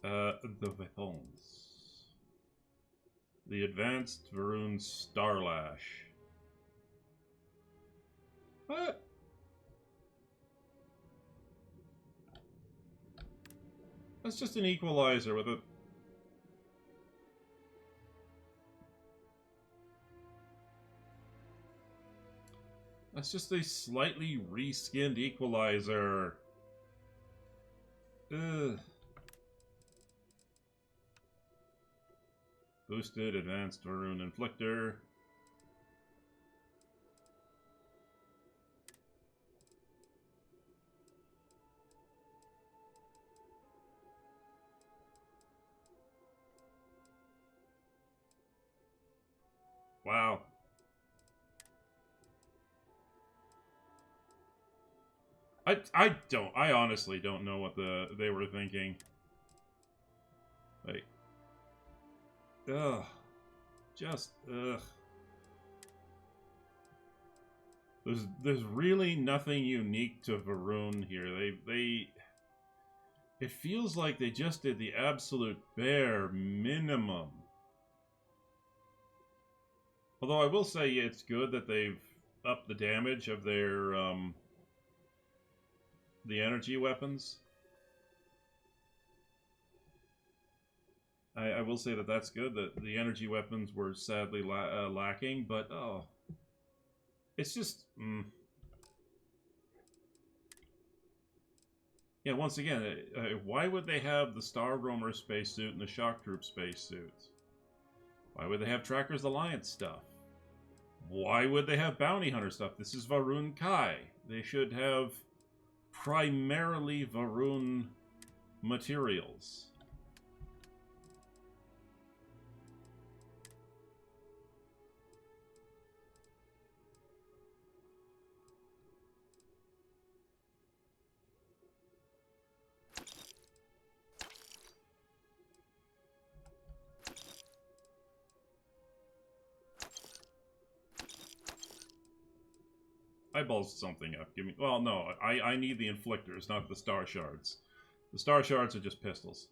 The weapons. The Advanced Varun Starlash. What? That's just an equalizer with a... That's just a slightly reskinned equalizer. Ugh. Boosted Advanced Varun Inflictor. Wow. I honestly don't know what they were thinking. Like, ugh. Just, ugh. There's really nothing unique to Varun here. It feels like they just did the absolute bare minimum. Although I will say it's good that they've upped the damage of their, the energy weapons. I will say that that's good, that the energy weapons were sadly lacking, but, oh. It's just, Yeah, once again, why would they have the Star Roamer spacesuit and the Shock Troop spacesuit? Why would they have Trackers Alliance stuff? Why would they have Bounty Hunter stuff? This is Varun Kai. They should have primarily Varun materials. Eyeballs something up. Give me. Well, no, I need the inflictors, not the star shards. The star shards are just pistols.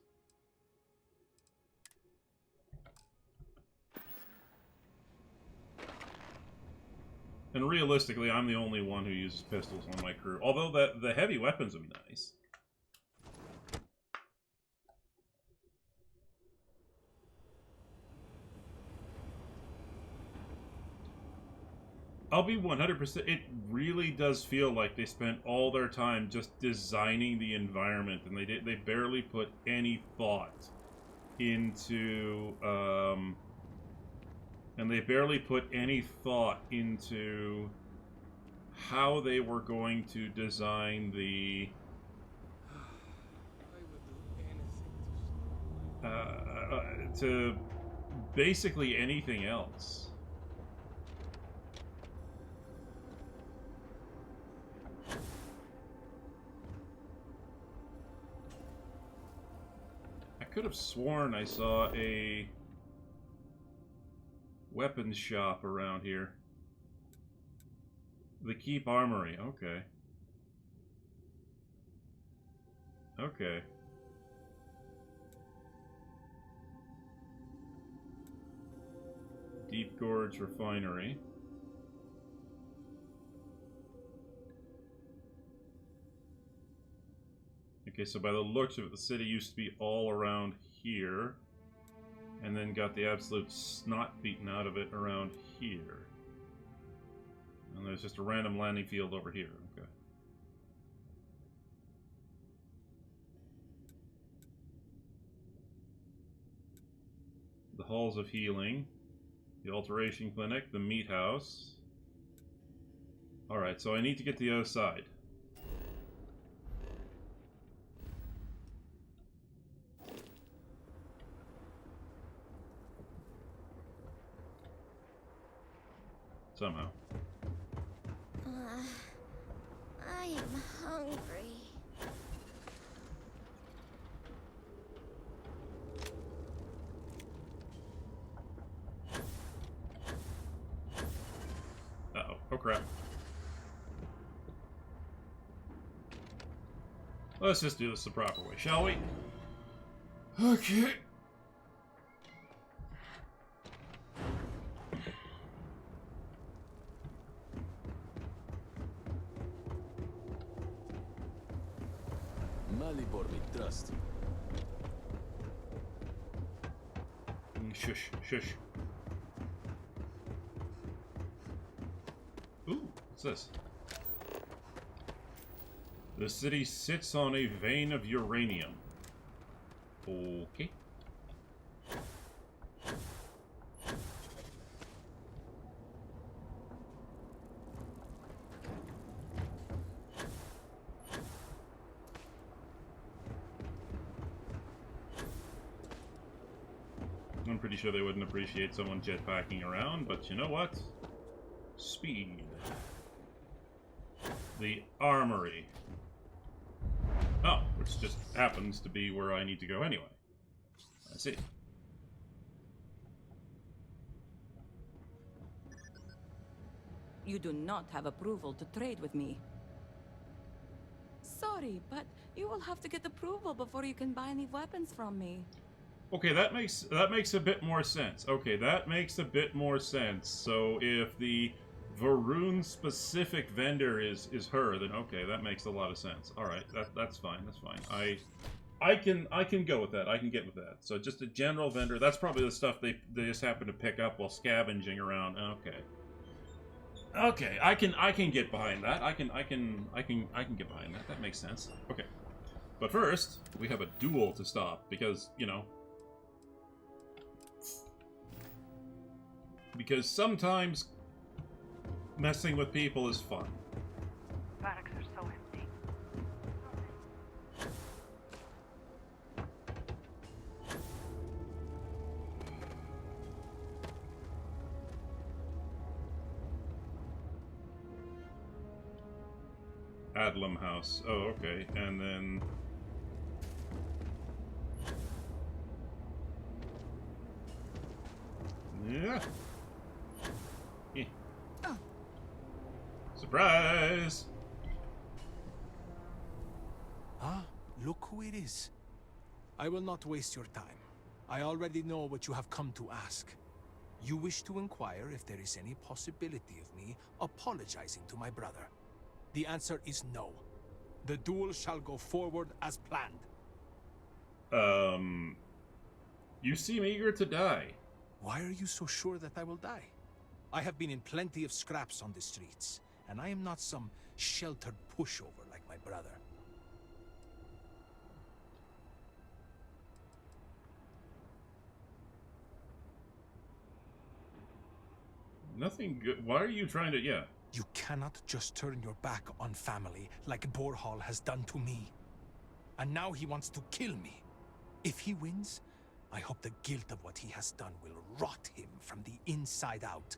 And realistically, I'm the only one who uses pistols on my crew. Although the heavy weapons would be nice. I'll be 100%. It really does feel like they spent all their time just designing the environment, and they barely put any thought into how they were going to design the to basically anything else. I could have sworn I saw a weapons shop around here. The Keep Armory, okay. Okay. Deep Gorge Refinery. Okay, so by the looks of it, the city used to be all around here, and then got the absolute snot beaten out of it around here. And there's just a random landing field over here. Okay. The Halls of Healing, the Alteration Clinic, the Meat House. Alright, so I need to get to the other side. Somehow. I am hungry. Uh-oh. Oh, crap. Let's just do this the proper way, shall we? Okay. Malibor mi trust. Shush, shush. Ooh, what's this? The city sits on a vein of uranium. Okay. I'm pretty sure they wouldn't appreciate someone jetpacking around, but you know what? Speed. The armory. Oh, which just happens to be where I need to go anyway. I see. You do not have approval to trade with me. Sorry, but you will have to get approval before you can buy any weapons from me. Okay, that makes a bit more sense. Okay, that makes a bit more sense. So if the Varun specific vendor is her, then okay, that makes a lot of sense. All right, that's fine. That's fine. I can go with that. I can get with that. So just a general vendor. That's probably the stuff they just happen to pick up while scavenging around. Okay. Okay, I can get behind that. I can get behind that. That makes sense. Okay. But first, we have a duel to stop because, you know, because sometimes messing with people is fun. Barracks are so empty. Adlam House. Oh, okay. And then... yeah. Surprise! Ah, look who it is. I will not waste your time. I already know what you have come to ask. You wish to inquire if there is any possibility of me apologizing to my brother. The answer is no. The duel shall go forward as planned. You seem eager to die. Why are you so sure that I will die? I have been in plenty of scraps on the streets, and I am not some sheltered pushover like my brother. Nothing good. Why are you trying to... yeah. You cannot just turn your back on family like Borhall has done to me. And now he wants to kill me. If he wins, I hope the guilt of what he has done will rot him from the inside out.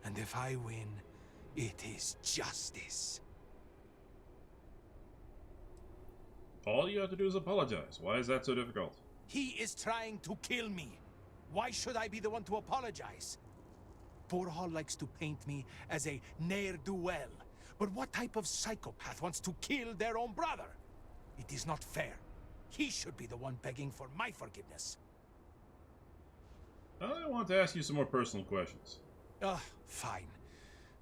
And if I win, it is justice. All you have to do is apologize. Why is that so difficult? He is trying to kill me. Why should I be the one to apologize? Borhall likes to paint me as a ne'er-do-well. But what type of psychopath wants to kill their own brother? It is not fair. He should be the one begging for my forgiveness. I want to ask you some more personal questions. Fine.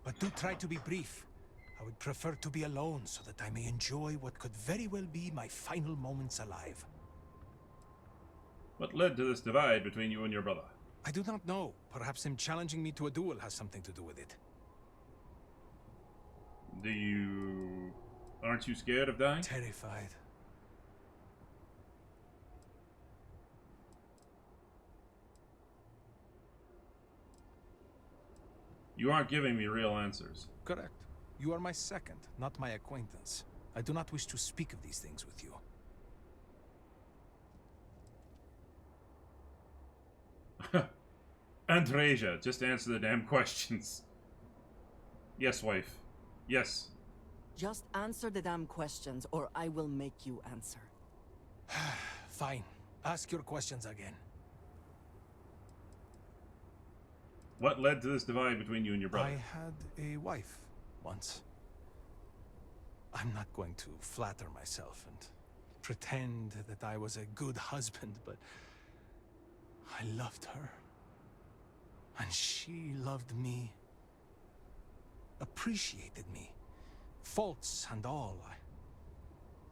But do try to be brief. I would prefer to be alone so that I may enjoy what could very well be my final moments alive. What led to this divide between you and your brother? I do not know. Perhaps him challenging me to a duel has something to do with it. Aren't you scared of dying? Terrified. You aren't giving me real answers. Correct. You are my second, not my acquaintance. I do not wish to speak of these things with you. Andreja, just answer the damn questions. Yes, wife. Yes. Just answer the damn questions, or I will make you answer. Fine. Ask your questions again. What led to this divide between you and your brother? I had a wife once. I'm not going to flatter myself and pretend that I was a good husband, but I loved her. And she loved me. Appreciated me. Faults and all.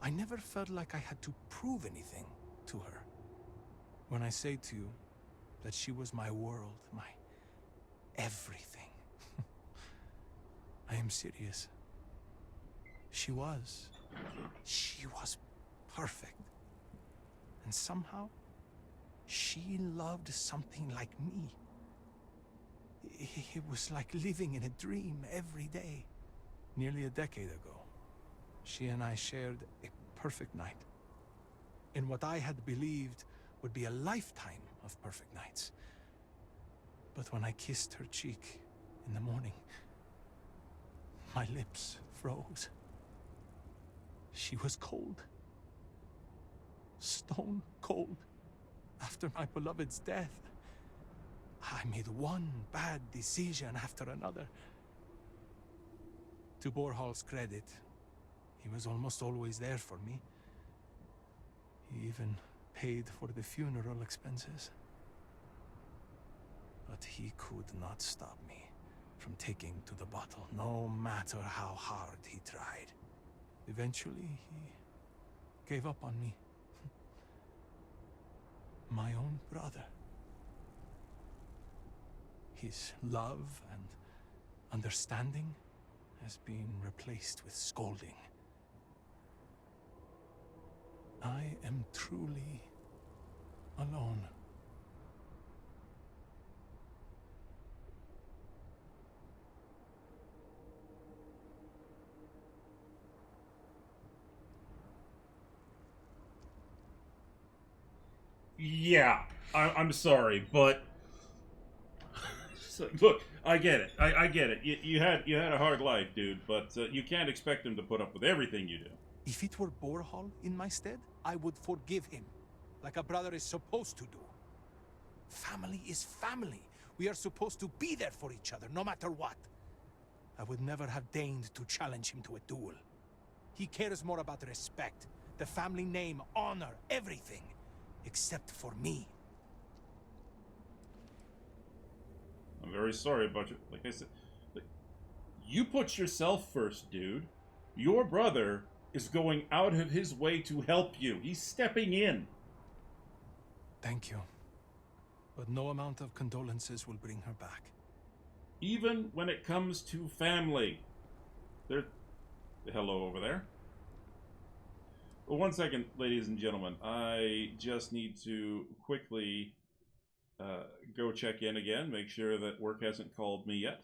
I never felt like I had to prove anything to her. When I say to you that she was my world, my everything. I am serious. She was perfect. And somehow, she loved something like me. It was like living in a dream every day. Nearly a decade ago, she and I shared a perfect night. In what I had believed would be a lifetime of perfect nights. But when I kissed her cheek in the morning, my lips froze. She was cold. Stone cold. After my beloved's death, I made one bad decision after another. To Borhal's credit, he was almost always there for me. He even paid for the funeral expenses. But he could not stop me from taking to the bottle, no matter how hard he tried. Eventually, he gave up on me. My own brother. His love and understanding has been replaced with scolding. I am truly alone. Yeah, I'm sorry, but so, look, I get it. I get it. You had a hard life, dude, but you can't expect him to put up with everything you do. If it were Borhal in my stead, I would forgive him, like a brother is supposed to do. Family is family. We are supposed to be there for each other, no matter what. I would never have deigned to challenge him to a duel. He cares more about respect, the family name, honor, everything, except for me. I'm very sorry about you. Like I said, you put yourself first, dude. Your brother is going out of his way to help you. He's stepping in. Thank you. But no amount of condolences will bring her back. Even when it comes to family. Hello over there. Well, one second, ladies and gentlemen. I just need to quickly go check in again, make sure that work hasn't called me yet.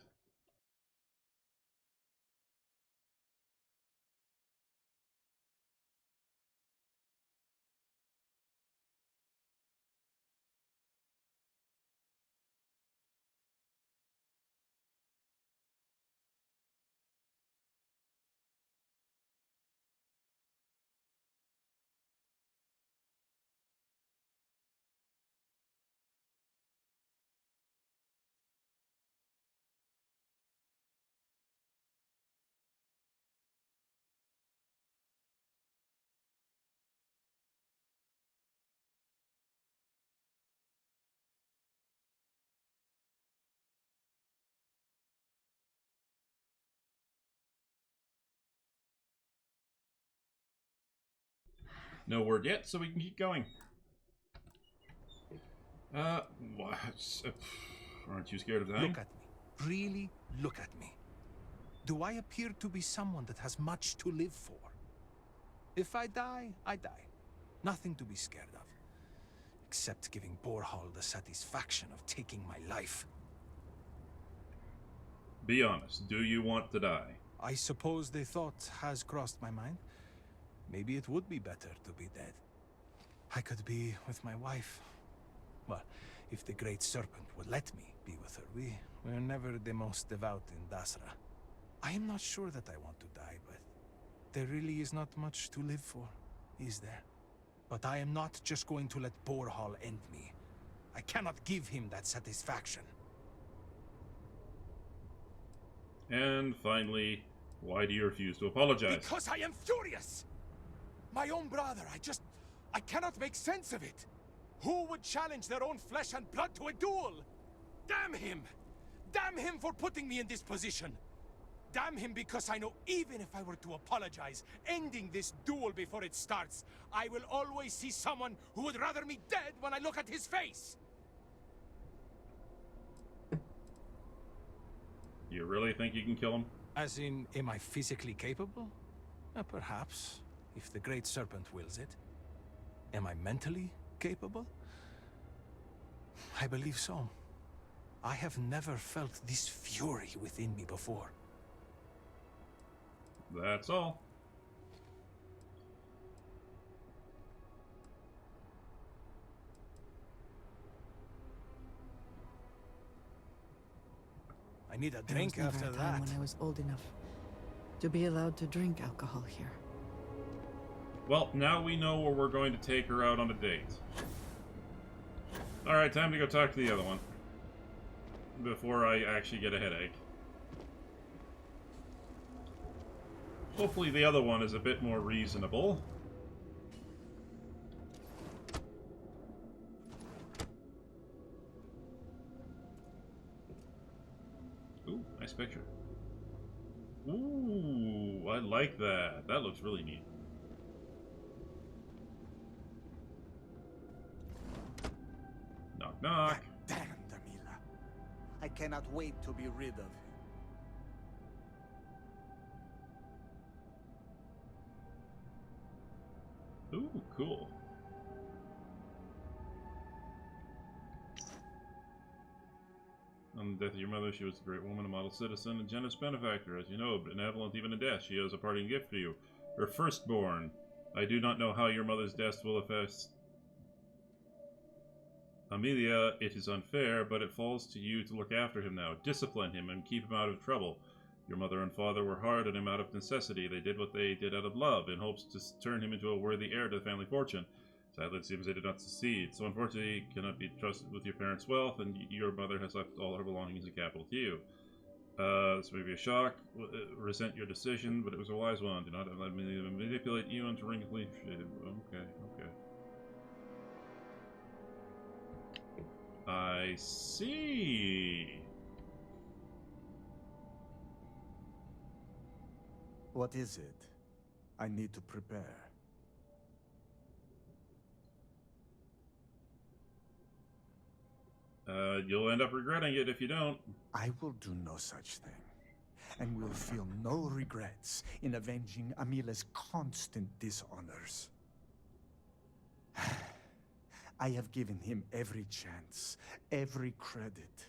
No word yet, so we can keep going. What? Aren't you scared of dying? Look at me. Really look at me. Do I appear to be someone that has much to live for? If I die, I die. Nothing to be scared of. Except giving Borhall the satisfaction of taking my life. Be honest, do you want to die? I suppose the thought has crossed my mind. Maybe it would be better to be dead. I could be with my wife. Well, if the Great Serpent would let me be with her. We're never the most devout in Dasra. I am not sure that I want to die, but there really is not much to live for, is there? But I am not just going to let Borhall end me. I cannot give him that satisfaction. And finally, why do you refuse to apologize? Because I am furious! My own brother, I cannot make sense of it. Who would challenge their own flesh and blood to a duel? Damn him! Damn him for putting me in this position! Damn him because I know even if I were to apologize, ending this duel before it starts, I will always see someone who would rather me dead when I look at his face! You really think you can kill him? As in, am I physically capable? Perhaps, if the Great Serpent wills it. Am I mentally capable? I believe so. I have never felt this fury within me before. That's all. I need a drink There was never after a time that. when I was old enough to be allowed to drink alcohol here. Well, now we know where we're going to take her out on a date. Alright, time to go talk to the other one. Before I actually get a headache. Hopefully the other one is a bit more reasonable. Ooh, nice picture. Ooh, I like that. That looks really neat. Knock, knock. Damned Amila. I cannot wait to be rid of him. Ooh, cool. On the death of your mother, she was a great woman, a model citizen, a generous benefactor, as you know, benevolent even in death. She has a parting gift for you. Her firstborn. I do not know how your mother's death will affect Amelia. It is unfair, but it falls to you to look after him now. Discipline him and keep him out of trouble. Your mother and father were hard on him out of necessity. They did what they did out of love, in hopes to turn him into a worthy heir to the family fortune. Sadly, it seems they did not succeed. So unfortunately, you cannot be trusted with your parents' wealth, and your mother has left all her belongings and capital to you. This may be a shock. Resent your decision, but it was a wise one. Do not let me manipulate you into wrinkly shit. Okay, okay. I see. What is it? I need to prepare. You'll end up regretting it if you don't. I will do no such thing, and will feel no regrets in avenging Amila's constant dishonors. I have given him every chance, every credit.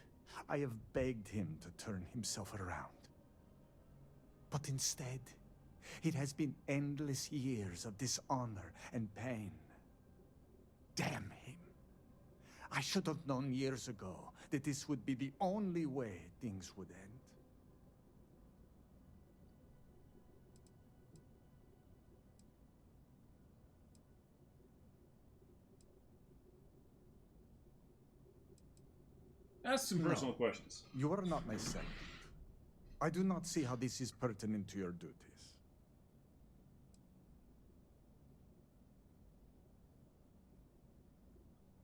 I have begged him to turn himself around. But instead, it has been endless years of dishonor and pain. Damn him. I should have known years ago that this would be the only way things would end. Ask some personal questions. You are not my second. I do not see how this is pertinent to your duties.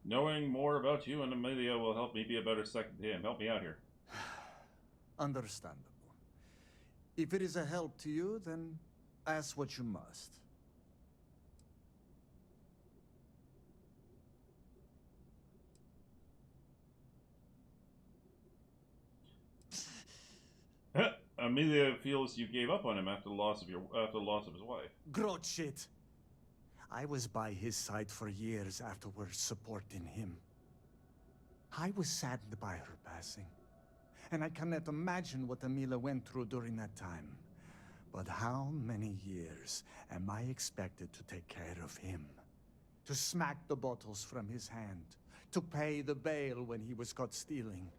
Knowing more about you and Amelia will help me be a better second to him. Help me out here. Understandable. If it is a help to you, then ask what you must. Amelia feels you gave up on him after the loss of his wife. Grot shit. I was by his side for years afterwards, supporting him. I was saddened by her passing, and I cannot imagine what Amelia went through during that time. But how many years am I expected to take care of him? To smack the bottles from his hand, to pay the bail when he was caught stealing.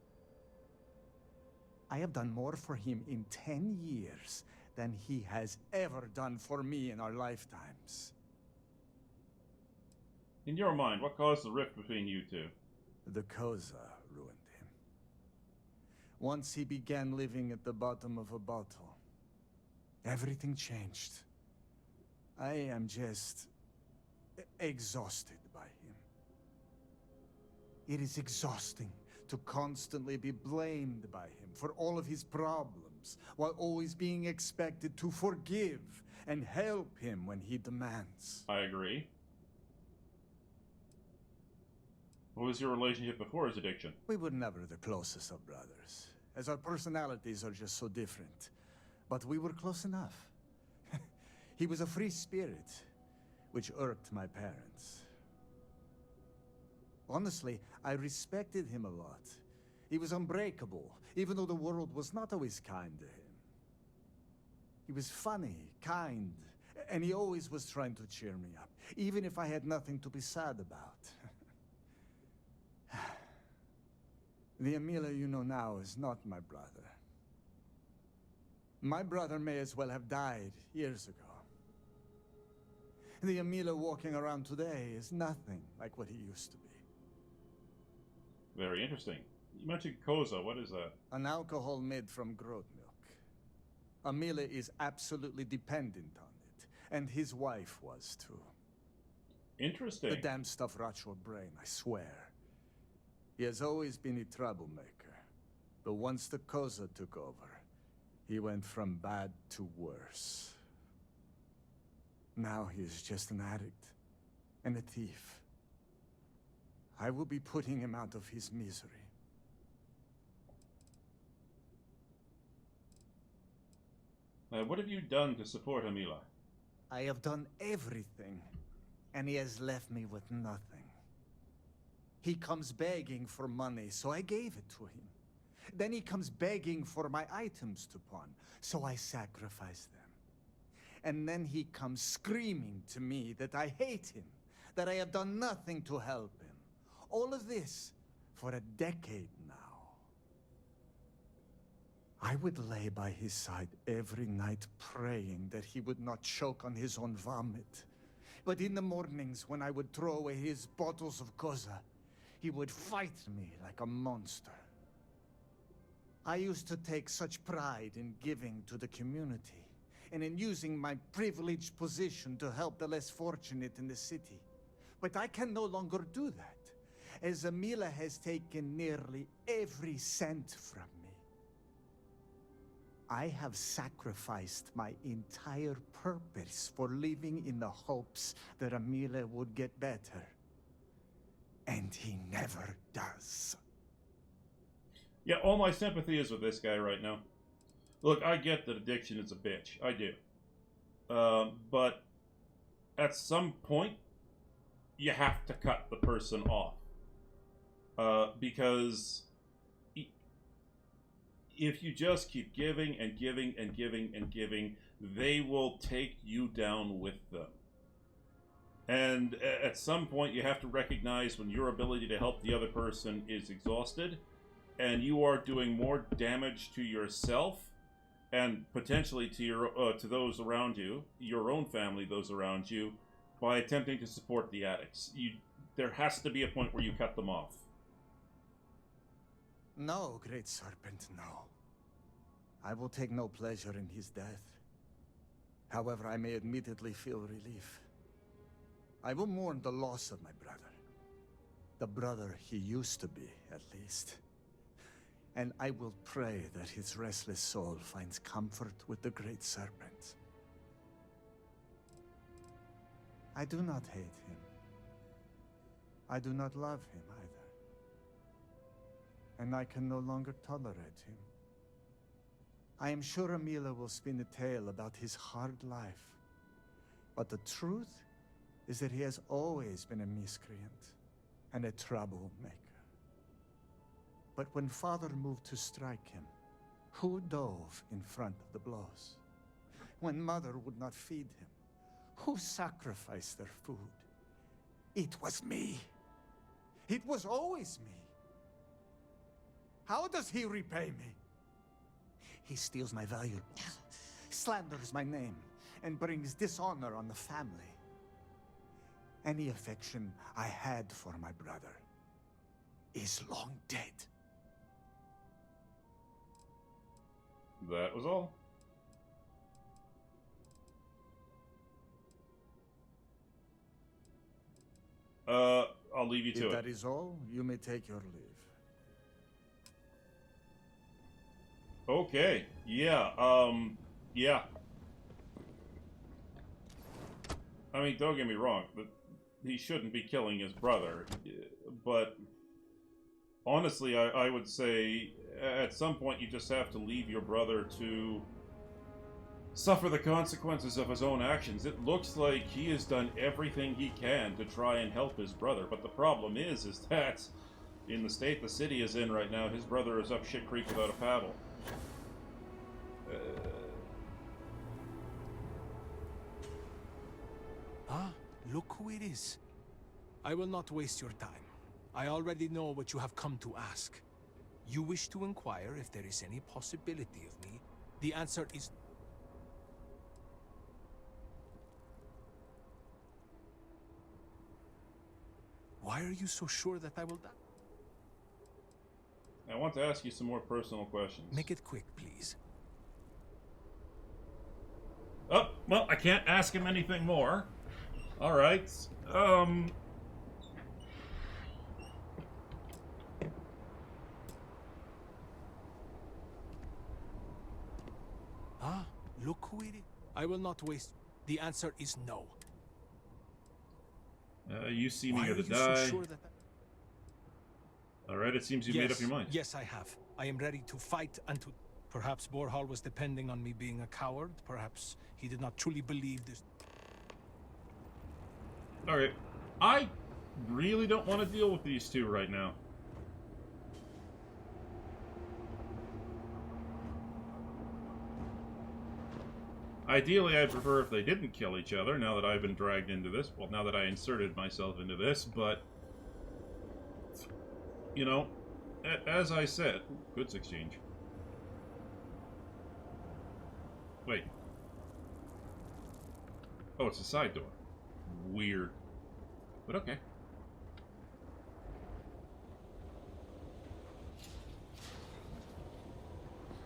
I have done more for him in 10 years than he has ever done for me in our lifetimes. In your mind, what caused the rift between you two? The Koza ruined him. Once he began living at the bottom of a bottle, everything changed. I am just exhausted by him. It is exhausting to constantly be blamed by him for all of his problems, while always being expected to forgive and help him when he demands. I agree. What was your relationship before his addiction? We were never the closest of brothers, as our personalities are just so different. But we were close enough. He was a free spirit, which irked my parents. Honestly, I respected him a lot. He was unbreakable, even though the world was not always kind to him. He was funny, kind, and he always was trying to cheer me up, even if I had nothing to be sad about. The Amelia you know now is not my brother. My brother may as well have died years ago. The Amelia walking around today is nothing like what he used to be. Very interesting. You mentioned Koza. What is that? An alcohol made from growth milk. Amelia is absolutely dependent on it, and his wife was too. Interesting. The damn stuff rots your brain, I swear. He has always been a troublemaker, but once the Koza took over, he went from bad to worse. Now he is just an addict and a thief. I will be putting him out of his misery. What have you done to support Amelia? I have done everything, and he has left me with nothing. He comes begging for money, so I gave it to him. Then he comes begging for my items to pawn, so I sacrifice them. And then he comes screaming to me that I hate him, that I have done nothing to help him. All of this for a decade now. I would lay by his side every night praying that he would not choke on his own vomit. But in the mornings when I would throw away his bottles of Koza, he would fight me like a monster. I used to take such pride in giving to the community, and in using my privileged position to help the less fortunate in the city. But I can no longer do that, as Amelia has taken nearly every cent from me. I have sacrificed my entire purpose for living in the hopes that Amelia would get better. And he never does. Yeah, all my sympathy is with this guy right now. Look, I get that addiction is a bitch. I do. But at some point, you have to cut the person off. Because if you just keep giving and giving and giving and giving, they will take you down with them. And at some point, you have to recognize when your ability to help the other person is exhausted, and you are doing more damage to yourself and potentially to your to those around you, your own family, those around you, by attempting to support the addicts. There has to be a point where you cut them off. No, Great Serpent, no. I will take no pleasure in his death. However, I may admittedly feel relief. I will mourn the loss of my brother. The brother he used to be, at least. And I will pray that his restless soul finds comfort with the Great Serpent. I do not hate him. I do not love him either. And I can no longer tolerate him. I am sure Amila will spin a tale about his hard life. But the truth is that he has always been a miscreant and a troublemaker. But when Father moved to strike him, who dove in front of the blows? When Mother would not feed him, who sacrificed their food? It was me. It was always me. How does he repay me? He steals my valuables, slanders my name, and brings dishonor on the family. Any affection I had for my brother is long dead. That was all. I'll leave you to If it. that is all, you may take your leave. Okay. Yeah. Yeah. I mean, don't get me wrong, but he shouldn't be killing his brother. But honestly, I would say at some point you just have to leave your brother to suffer the consequences of his own actions. It looks like he has done everything he can to try and help his brother, but the problem is that in the state the city is in right now, his brother is up shit creek without a paddle. Look who it is. I will not waste your time. I already know what you have come to ask. You wish to inquire if there is any possibility of me. The answer is... Why are you so sure that I will die? I want to ask you some more personal questions. Make it quick, please. Oh, well, I can't ask him anything more. Alright, Look who it is. I will not waste... The answer is no. You see me Why or are to you die. so sure that... Alright, it seems you made up your mind. Yes, I have. I am ready to fight and to... Perhaps Borhal was depending on me being a coward. Perhaps he did not truly believe this. Alright, I really don't want to deal with these two right now. Ideally, I'd prefer if they didn't kill each other, now that I've been dragged into this. Well, now that I inserted myself into this, but... You know, as I said... Goods exchange. Wait. Oh, it's a side door. Weird. But okay.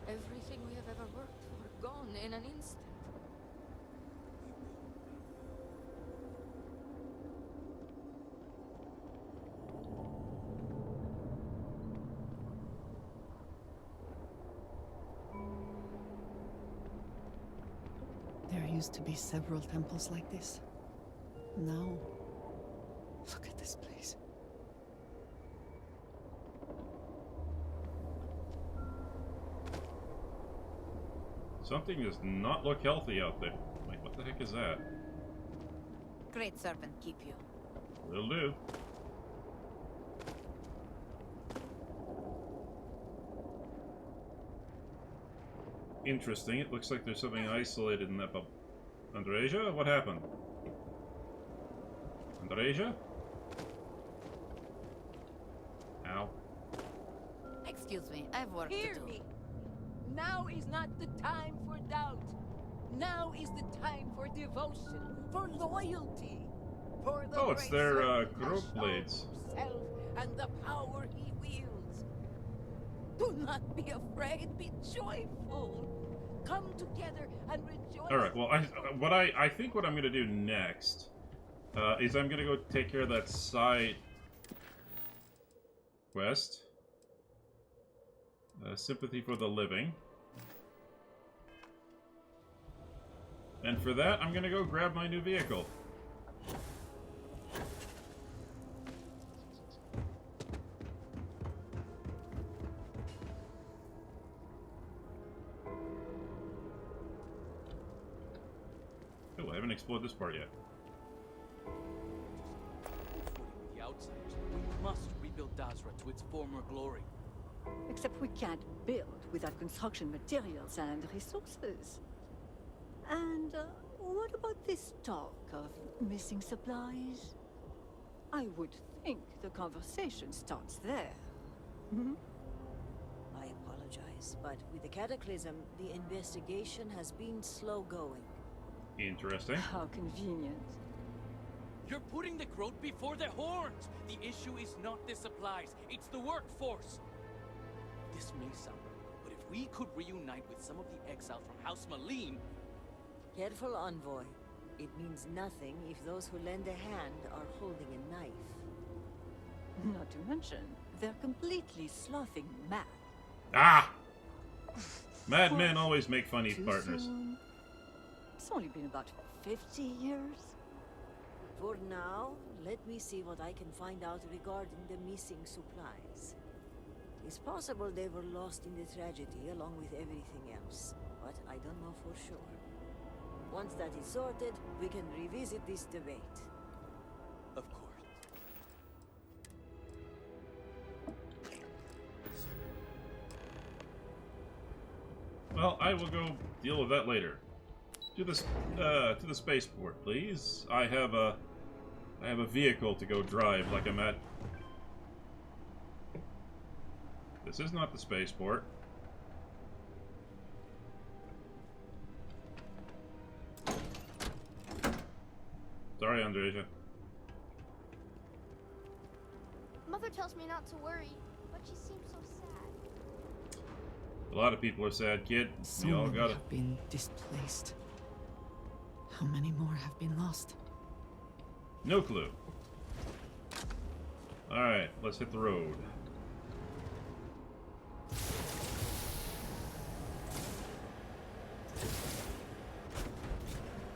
Everything we have ever worked for, gone in an instant. There used to be several temples like this. Now, look at this place. Something does not look healthy out there. Wait, what the heck is that? Great servant keep you. Will do. Interesting. It looks like there's something isolated in that bubble. Andreja? What happened? Andreja? Ow. Excuse me, I have work Hear to do. me. Now is not the time for doubt. Now is the time for devotion, for loyalty, for the Oh, it's great their servant has growth shown blades. himself and the power he wields. Do not be afraid. Be joyful. Come together and rejoice. All right. Well, I think what I'm gonna do next is I'm gonna go take care of that side quest. Sympathy for the living. And for that, I'm gonna go grab my new vehicle. explored this part yet. With the outsiders, we must rebuild Dazra to its former glory. Except we can't build without construction materials and resources. And what about this talk of missing supplies? I would think the conversation starts there. Hmm? I apologize, but with the Cataclysm, the investigation has been slow going. Interesting. How convenient. You're putting the growth before the horns! The issue is not the supplies, it's the workforce! This may sound weird, but if we could reunite with some of the exiles from House Malim... Careful, Envoy. It means nothing if those who lend a hand are holding a knife. Not to mention, they're completely sloughing mad. Ah! Mad men always make funny partners. Soon? It's only been about 50 years. For now, let me see what I can find out regarding the missing supplies. It's possible they were lost in the tragedy along with everything else, but I don't know for sure. Once that is sorted, we can revisit this debate. Of course. Well, I will go deal with that later. To the spaceport, please. I have a vehicle to go drive like I'm at. This is not the spaceport. Sorry, Andreja. Mother tells me not to worry, but she seems so sad. A lot of people are sad, kid. So We all many got it. have been displaced. How many more have been lost? No clue. Alright, let's hit the road.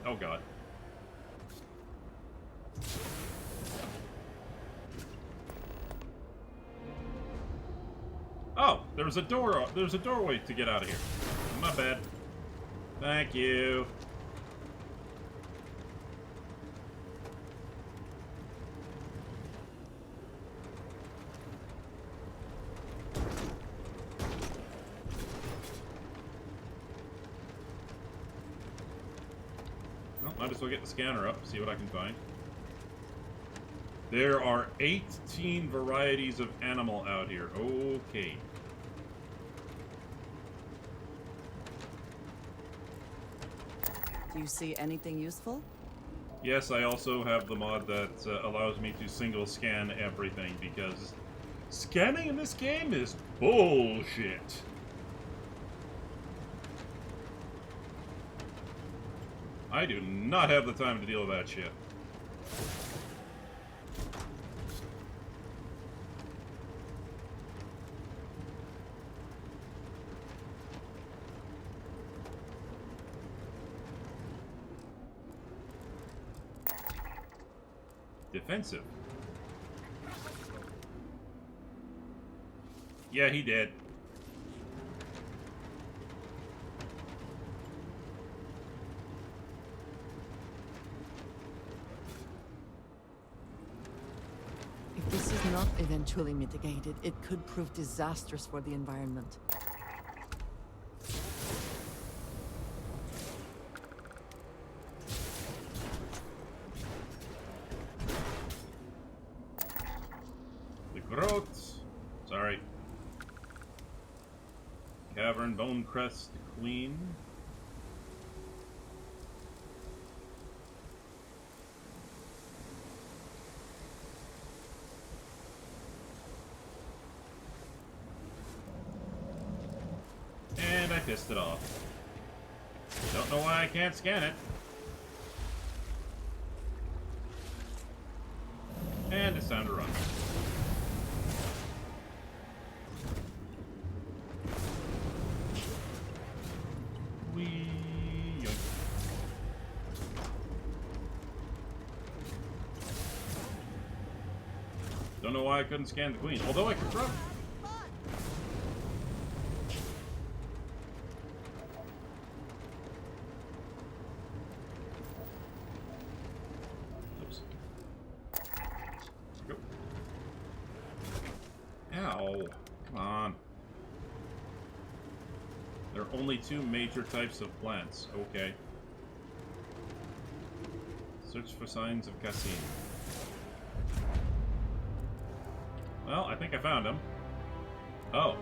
Oh god. Oh, there's a door. There's a doorway to get out of here. My bad. Thank you. Well, might as well get the scanner up, see what I can find. There are 18 varieties of animal out here. Okay. Do you see anything useful? Yes, I also have the mod that allows me to single scan everything because scanning in this game is bullshit. I do not have the time to deal with that shit. Defensive. Yeah, he did. If this is not eventually mitigated, it could prove disastrous for the environment. Sorry. Cavern, Bone Crest, Queen. And I pissed it off. Don't know why I can't scan it. And it's time to run. Don't know why I couldn't scan the queen, although I could run. Oh, come on. There are only 2 major types of plants. Okay. Search for signs of cassine. Well, I think I found him. Oh.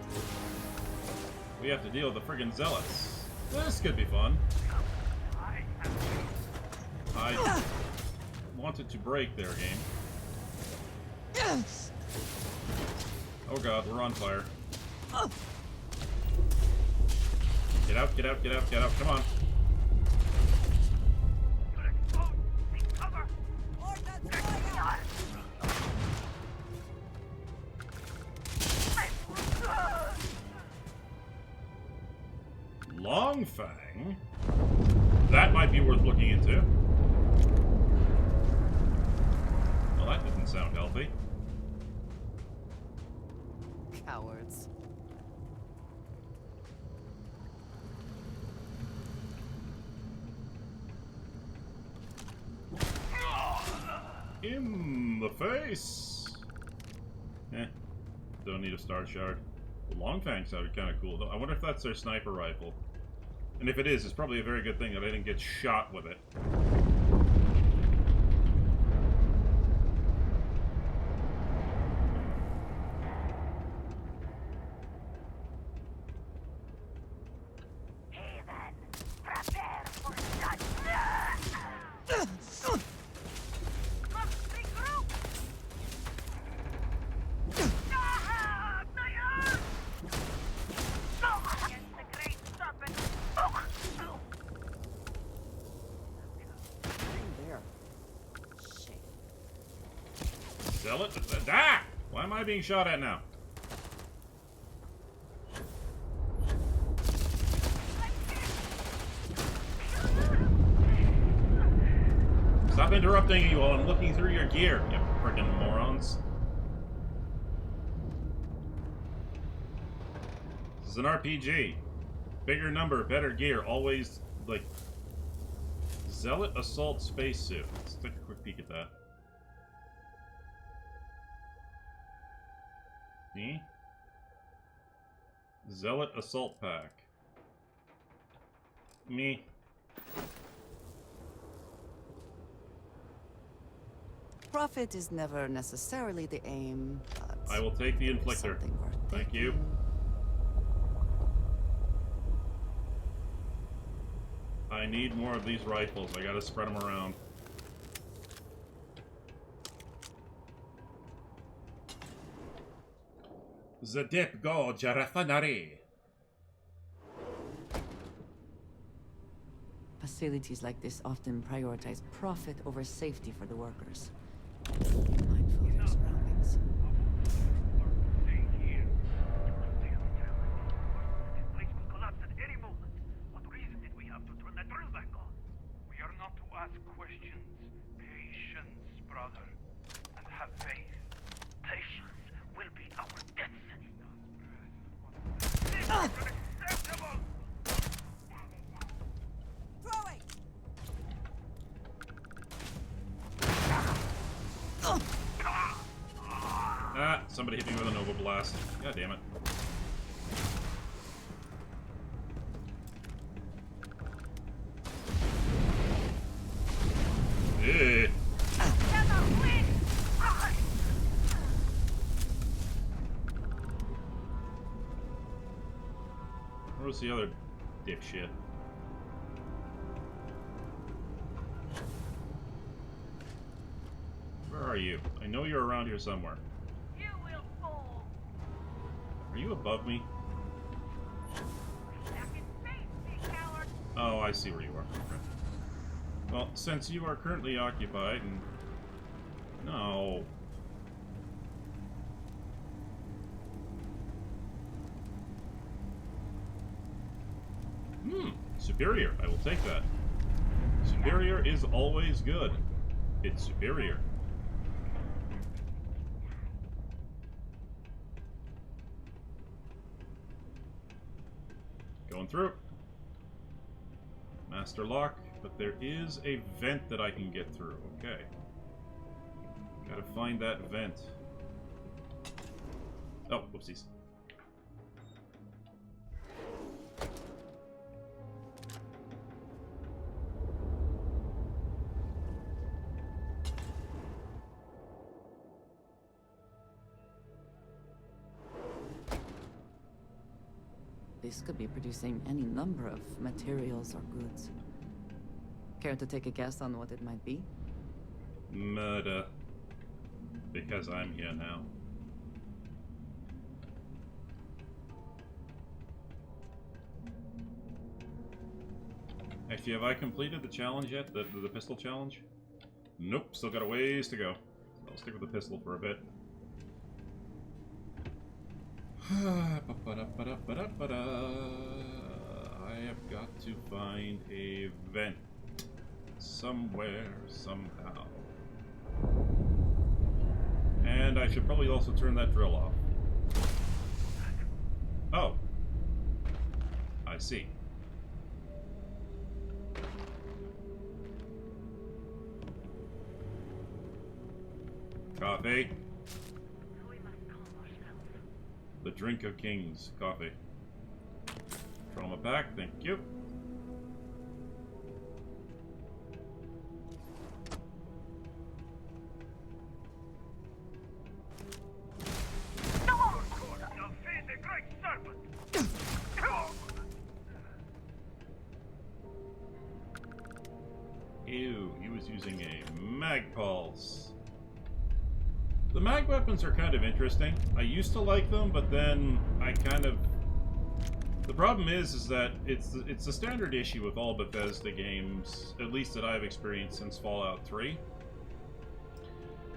We have to deal with the friggin' zealots. This could be fun. I wanted to break their game. Oh god, we're on fire. Get out, get out, get out, get out, come on. Longfang? That might be worth looking into. Well, that didn't sound healthy. Cowards. In the face! Eh. Don't need a star shard. The Longfang sounded kind of cool, though. I wonder if that's their sniper rifle. And if it is, it's probably a very good thing that I didn't get shot with it. Zealot? Ah! Why am I being shot at now? Stop interrupting you while I'm looking through your gear, you frickin' morons. This is an RPG. Bigger number, better gear, always, like... Zealot Assault Spacesuit. Let's take a quick peek at that. Me? Zealot Assault Pack. Me. Profit is never necessarily the aim, but I will take the inflictor. Thank you. I need more of these rifles. I gotta spread them around. The Deep Gorge Refinery. Facilities like this often prioritize profit over safety for the workers. Mindful of your surroundings. Ah, somebody hit me with a Nova Blast. God damn it. Eh. Where was the other dipshit? Where are you? I know you're around here somewhere. You will fall. Are you above me? Oh, I see where you are. Okay. Well, since you are currently occupied and... No. Superior. I will take that. Superior is always good. It's superior. Going through. Master lock, but there is a vent that I can get through. Okay. Gotta find that vent. Oh, whoopsies. This could be producing any number of materials or goods. Care to take a guess on what it might be? Murder. Because I'm here now. Actually, have I completed the challenge yet? The pistol challenge? Nope, still got a ways to go. I'll stick with the pistol for a bit. I have got to find a vent. Somewhere, somehow. And I should probably also turn that drill off. Oh. I see. Coffee. The drink of kings. Coffee. Trauma pack, thank you. Ew, he was using a mag pulse. The mag weapons are kind of interesting. I used to like them, but then I kind of... The problem is that it's the standard issue with all Bethesda games, at least that I've experienced since Fallout 3,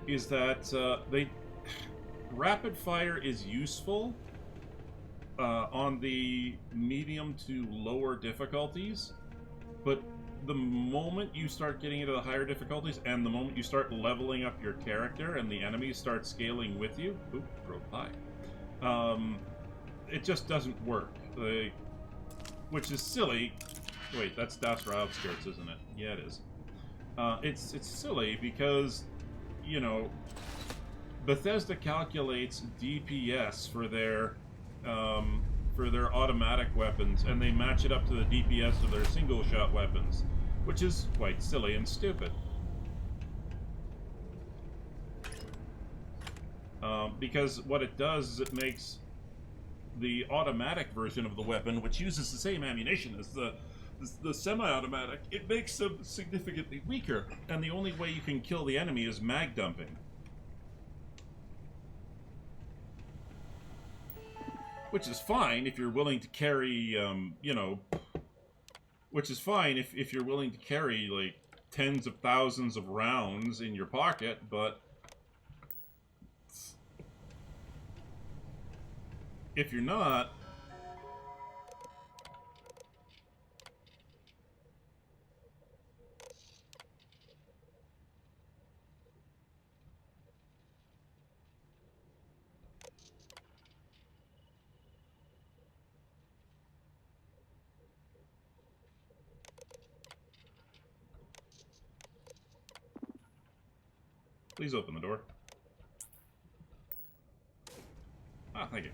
is that rapid fire is useful on the medium to lower difficulties, but the moment you start getting into the higher difficulties and the moment you start leveling up your character and the enemies start scaling with you, oop, road pie, it just doesn't work. Which is silly. Wait, that's for outskirts, isn't it? Yeah, it is. It's silly because, you know, Bethesda calculates DPS for their automatic weapons, and they match it up to the DPS of their single-shot weapons, which is quite silly and stupid. Because what it does is it makes the automatic version of the weapon, which uses the same ammunition as the semi-automatic, it makes them significantly weaker, and the only way you can kill the enemy is mag dumping. Which is fine if you're willing to carry, you know... Which is fine if you're willing to carry, like, tens of thousands of rounds in your pocket, but... If you're not... Please open the door. Ah, thank you.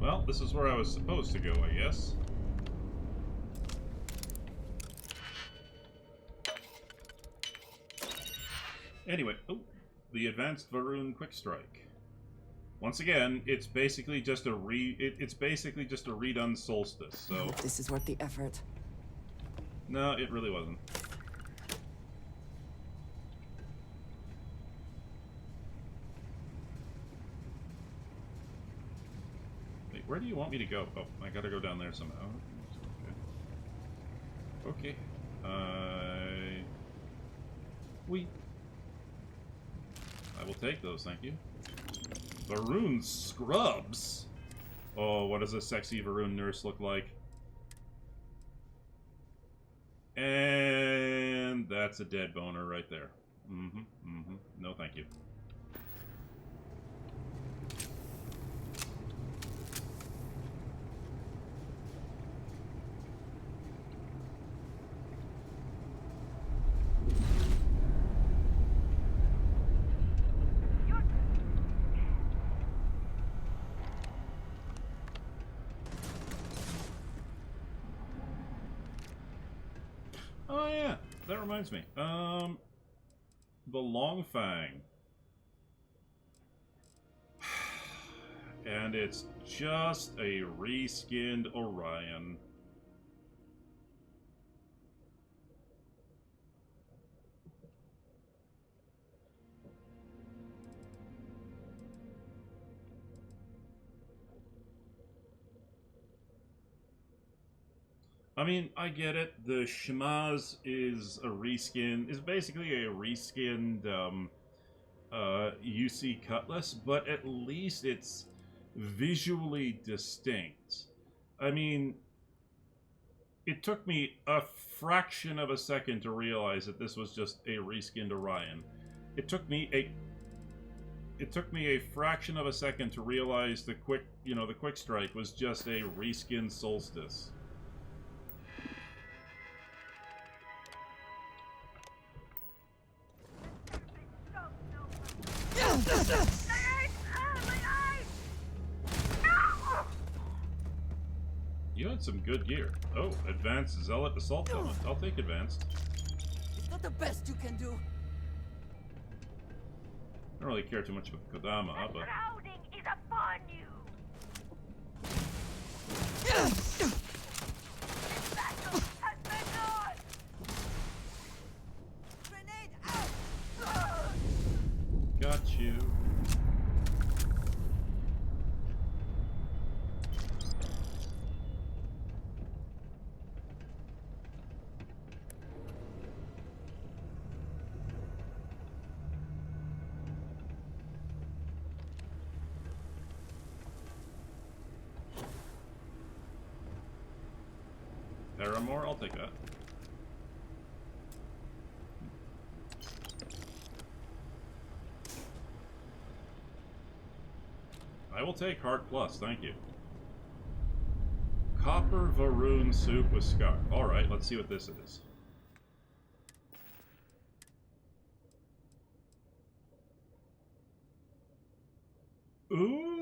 Well, this is where I was supposed to go, I guess. Anyway, oh, the Advanced Varun Quick Strike. Once again, it's basically just a redone Solstice. So this is worth the effort. No, it really wasn't. Wait, where do you want me to go? Oh, I gotta go down there somehow. Okay. Okay. I will take those, thank you. Varun scrubs? Oh, what does a sexy Varun nurse look like? And that's a dead boner right there. No, thank you. Oh yeah, that reminds me. The Long Fang. And it's just a reskinned Orion. I mean, I get it. The Shimaz is a reskin, is basically a reskinned UC Cutlass, but at least it's visually distinct. I mean, it took me a fraction of a second to realize that this was just a reskinned Orion. It took me a fraction of a second to realize the quick strike was just a reskinned Solstice. You had some good gear. Oh, advanced Zealot Assault Helmet. I'll take advanced. It's not the best you can do. I don't really care too much about Kodama, but... Crowding is upon you! This battle has begun! Grenade out! Got you. Paramore, I'll take that. I will take Heart Plus, thank you. Copper Varoon Soup with Scarf. Alright, let's see what this is. Ooh.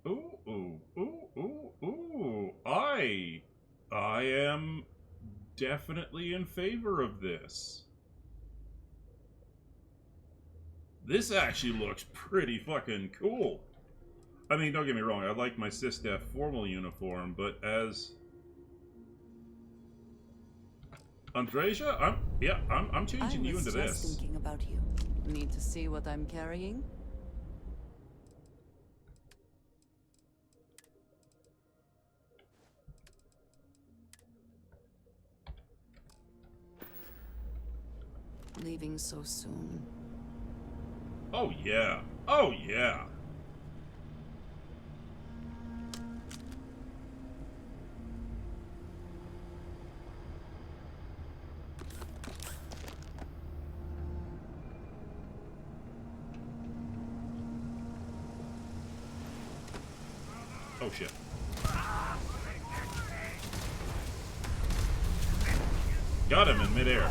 Ooh, ooh, ooh, ooh, ooh. I am definitely in favor of this. This actually looks pretty fucking cool. I mean, don't get me wrong, I like my SysDef formal uniform, but as Andreja, I'm changing you into I was just this. thinking about you. Need to see what I'm carrying? Leaving so soon. Oh yeah. Oh yeah. Oh shit. Got him in midair.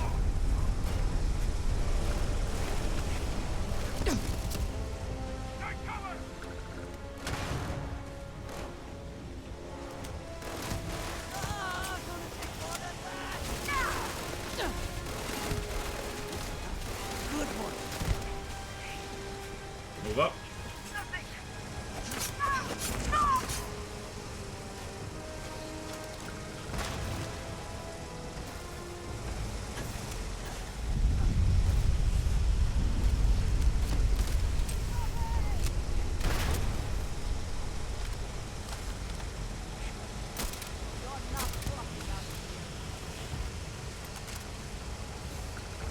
Move up.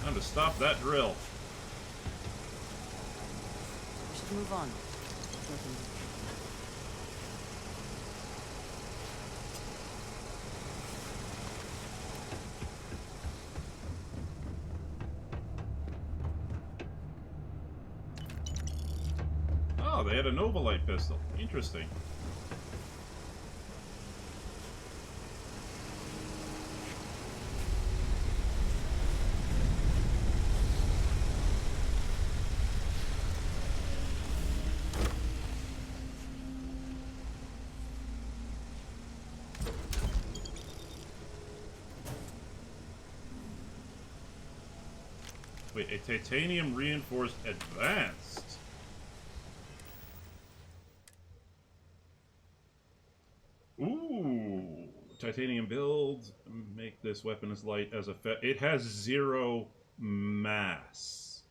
Time to stop that drill. We should move on. Nothing. Oh, they had a Novolite pistol. Interesting. Wait, a titanium reinforced advanced? Ooh. Titanium build. Make this weapon as light as it has 0 mass.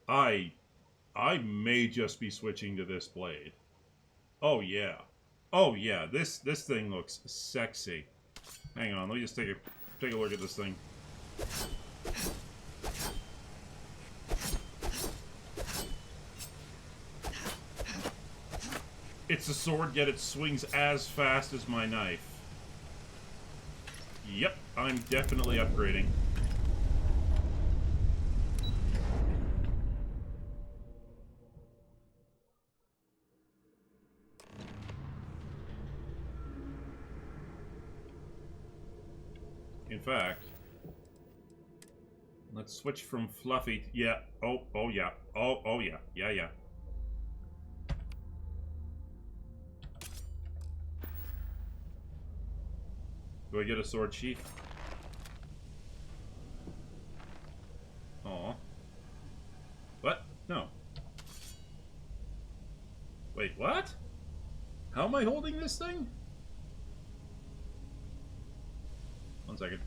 I may just be switching to this blade. Oh yeah. Oh yeah, this thing looks sexy. Hang on, let me just take a look at this thing. It's a sword, yet it swings as fast as my knife. Yep, I'm definitely upgrading. In fact, let's switch from fluffy. Yeah. Oh yeah. Oh yeah. Yeah. Do I get a sword sheath? Aw. What? No. Wait, what? How am I holding this thing? 1 second.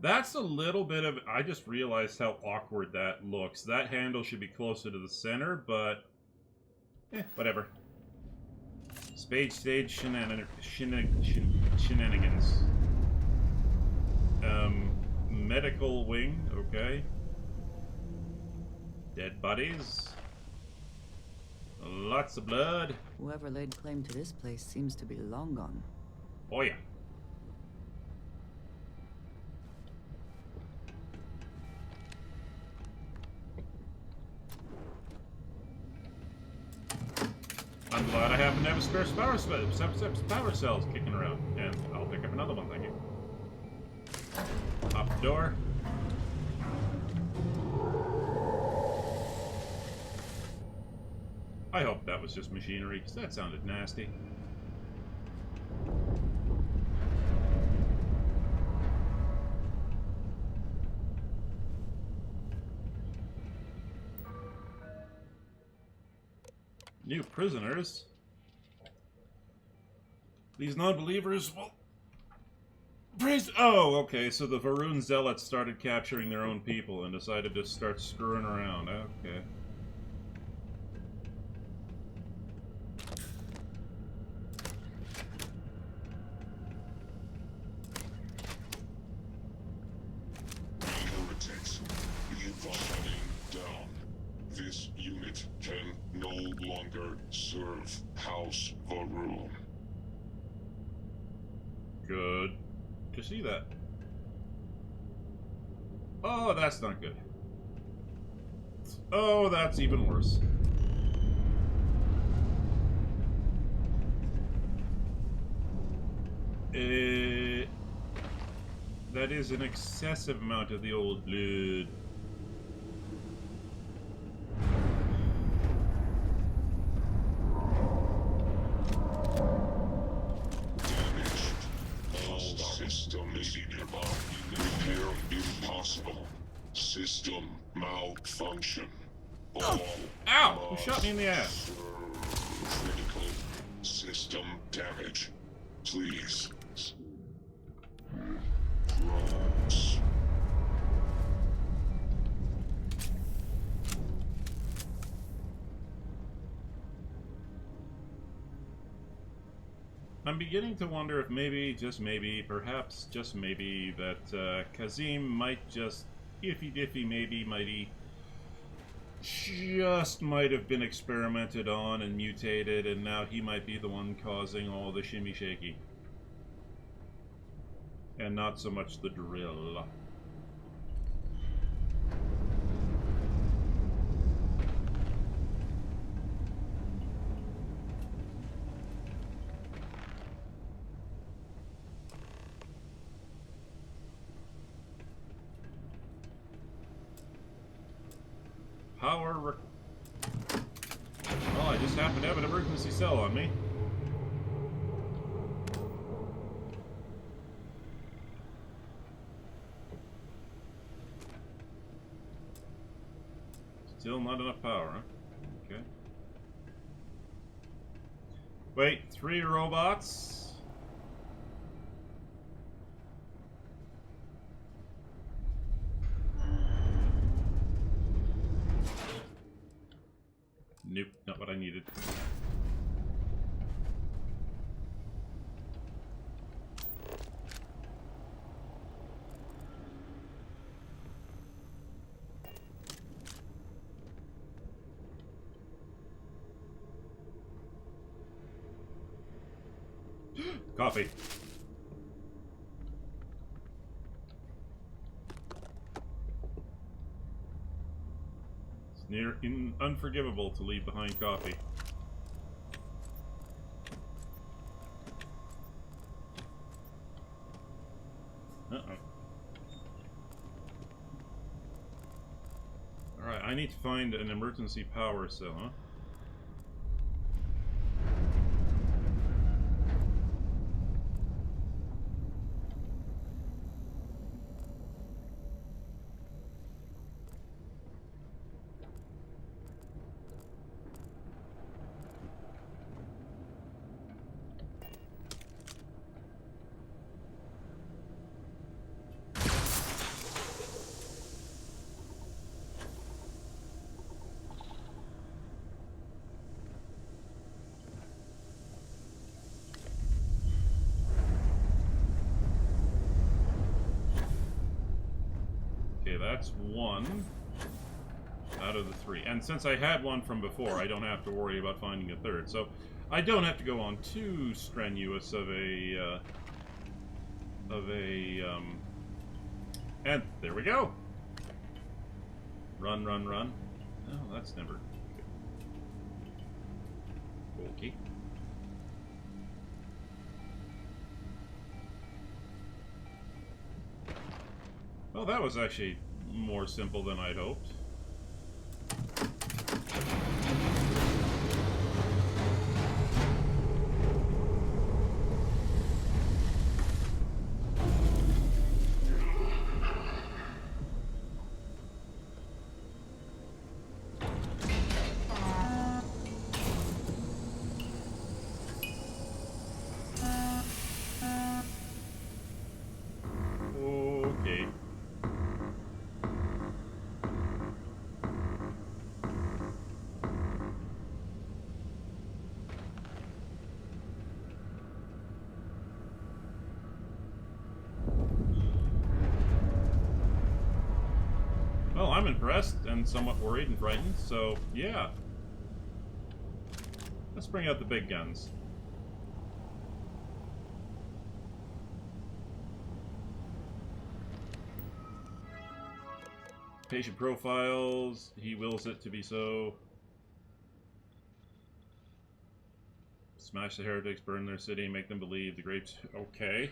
That's a little bit of... I just realized how awkward that looks. That handle should be closer to the center, but... whatever. Spade stage shenanigans. Medical wing, okay. Dead bodies. Lots of blood. Whoever laid claim to this place seems to be long gone. Oh yeah. I'm glad I happen to have a spare power cells kicking around. And I'll pick up another one, thank you. Pop the door. I hope that was just machinery, because that sounded nasty. New prisoners. These non-believers will... Oh, okay, so the Varun Zealots started capturing their own people and decided to start screwing around. Okay. Heretics, leave the shutting down. This unit can no longer serve House Varun. Good to see that. Oh, that's not good. Oh, that's even worse. That is an excessive amount of the old blood. Systems nearby. Repair impossible. System malfunction. All Ow! Who shot me in the ass? Critical system damage. Please. Cross. I'm beginning to wonder if maybe, just maybe, perhaps just maybe, that Kazim might just, iffy-diffy, maybe, mighty, just might have been experimented on and mutated, and now he might be the one causing all the shimmy-shaky. And not so much the drill. Power. Well, I I just happen to have an emergency cell on me. Still not enough power, huh? Okay. Wait, 3 robots? Nope, not what I needed. Coffee. It's near unforgivable to leave behind coffee. Uh-oh. Alright, I need to find an emergency power cell, huh? Okay, that's 1 out of the 3. And since I had one from before, I don't have to worry about finding a third. So I don't have to go on too strenuous of a and there we go. Run, run, run. Oh, that's never good. Okay. Well, that was actually more simple than I'd hoped. Okay. Well, I'm impressed and somewhat worried and frightened, so yeah. Let's bring out the big guns. Patient profiles, he wills it to be so. Smash the heretics, burn their city, make them believe the grapes. Okay.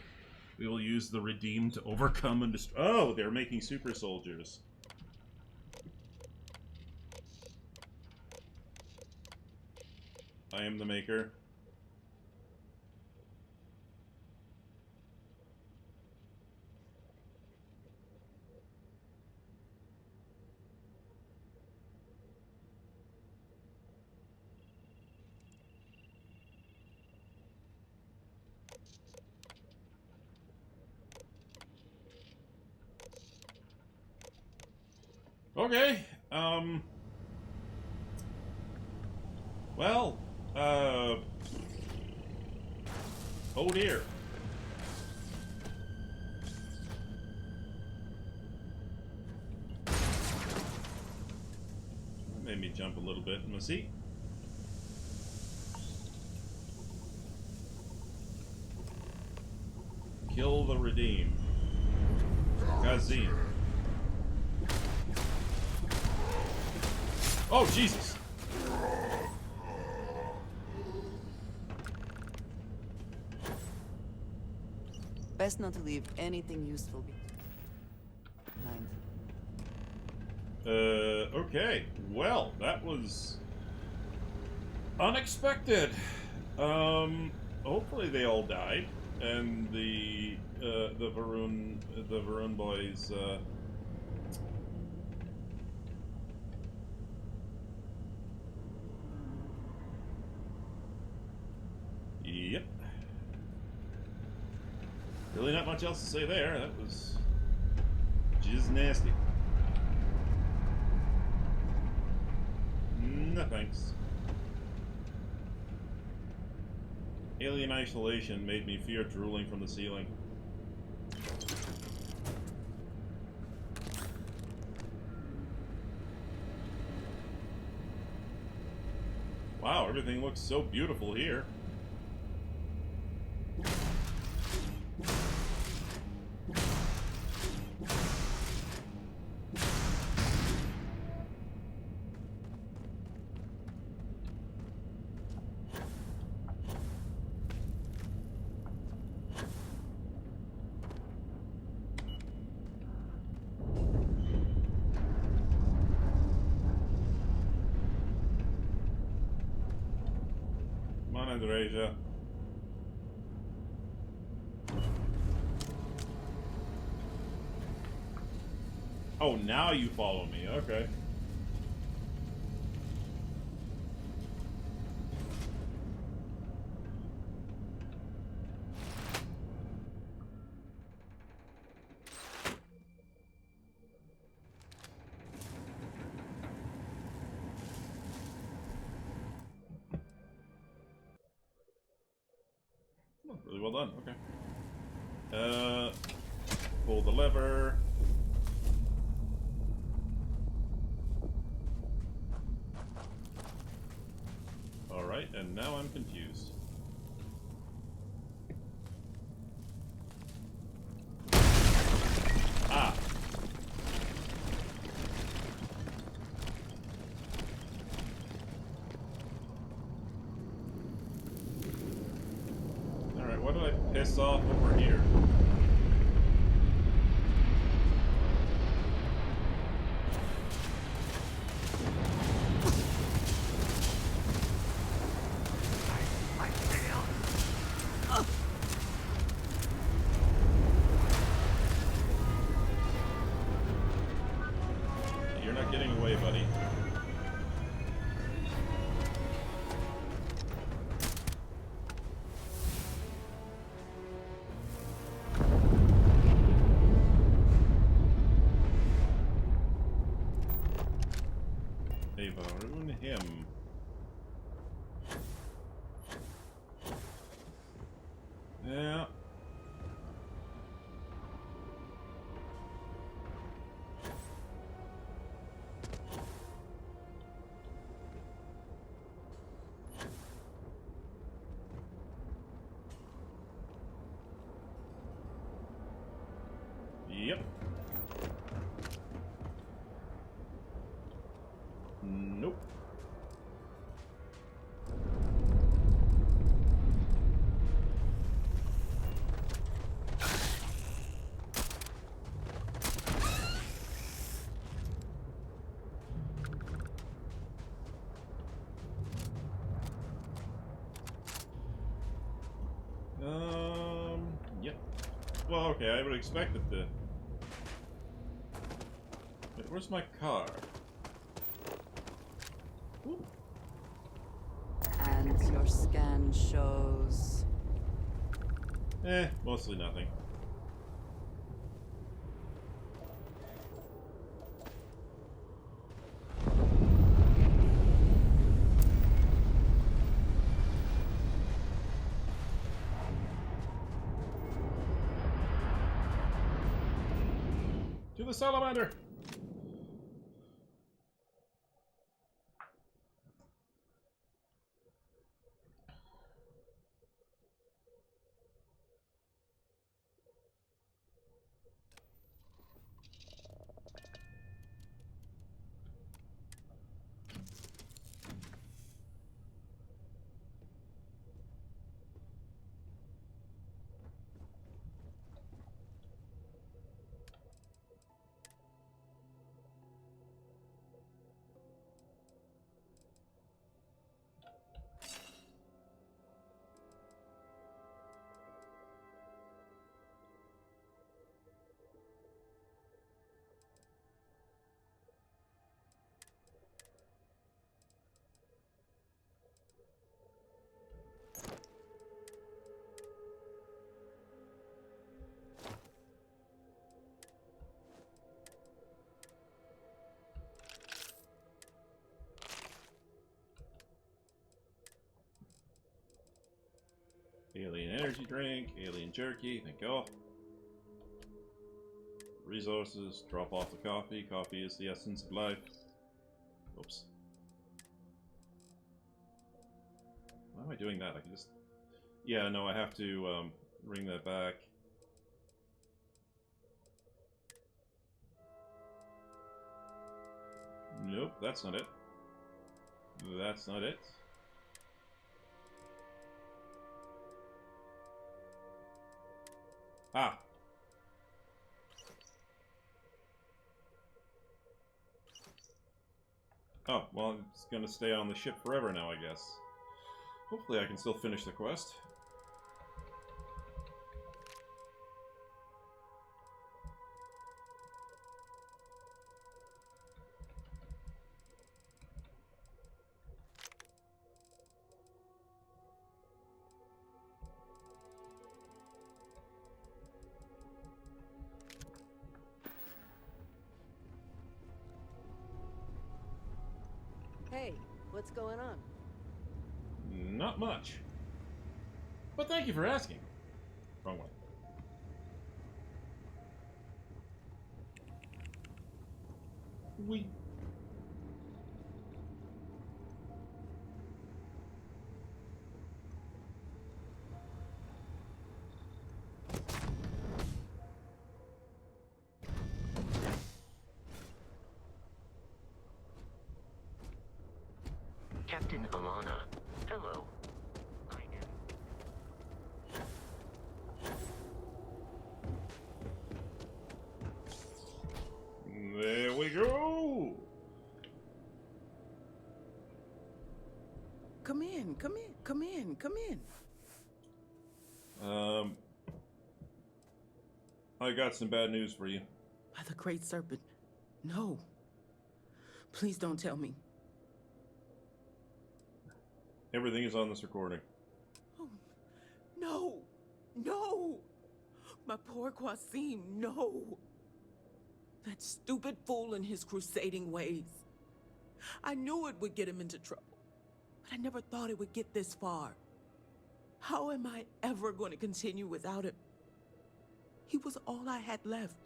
We will use the redeemed to overcome and destroy. Oh, they're making super soldiers. I am the maker. Okay, well, oh dear. That made me jump a little bit in my seat. Kill the redeemed. Kazim. Oh, Jesus! Best not to leave anything useful behind. Okay. Well, that was Unexpected. Hopefully they all died, and the Varun boys. Yep. Really not much else to say there. That was just nasty. No thanks. Alien isolation made me fear drooling from the ceiling. Wow, everything looks so beautiful here. Andreja. Oh, now you follow me. Okay. Oh, really well done. Okay. Pull the lever. Alright, and now I'm confused. Ah! Alright, what did I piss off over here? You're not getting away, buddy. Ava, ruin him. Yeah. Yep. Nope. Yep. Well, okay, I would expect it to... Wait, where's my car? Ooh. And your scan shows... Mostly nothing. To the salamander! Alien energy drink, alien jerky, thank you. Resources, drop off the coffee. Coffee is the essence of life. Oops. Why am I doing that? I can just... Yeah, no, I have to bring that back. Nope, that's not it. That's not it. Ah! Oh, well, it's gonna stay on the ship forever now, I guess. Hopefully I can still finish the quest. Hey, what's going on? Not much. But thank you for asking. Wrong one. We... Captain Alana, hello. There we go! Come in, come in, come in, come in. I got some bad news for you. By the Great Serpent, no. Please don't tell me. Everything is on this recording. Oh, no, no. My poor Qasim, no. That stupid fool and his crusading ways. I knew it would get him into trouble, but I never thought it would get this far. How am I ever going to continue without him? He was all I had left.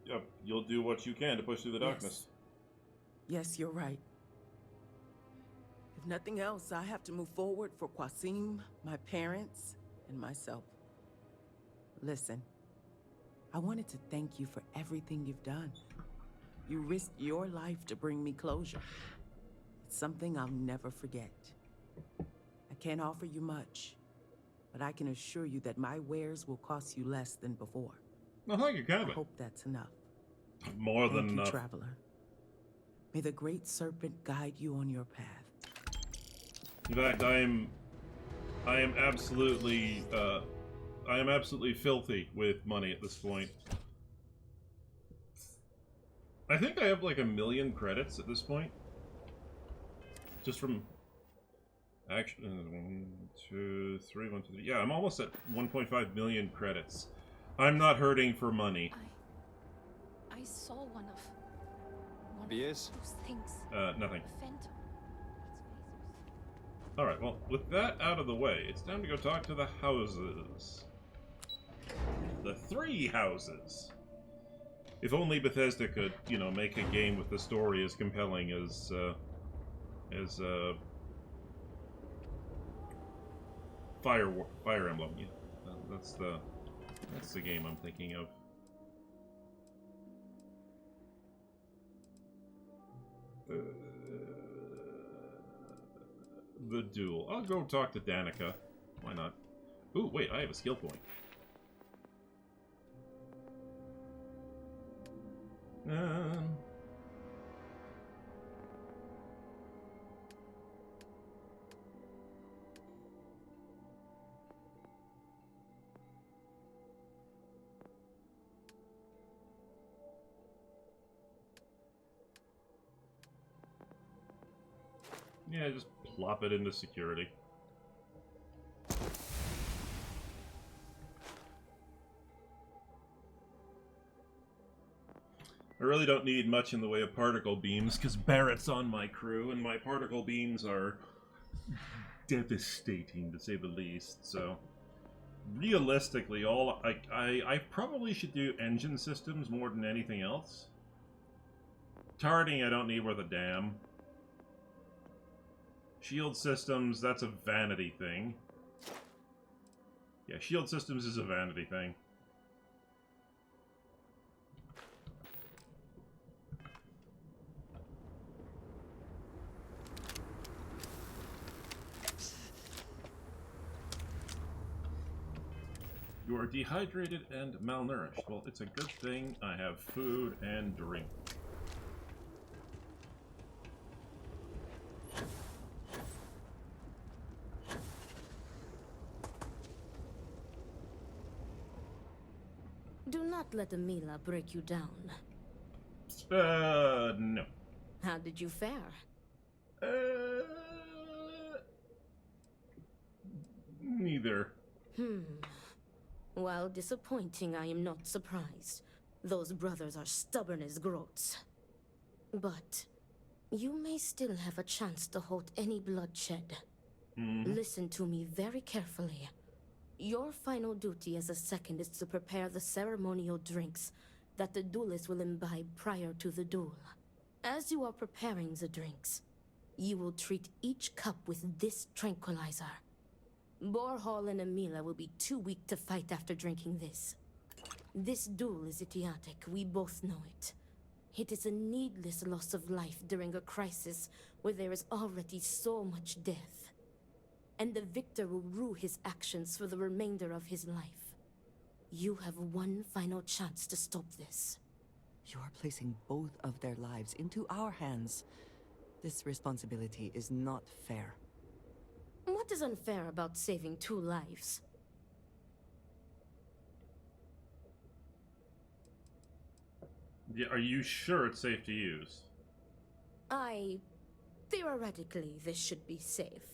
Yep, you'll do what you can to push through the darkness. Yes, you're right. If nothing else, I have to move forward for Qasim, my parents, and myself. Listen, I wanted to thank you for everything you've done. You risked your life to bring me closure. It's something I'll never forget. I can't offer you much, but I can assure you that my wares will cost you less than before. No, thank you, Kevin. I hope that's enough. More than Thank you, enough. traveler. May the Great Serpent guide you on your path. In fact, I am absolutely filthy with money at this point. I think I have like 1 million credits at this point. Just from... Actually, 1, 2, 3, 1, 2, 3. Yeah, I'm almost at 1.5 million credits. I'm not hurting for money. I saw one of BS? those things. Nothing. A phantom. Alright, well, with that out of the way, it's time to go talk to the houses. The 3 houses! If only Bethesda could, you know, make a game with the story as compelling as Fire Emblem. Yeah, that's the game I'm thinking of. The duel. I'll go talk to Danica. Why not? Ooh, wait, I have a skill point. Yeah, just plop it into security. I really don't need much in the way of particle beams, because Barrett's on my crew, and my particle beams are devastating to say the least. So realistically, I probably should do engine systems more than anything else. Turreting I don't need worth a damn. Shield systems, that's a vanity thing. Yeah, shield systems is a vanity thing. You are dehydrated and malnourished. Well, it's a good thing I have food and drink. Do not let Amila break you down. No. How did you fare? Neither. While disappointing, I am not surprised. Those brothers are stubborn as groats. But you may still have a chance to halt any bloodshed. Listen to me very carefully. Your final duty as a second is to prepare the ceremonial drinks that the duelist will imbibe prior to the duel. As you are preparing the drinks, you will treat each cup with this tranquilizer. Borhall and Amila will be too weak to fight after drinking this. This duel is idiotic, we both know it. It is a needless loss of life during a crisis where there is already so much death. And the victor will rue his actions for the remainder of his life. You have one final chance to stop this. You are placing both of their lives into our hands. This responsibility is not fair. What is unfair about saving 2 lives? Yeah, are you sure it's safe to use? Theoretically, this should be safe.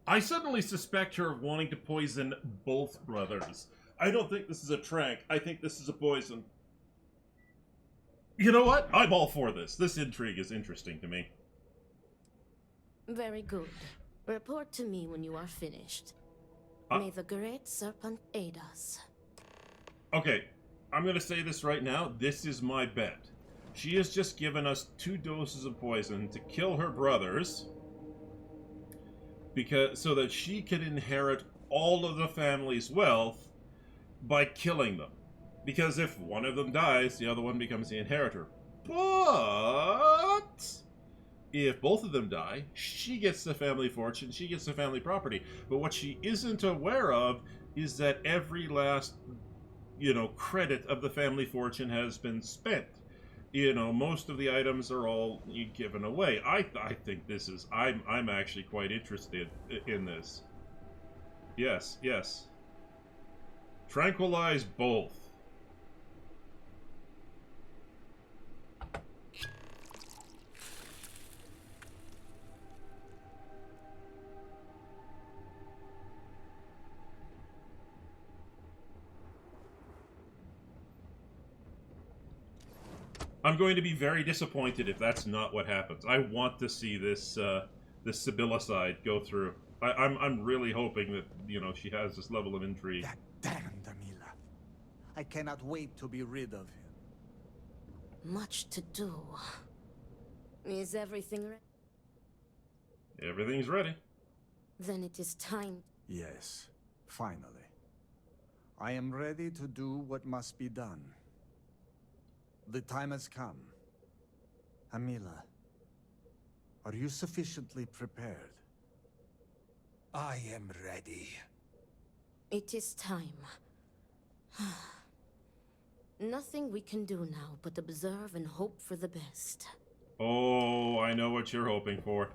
I suddenly suspect her of wanting to poison both brothers. I don't think this is a trank. I think this is a poison. You know what? I'm all for this. This intrigue is interesting to me. Very good. Report to me when you are finished. May the Great Serpent aid us. Okay, I'm gonna say this right now. This is my bet. She has just given us 2 doses of poison to kill her brothers, so that she can inherit all of the family's wealth by killing them. Because if one of them dies, the other one becomes the inheritor. But if both of them die, she gets the family fortune, she gets the family property. But what she isn't aware of is that every last, credit of the family fortune has been spent. Most of the items are all given away. I think this is... I'm actually quite interested in this. Yes, yes. Tranquilize both. I'm going to be very disappointed if that's not what happens. I want to see this this Sibylla side go through. I'm really hoping that she has this level of intrigue. That damned Amila. I cannot wait to be rid of him. Much to do. Is everything ready? Everything's ready. Then it is time. Yes, finally. I am ready to do what must be done. The time has come. Amila, are you sufficiently prepared? I am ready. It is time. Nothing we can do now but observe and hope for the best. Oh, I know what you're hoping for.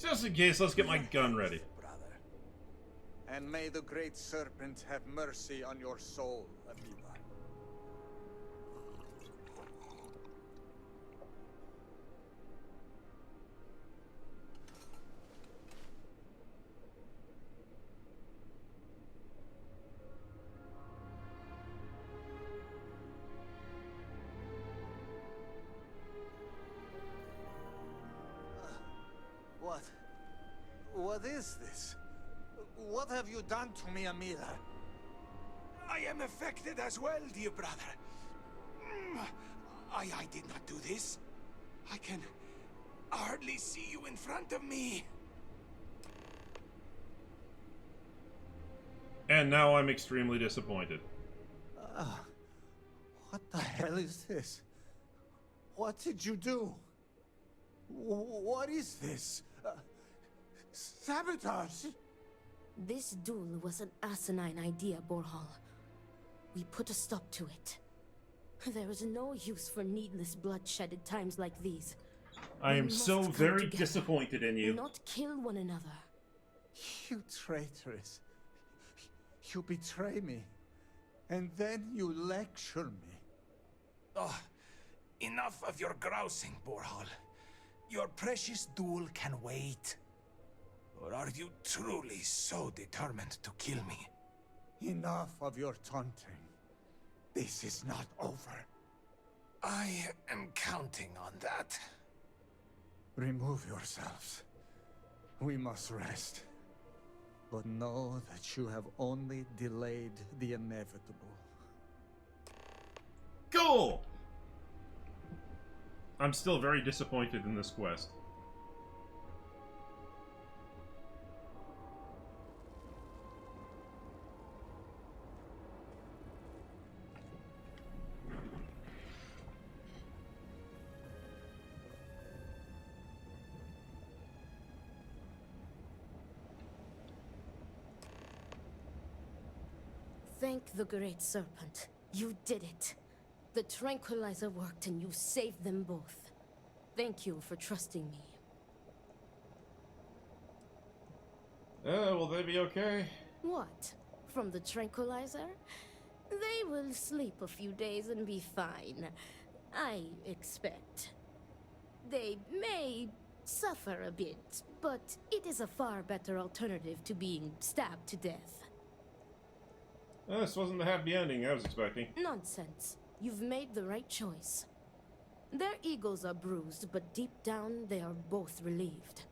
Just in case, let's get my gun ready. Brother. And may the great serpent have mercy on your soul, Amoeba. What? What is this? What have you done to me, Amira? I am affected as well, dear brother. I did not do this. I can hardly see you in front of me. And now I'm extremely disappointed. What the hell is this? What did you do? What is this? Sabotage? This duel was an asinine idea, Borhal. We put a stop to it. There is no use for needless bloodshed at times like these. I am We so must come very together, disappointed in you. Not kill one another. You traitoress. You betray me. And then you lecture me. Oh, enough of your grousing, Borhal. Your precious duel can wait. Or are you truly so determined to kill me? Enough of your taunting. This is not over. I am counting on that. Remove yourselves. We must rest. But know that you have only delayed the inevitable. Go! I'm still very disappointed in this quest. Thank the Great Serpent. You did it. The tranquilizer worked and you saved them both. Thank you for trusting me. Will they be okay? What? From the tranquilizer? They will sleep a few days and be fine. I expect. They may suffer a bit, but it is a far better alternative to being stabbed to death. This wasn't the happy ending I was expecting. Nonsense. You've made the right choice. Their egos are bruised, but deep down they are both relieved.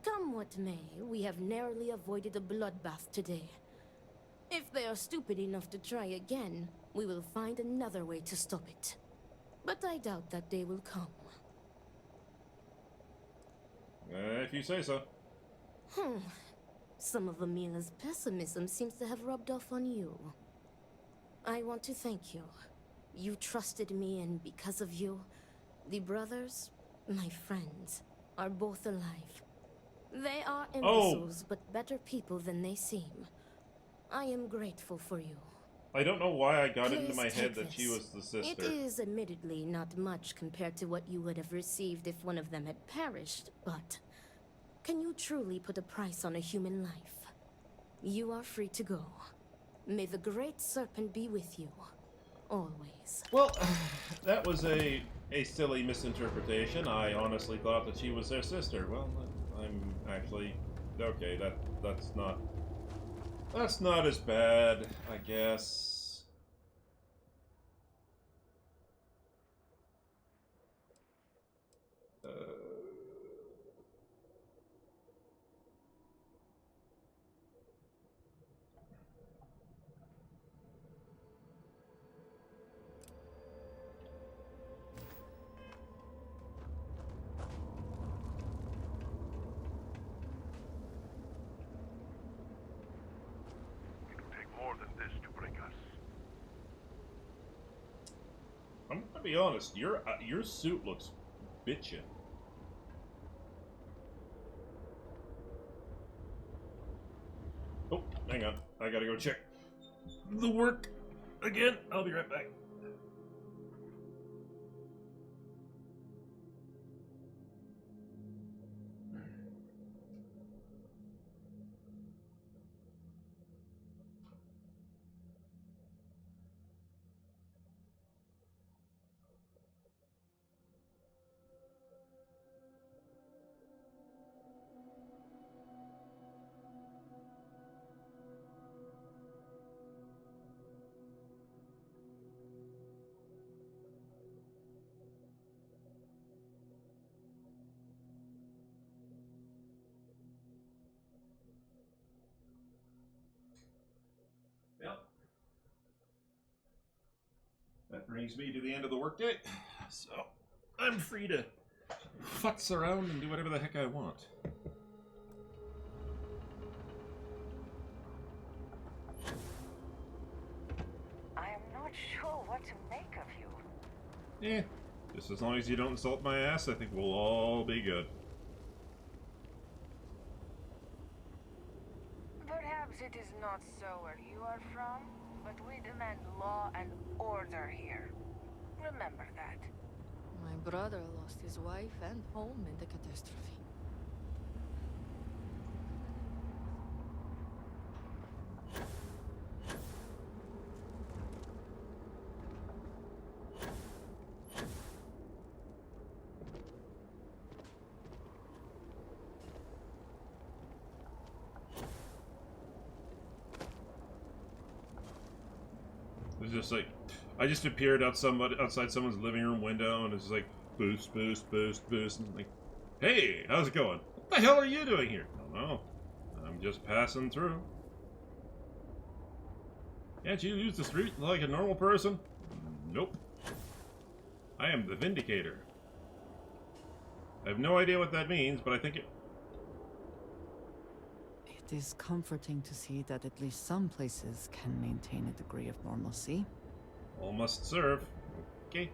Come what may, we have narrowly avoided a bloodbath today. If they are stupid enough to try again, we will find another way to stop it. But I doubt that day will come. If you say so. Some of Amila's pessimism seems to have rubbed off on you. I want to thank you. You trusted me, and because of you, the brothers, my friends, are both alive. They are imbeciles, but better people than they seem. I am grateful for you. I don't know why I got it into Please my head take that she this. was the sister. It is admittedly not much compared to what you would have received if one of them had perished, but can you truly put a price on a human life? You are free to go. May the Great Serpent be with you. Always. Well, that was a silly misinterpretation. I honestly thought that she was their sister. Well, I'm actually... Okay, that's not as bad, I guess. I'm gonna be honest, your suit looks bitchin'. Oh, hang on. I gotta go check the work again. I'll be right back. That brings me to the end of the workday, so I'm free to futz around and do whatever the heck I want. I am not sure what to make of you. Eh, just as long as you don't insult my ass, I think we'll all be good. Perhaps it is not so where you are from, but we demand law and order here. Remember that. My brother lost his wife and home in the catastrophe. It was just like, I just appeared outside someone's living room window, and it's like, boost, boost, boost, boost, and like, hey, how's it going? What the hell are you doing here? I don't know. I'm just passing through. Can't you use the street like a normal person? Nope. I am the Vindicator. I have no idea what that means, but I think it... It is comforting to see that at least some places can maintain a degree of normalcy. All must serve. Okay.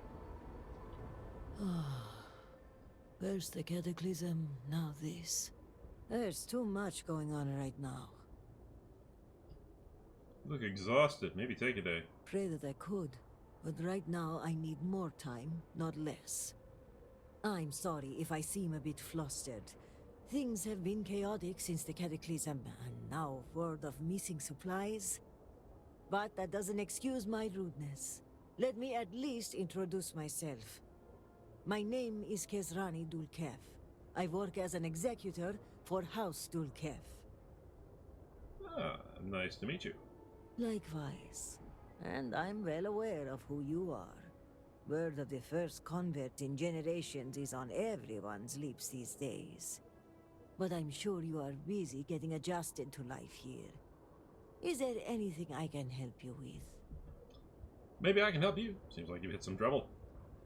First the cataclysm, now this. There's too much going on right now. Look exhausted. Maybe take a day. Pray that I could, but right now I need more time, not less. I'm sorry if I seem a bit flustered. Things have been chaotic since the cataclysm, and now word of missing supplies. But that doesn't excuse my rudeness. Let me at least introduce myself. My name is Kezrani Dulkef. I work as an executor for House Dulkef. Ah, nice to meet you. Likewise. And I'm well aware of who you are. Word of the first convert in generations is on everyone's lips these days. But I'm sure you are busy getting adjusted to life here. Is there anything I can help you with? Maybe I can help you. Seems like you've hit some trouble.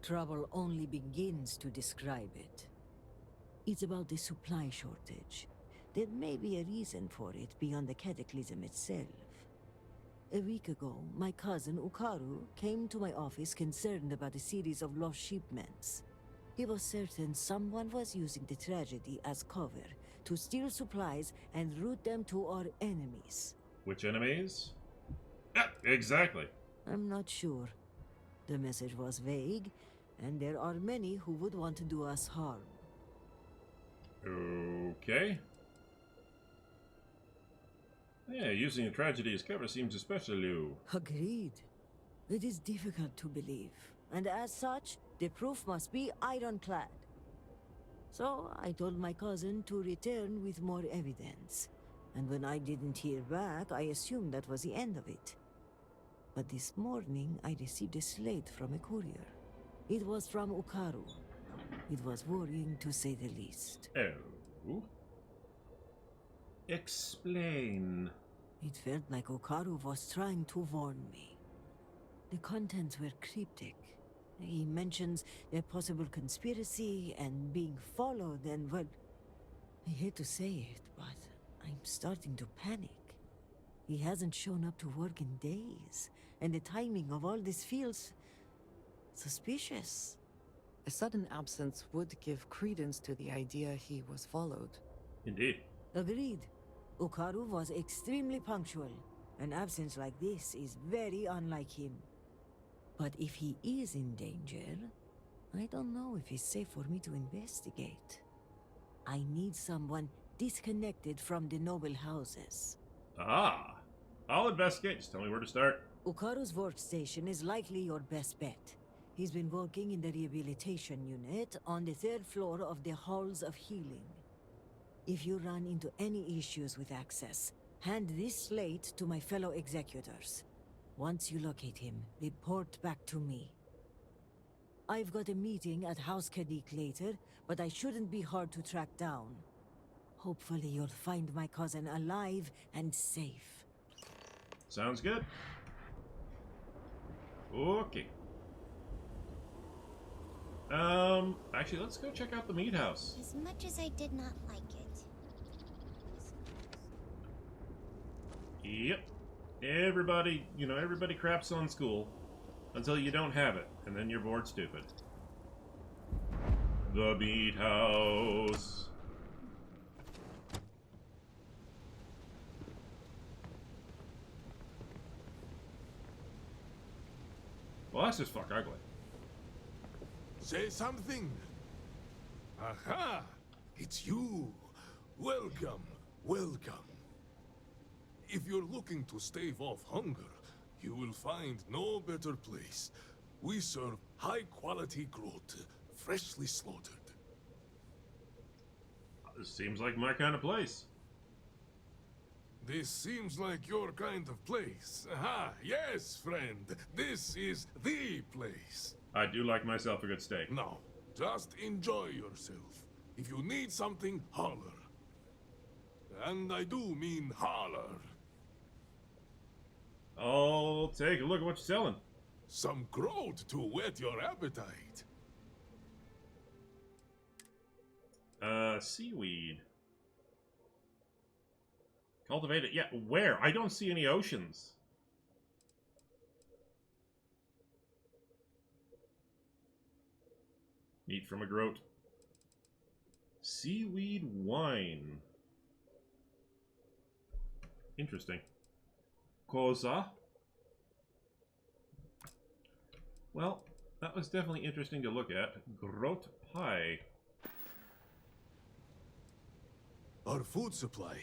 Trouble only begins to describe it. It's about the supply shortage. There may be a reason for it beyond the cataclysm itself. A week ago, my cousin Ukaru came to my office concerned about a series of lost shipments. He was certain someone was using the tragedy as cover to steal supplies and route them to our enemies. Which enemies? Yeah, exactly. I'm not sure. The message was vague, and there are many who would want to do us harm. Okay. Yeah, using a tragedy as cover seems especially low. Agreed. It is difficult to believe, and as such, the proof must be ironclad. So I told my cousin to return with more evidence, and when I didn't hear back, I assumed that was the end of it. But this morning, I received a slate from a courier. It was from Ukaru. It was worrying, to say the least. Oh? Explain. It felt like Ukaru was trying to warn me. The contents were cryptic. He mentions a possible conspiracy and being followed and, well, I hate to say it, but I'm starting to panic. He hasn't shown up to work in days, and the timing of all this feels suspicious. A sudden absence would give credence to the idea he was followed. Indeed. Agreed. Ukaru was extremely punctual. An absence like this is very unlike him. But if he is in danger, I don't know if it's safe for me to investigate. I need someone disconnected from the noble houses. Ah. I'll investigate. Just tell me where to start. Ukaru's workstation is likely your best bet. He's been working in the rehabilitation unit on the 3rd floor of the Halls of Healing. If you run into any issues with access, hand this slate to my fellow executors. Once you locate him, report back to me. I've got a meeting at House Kadik later, but I shouldn't be hard to track down. Hopefully you'll find my cousin alive and safe. Sounds good. Okay. Actually, let's go check out the meat house. As much as I did not like it. Yep. Everybody, everybody craps on school until you don't have it, and then you're bored stupid. The meat house. Well, that's just fuck ugly. Say something. Aha! It's you. Welcome, welcome. If you're looking to stave off hunger, you will find no better place. We serve high-quality growth, freshly slaughtered. This seems like my kind of place. This seems like your kind of place. Aha, yes, friend. This is the place. I do like myself a good steak. Now, just enjoy yourself. If you need something, holler. And I do mean holler. I'll take a look at what you're selling. Some growth to whet your appetite. Seaweed. Cultivated. Yeah, where? I don't see any oceans. Meat from a groat. Seaweed wine. Interesting. Cosa. Well, that was definitely interesting to look at. Groat pie. Our food supply.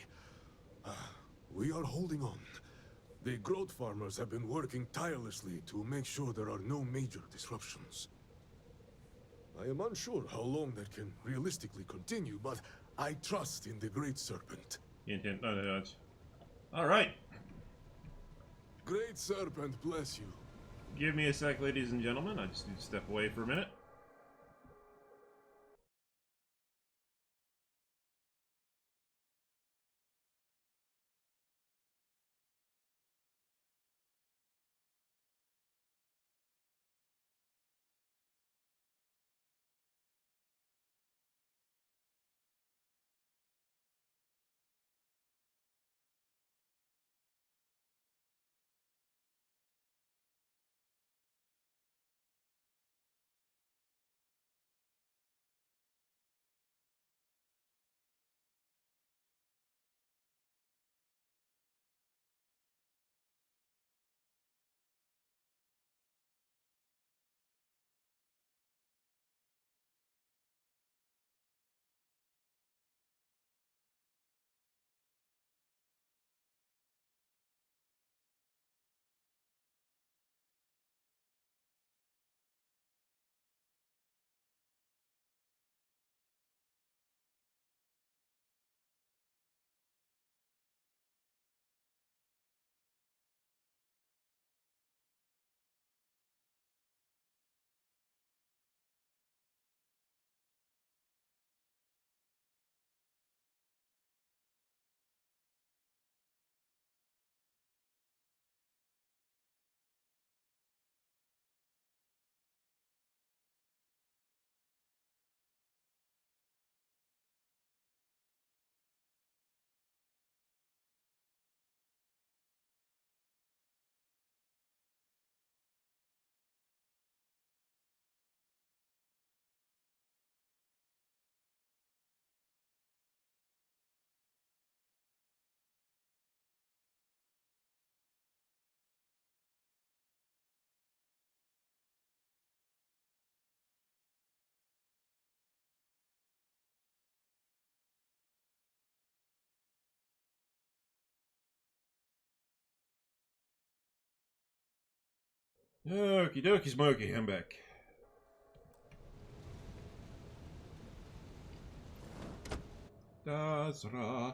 We are holding on. The growth farmers have been working tirelessly to make sure there are no major disruptions. I am unsure how long that can realistically continue, but I trust in the Great Serpent. All right. Great Serpent bless you. Give me a sec, ladies and gentlemen. I just need to step away for a minute. Okie dokie smoky, I'm back. Dazra.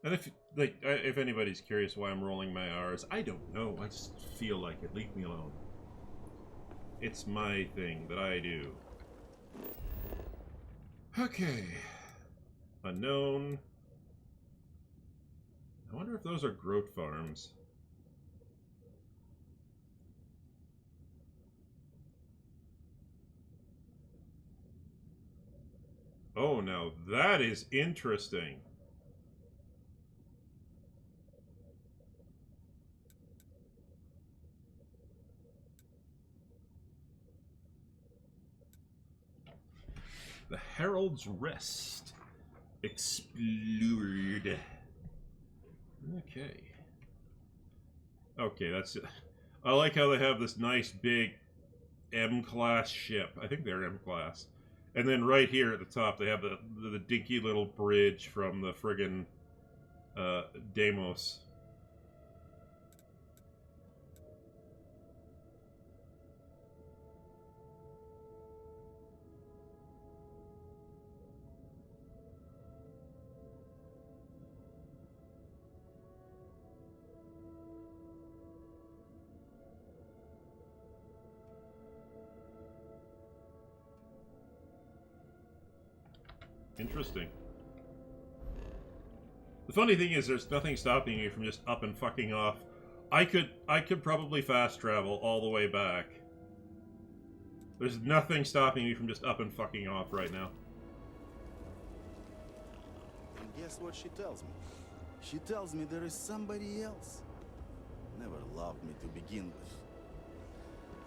And if anybody's curious why I'm rolling my R's, I don't know. I just feel like it. Leave me alone. It's my thing that I do. Okay. Unknown. I wonder if those are growth farms. Oh, now that is interesting. The Herald's Rest. Explored. Okay. Okay, that's it. I like how they have this nice big M-class ship. I think they're M-class. And then right here at the top, they have the dinky little bridge from the friggin' Deimos. Interesting. The funny thing is, there's nothing stopping you from just up and fucking off. I could probably fast travel all the way back. There's nothing stopping me from just up and fucking off right now. And guess what she tells me? She tells me there is somebody else. Never loved me to begin with.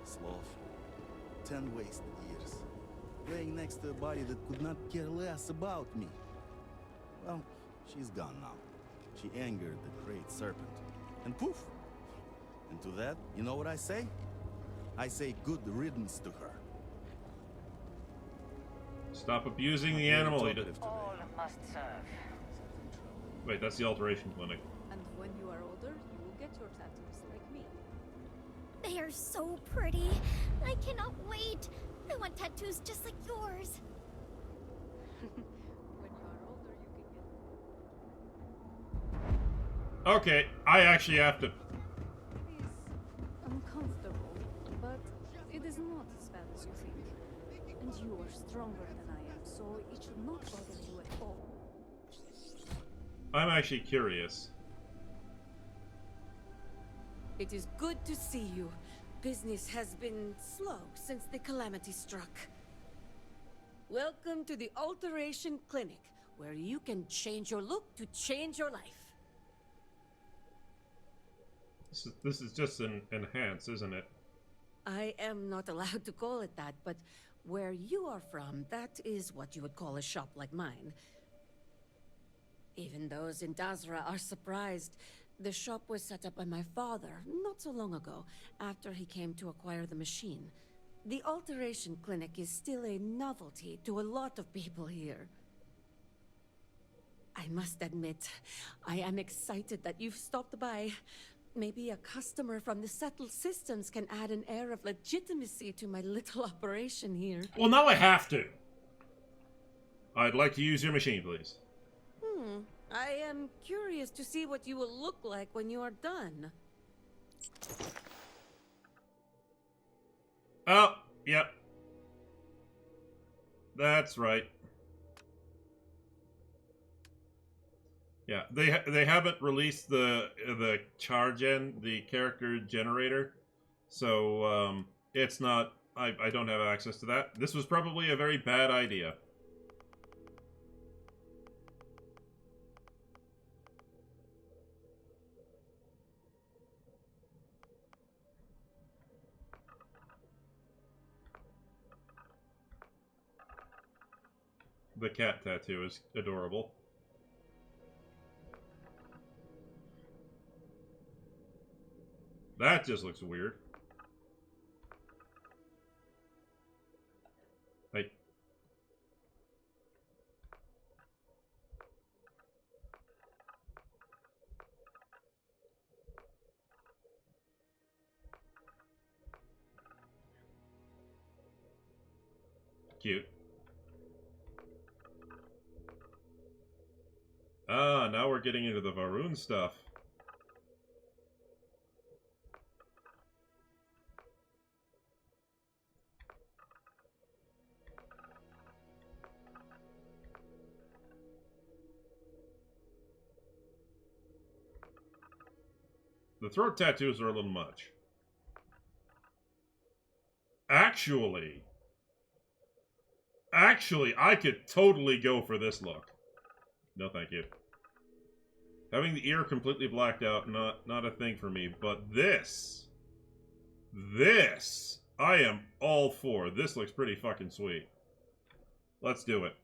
Sloth. 10 wasted years. Laying next to a body that could not care less about me. Well, she's gone now. She angered the great serpent. And poof! And to that, you know what I say? I say good riddance to her. Stop abusing the animal. All must serve. Wait, that's the alteration clinic. And when you are older, you will get your tattoos like me. They are so pretty. I cannot wait. I want tattoos just like yours. When you are older, you can get... Okay, I actually have to... It is uncomfortable, but it is not as bad as you think. And you are stronger than I am, so it should not bother you at all. I'm actually curious. It is good to see you. Business has been slow since the calamity struck. Welcome to the Alteration Clinic, where you can change your look to change your life. This is just an enhance, isn't it? I am not allowed to call it that, but where you are from, that is what you would call a shop like mine. Even those in Dazra are surprised. The shop was set up by my father not so long ago, after he came to acquire the machine. The Alteration Clinic is still a novelty to a lot of people here. I must admit, I am excited that you've stopped by. Maybe a customer from the settled systems can add an air of legitimacy to my little operation here. Well, now I have to. I'd like to use your machine, please. I am curious to see what you will look like when you are done. Oh, yep. That's right. Yeah, they haven't released the the character generator, so it's not. I don't have access to that. This was probably a very bad idea. The cat tattoo is adorable. That just looks weird. Hey. Cute. Ah, now we're getting into the Varun stuff. The throat tattoos are a little much. Actually, I could totally go for this look. No, thank you. Having the ear completely blacked out, not a thing for me. But this, I am all for. This looks pretty fucking sweet. Let's do it.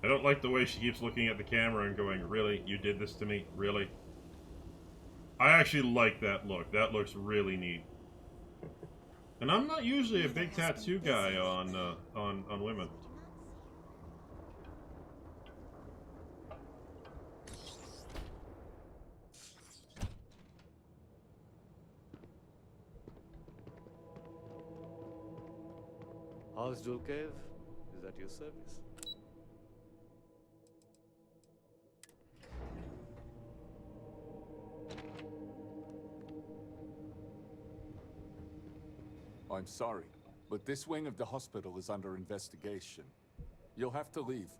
I don't like the way she keeps looking at the camera and going, really? You did this to me? Really? I actually like that look. That looks really neat. And I'm not usually a big tattoo guy on women. How's Jewel Cave? Is at your service. I'm sorry, but this wing of the hospital is under investigation. You'll have to leave.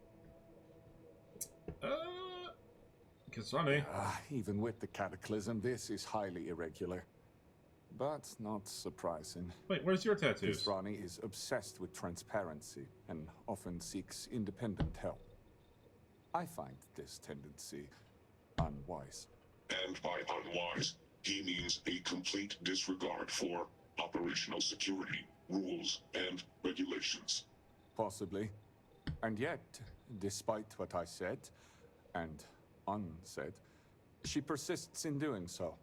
Kasane. Even with the cataclysm, this is highly irregular. But not surprising. Wait, where's your tattoos? Kasane is obsessed with transparency and often seeks independent help. I find this tendency unwise. And by unwise, he means a complete disregard for operational security, rules, and regulations. Possibly. And yet, despite what I said, and unsaid, she persists in doing so.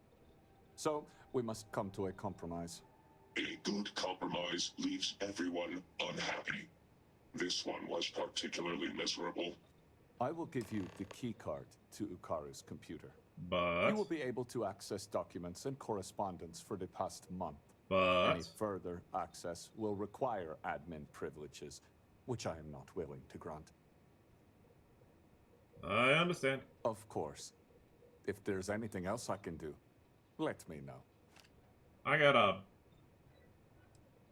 So, we must come to a compromise. A good compromise leaves everyone unhappy. This one was particularly miserable. I will give you the keycard to Ukaru's computer. But you will be able to access documents and correspondence for the past month. But any further access will require admin privileges, which I am not willing to grant. I understand. Of course. If there's anything else I can do, let me know. I got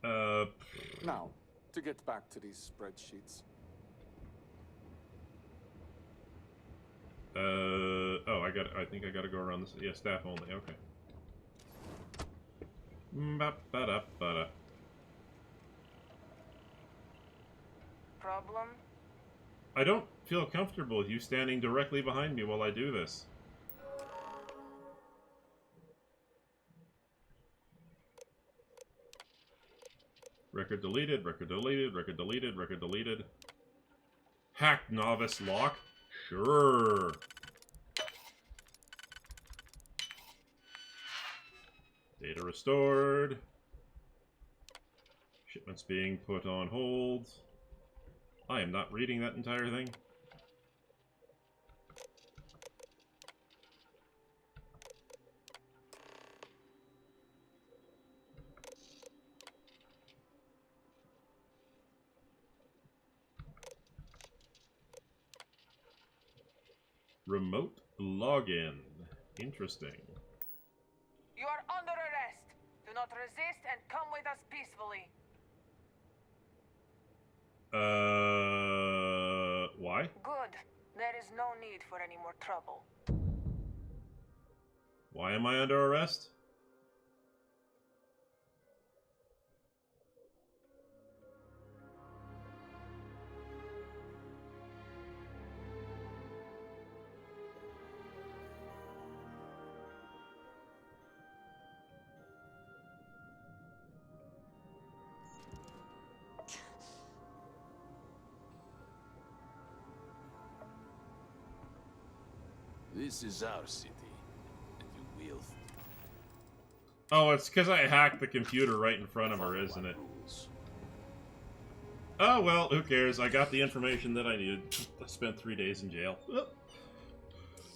Now, to get back to these spreadsheets. I think I gotta go around this. Yeah, staff only. Okay. Ba-ba-da-ba-da. Problem? I don't feel comfortable with you standing directly behind me while I do this. Record deleted, record deleted, record deleted, record deleted. Hack novice lock? Sure. Data restored. Shipments being put on hold. I am not reading that entire thing. Remote login. Interesting. You are under arrest. Do not resist and come with us peacefully. Why? Good. There is no need for any more trouble. Why am I under arrest? This is our city, and you will. Oh, it's because I hacked the computer right in front of her, isn't it? Oh, well, who cares? I got the information that I needed. I spent 3 days in jail.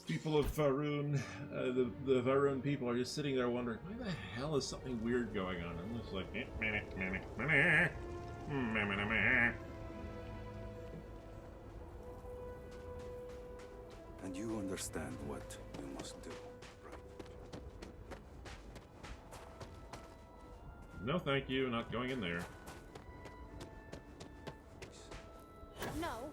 People of Faerun, the Faerun people are just sitting there wondering, why the hell is something weird going on? I'm just like, And you understand what you must do, right? no thank you, not going in there. No.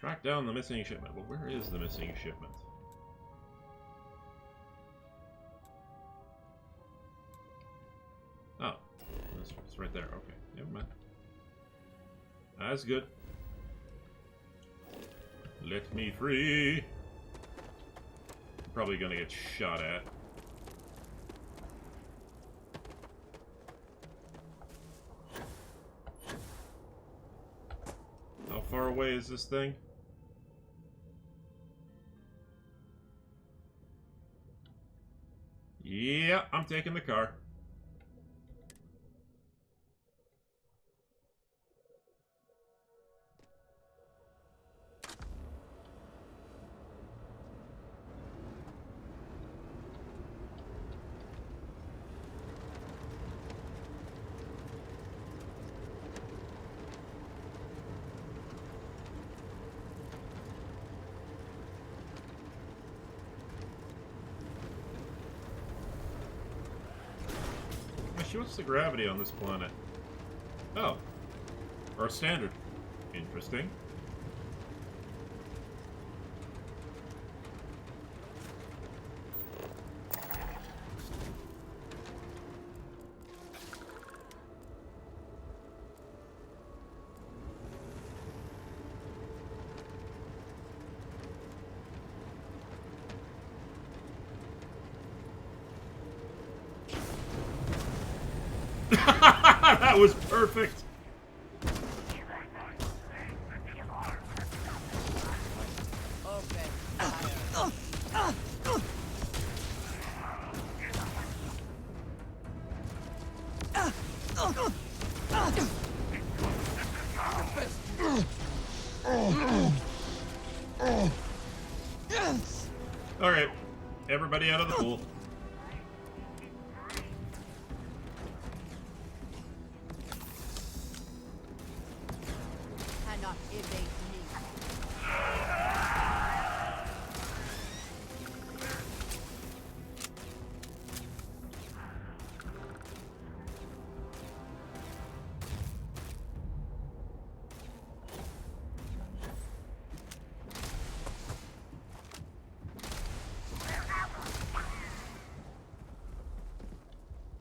Track down the missing shipment. Well, where is the missing shipment? Oh, it's right there. Okay, never mind. That's good. Let me free. Probably gonna get shot at. How far away is this thing? Yeah, I'm taking the car. What's the gravity on this planet? Oh. Or standard. Interesting. That was perfect. All right, everybody out of the pool.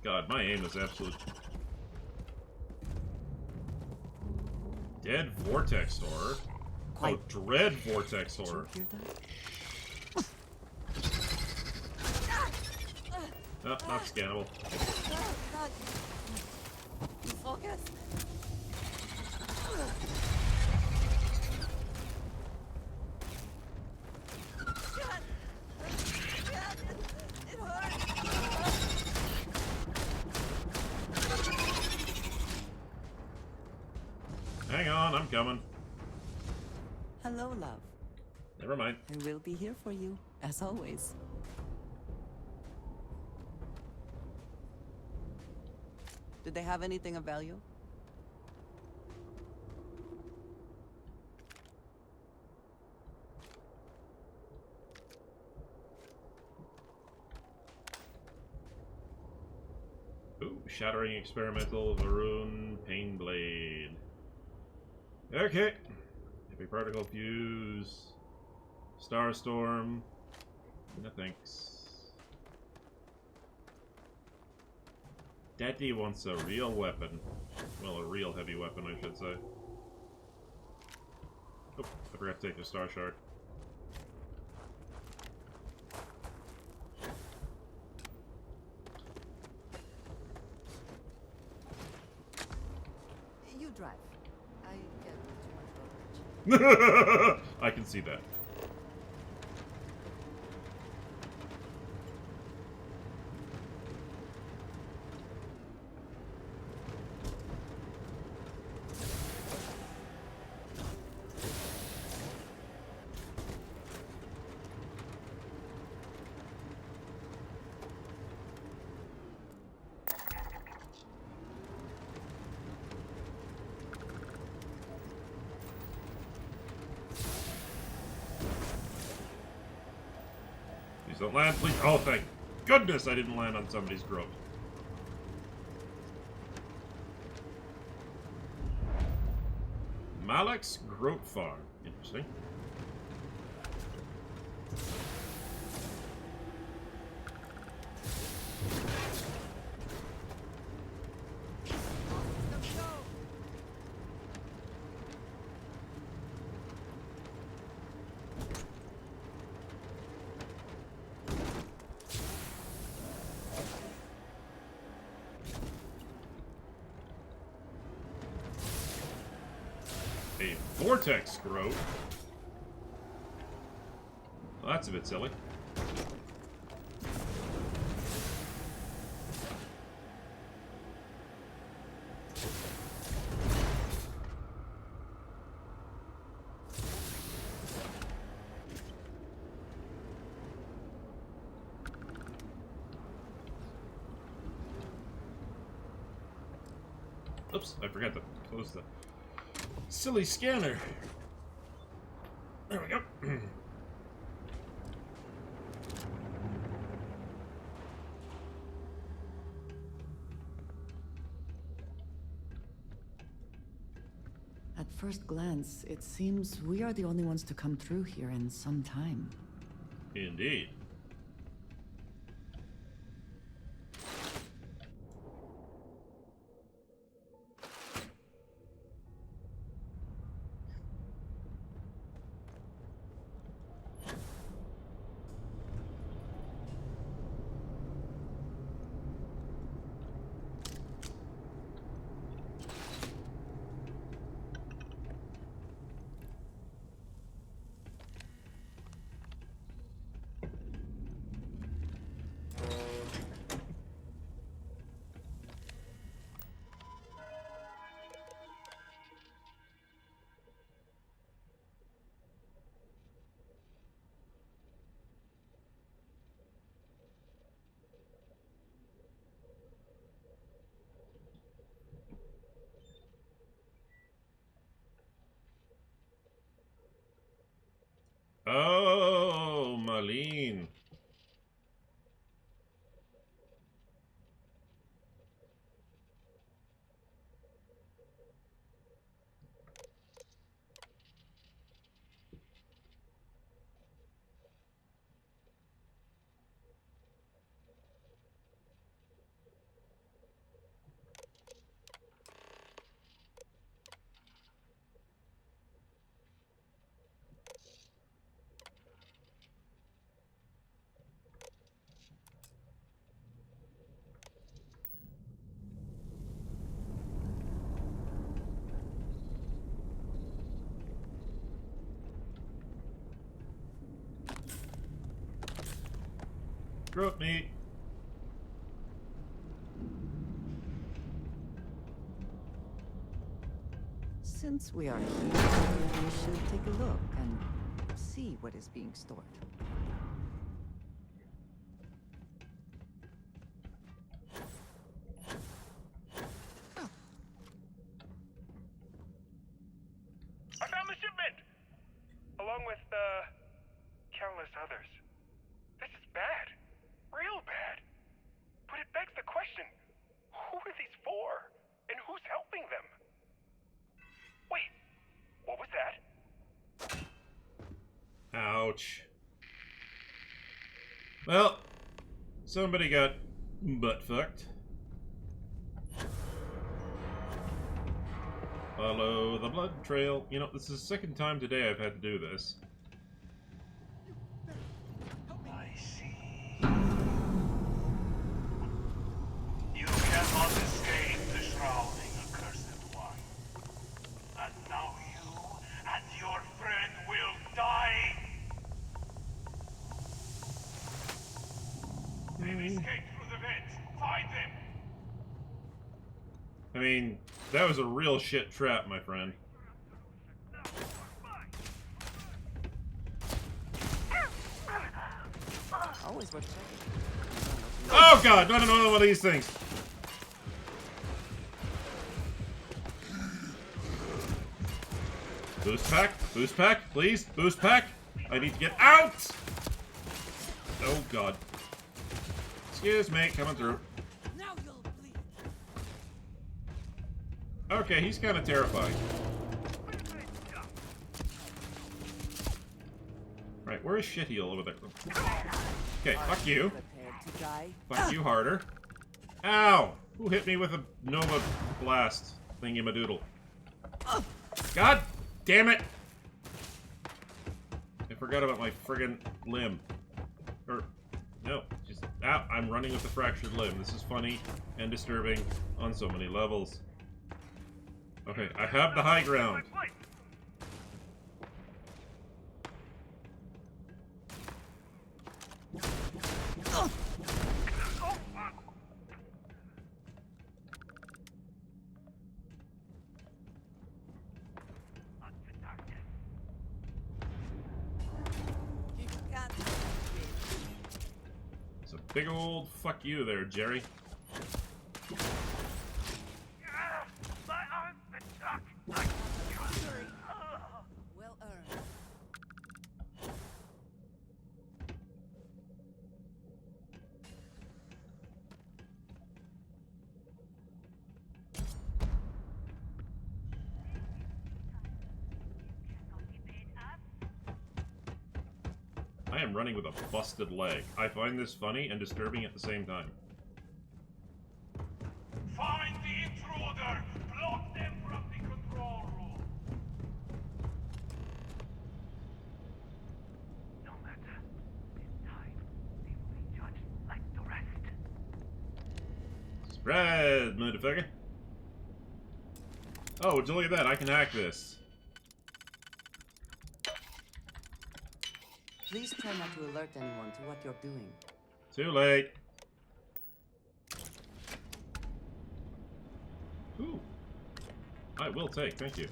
God, my aim is absolute. Dead vortex horror. Oh, dread vortex horror. No, not scannable. Focus. Hang on, I'm coming. Hello, love. Never mind. I will be here for you, as always. Did they have anything of value? Ooh, shattering experimental Varun pain blade. Okay. Heavy particle fuse. Starstorm. No thanks. Daddy wants a real weapon. Well, a real heavy weapon, I should say. Oh, I forgot to take the Star Shard. You drive. I get too much leverage. I can see that. Please don't land, please. Oh, thank goodness I didn't land on somebody's growth. Malek's Groat Farm. Interesting. A vortex growth. Well, that's a bit silly. Oops, I forgot to close the silly scanner. There we go. At first glance, it seems we are the only ones to come through here in some time. Indeed. Oh, Marlene. Throat meat. Since we are here, we should take a look and see what is being stored. I found the shipment! Along with, countless others. This is bad. Real bad. But it begs the question, who are these for? And who's helping them? Wait, what was that? Ouch. Well, somebody got butt fucked. Follow the blood trail. You know, this is the second time today I've had to do this. I see. You cannot escape the shrouding, accursed one. And now you and your friend will die. They've escaped through the vent. Find them. I mean, that was a real shit trap, my friend. Always worth checking. Oh god, no, one of these things. Boost pack, please, boost pack. I need to get out. Oh god. Excuse me, coming through. Okay, he's kind of terrifying. Right, where is Shitheel over there? Okay, fuck you. Fuck you harder. Ow! Who hit me with a Nova Blast thingy-madoodle? God damn it! I forgot about my friggin' limb. Or, no, just, ow, I'm running with a fractured limb. This is funny and disturbing on so many levels. Okay, I have the high ground. It's a big old fuck you there, Jerry. Well earned. I am running with a busted leg. I find this funny and disturbing at the same time. Find the intruder. Block them from the control room. No matter. In time, they will be judged like the rest. Surprise, motherfucker. Oh, would you look at that? I can hack this. Please try not to alert anyone to what you're doing. Too late. Ooh. I will take, thank you.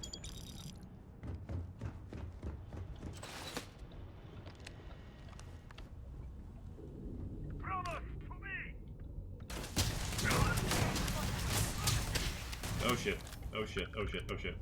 Oh shit. Oh shit. Oh shit. Oh shit.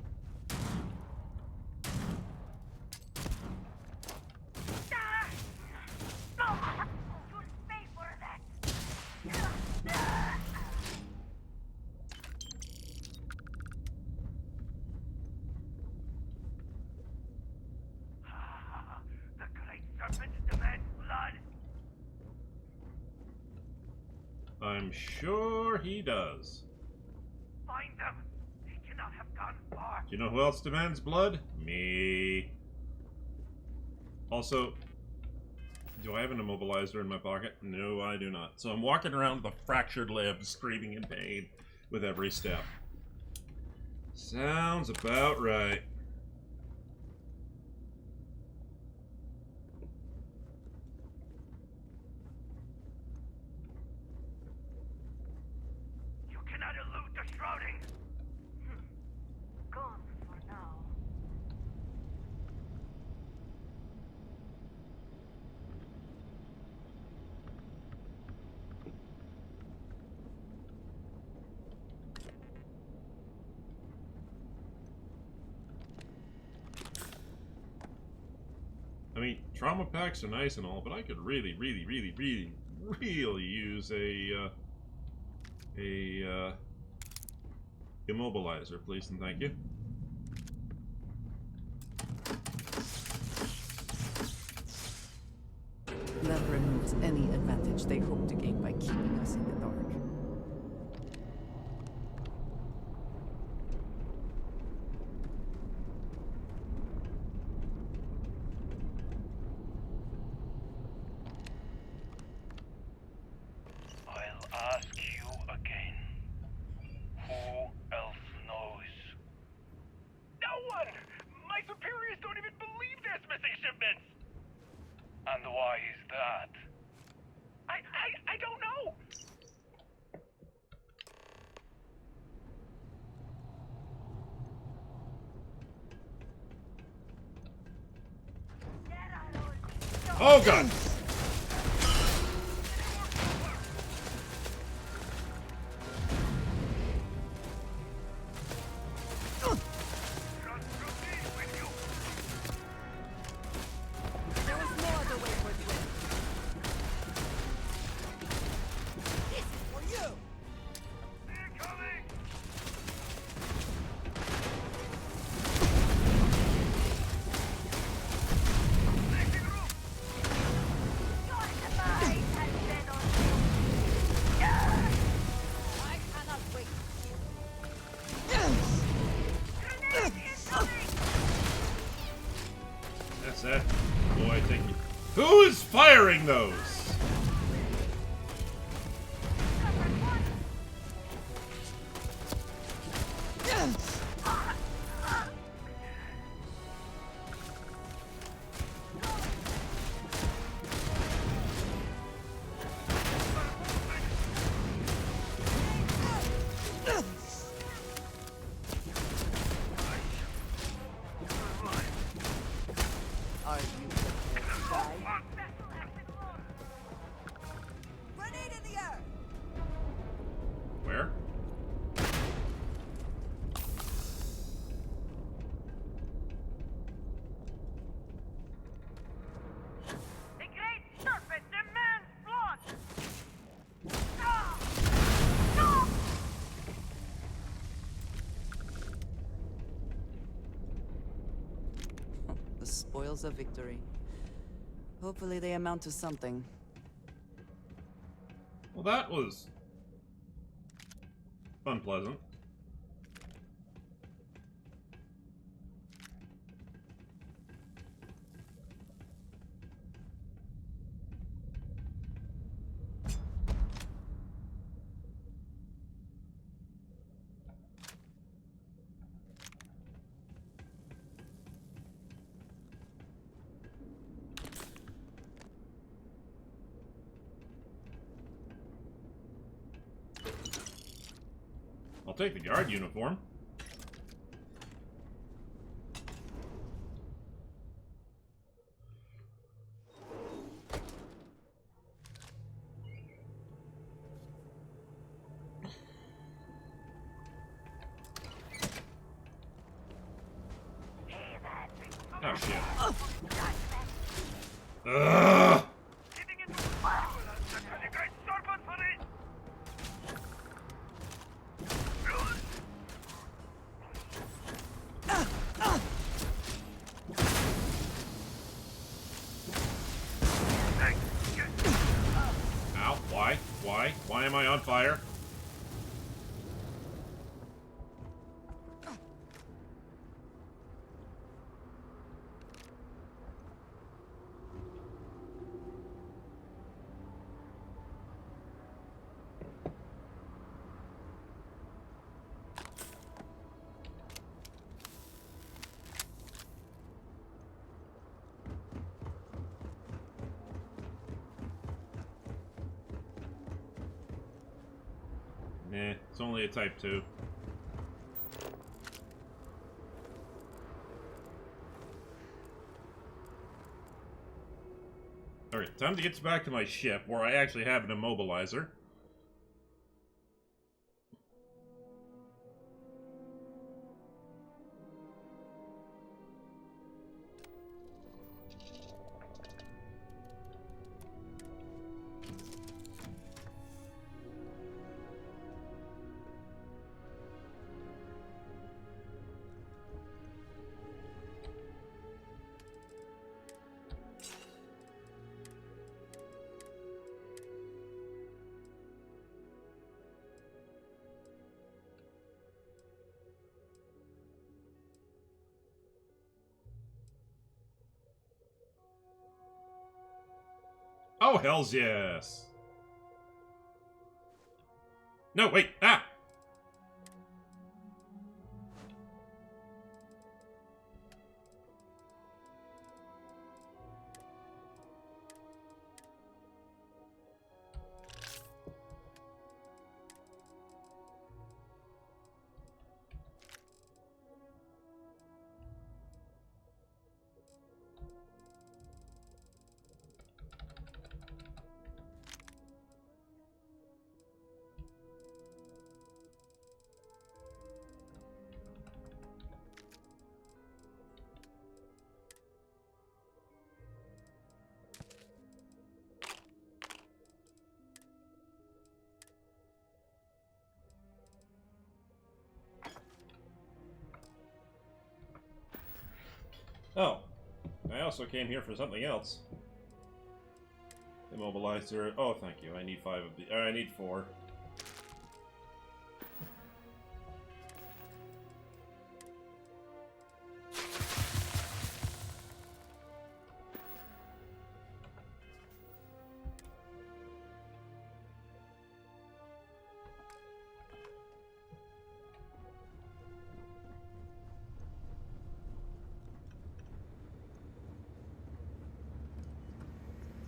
The great serpent demands blood. I'm sure he does. Find them. They cannot have gone far. Do you know who else demands blood? Me. Also, do I have an immobilizer in my pocket? No, I do not. So I'm walking around with a fractured limb, screaming in pain with every step. Sounds about right. You cannot elude the shrouding. Gone for now. I mean, trauma packs are nice and all, but I could really use a immobilizer, please and thank you. That removes any advantage they hope to gain by keeping us in the dark. why is that? I don't know. Oh god! That's it. Boy, take me. Who is firing those? Are you prepared to die? Grenade in the air! Where? The great serpent demands blood! The spoils of victory. Hopefully they amount to something. Well, that was unpleasant. I'll take the guard uniform. Oh shit. Ugh! Ow, why? Why? Why am I on fire? Nah, it's only a type 2. Alright, time to get back to my ship, where I actually have an immobilizer. Oh, hells yes! No, wait! Ah! Oh, I also came here for something else. Immobilizer. Oh, thank you. I need 5 of the. I need 4.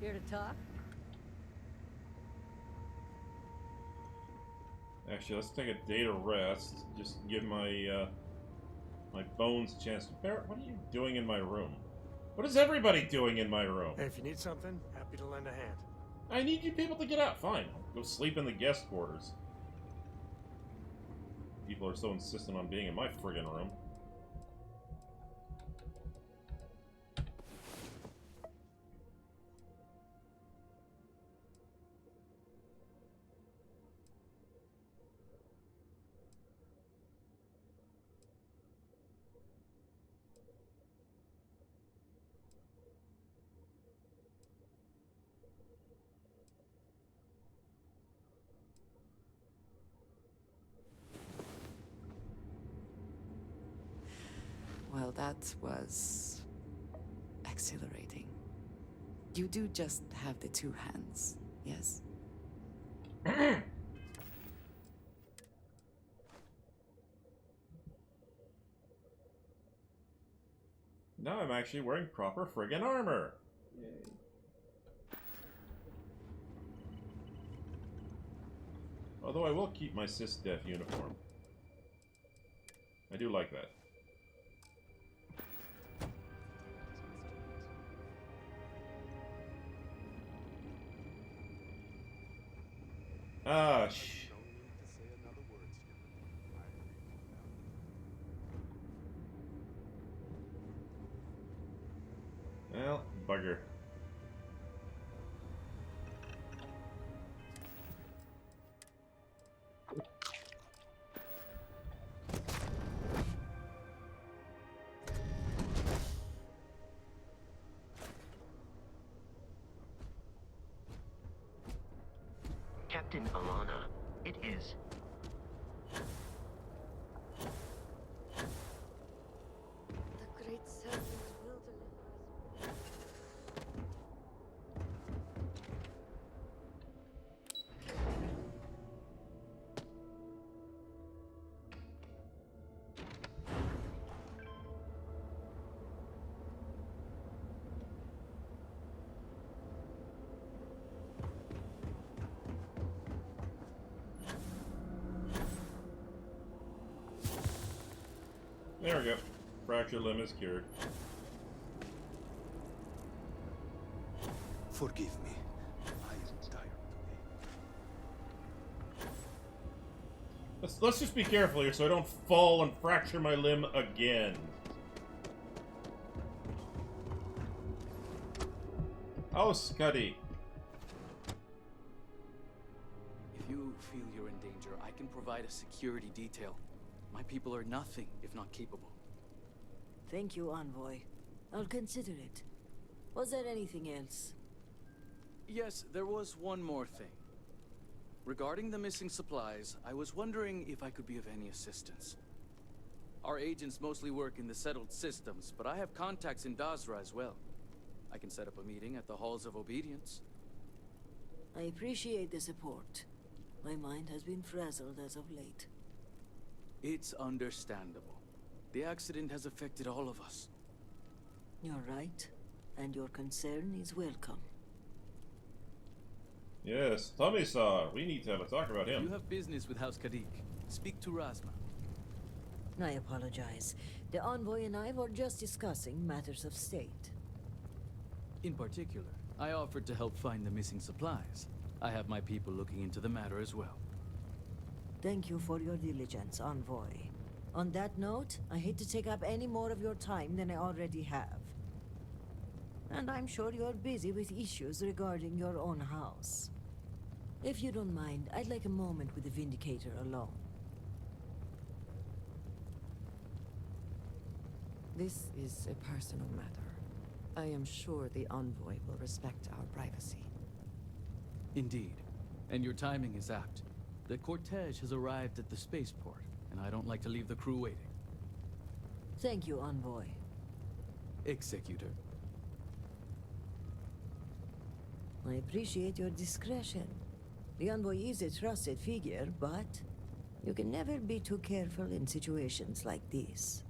Here to talk? Actually, let's take a day to rest. Just give my my bones a chance to. Barrett, what are you doing in my room? What is everybody doing in my room? Hey, if you need something, happy to lend a hand. I need you people to get out. Fine. Go sleep in the guest quarters. People are so insistent on being in my friggin' room. Well, that was exhilarating. You do just have the 2 hands, yes? Now I'm actually wearing proper friggin' armor. Yay. Although I will keep my sys-def uniform. I do like that. Ah, well, bugger. Captain Alana, it is. The great servant will deliver us. There we go. Fractured limb is cured. Forgive me. I am tired today. Let's just be careful here so I don't fall and fracture my limb again. Oh, Scuddy. If you feel you're in danger, I can provide a security detail. My people are nothing if not capable. Thank you, Envoy. I'll consider it. Was there anything else? Yes, there was one more thing. Regarding the missing supplies, I was wondering if I could be of any assistance. Our agents mostly work in the settled systems, but I have contacts in Dazra as well. I can set up a meeting at the Halls of Obedience. I appreciate the support. My mind has been frazzled as of late. It's understandable. The accident has affected all of us. You're right, and your concern is welcome. Yes, Tommy-san, we need to have a talk about him. You have business with House Kadik. Speak to Razma. I apologize. The Envoy and I were just discussing matters of state. In particular, I offered to help find the missing supplies. I have my people looking into the matter as well. Thank you for your diligence, Envoy. On that note, I hate to take up any more of your time than I already have. And I'm sure you're busy with issues regarding your own house. If you don't mind, I'd like a moment with the Vindicator alone. This is a personal matter. I am sure the envoy will respect our privacy. Indeed. And your timing is apt. The cortege has arrived at the spaceport, and I don't like to leave the crew waiting. Thank you, Envoy. Executor. I appreciate your discretion. The Envoy is a trusted figure, but you can never be too careful in situations like this.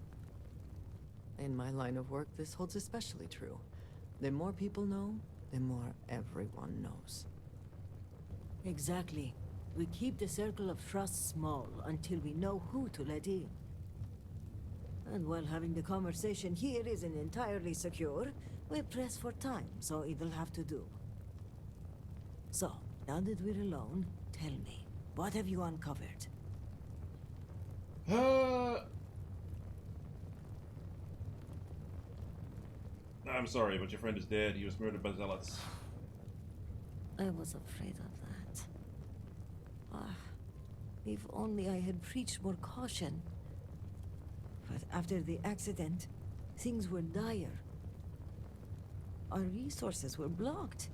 In my line of work, this holds especially true. The more people know, the more everyone knows. Exactly. We keep the circle of trust small until we know who to let in. And while having the conversation here isn't entirely secure, we press for time, so it'll have to do. So, now that we're alone, tell me, what have you uncovered? I'm sorry, but your friend is dead. He was murdered by zealots. I was afraid of that. Ah, if only I had preached more caution. But after the accident, things were dire. Our resources were blocked.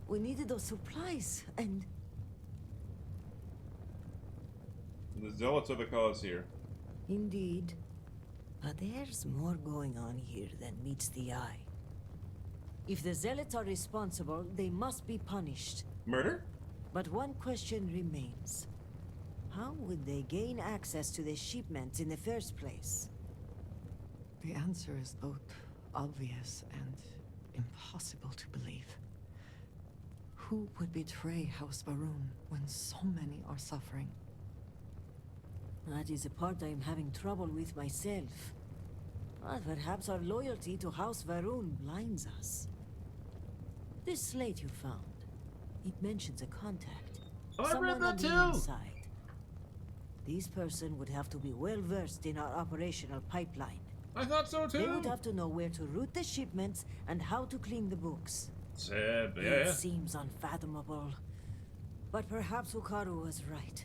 We needed those supplies, and... The zealots are the cause here. Indeed. But there's more going on here than meets the eye. If the zealots are responsible, they must be punished. Murder? But one question remains. How would they gain access to the shipments in the first place? The answer is both obvious and impossible to believe. Who would betray House Varun when so many are suffering? That is a part I am having trouble with myself. But perhaps our loyalty to House Varun blinds us. This slate you found, it mentions a contact. Oh, I read Someone on that the too! inside. This person would have to be well versed in our operational pipeline. I thought so too! They would have to know where to route the shipments and how to clean the books. Yeah. It seems unfathomable. But perhaps Hukaru was right.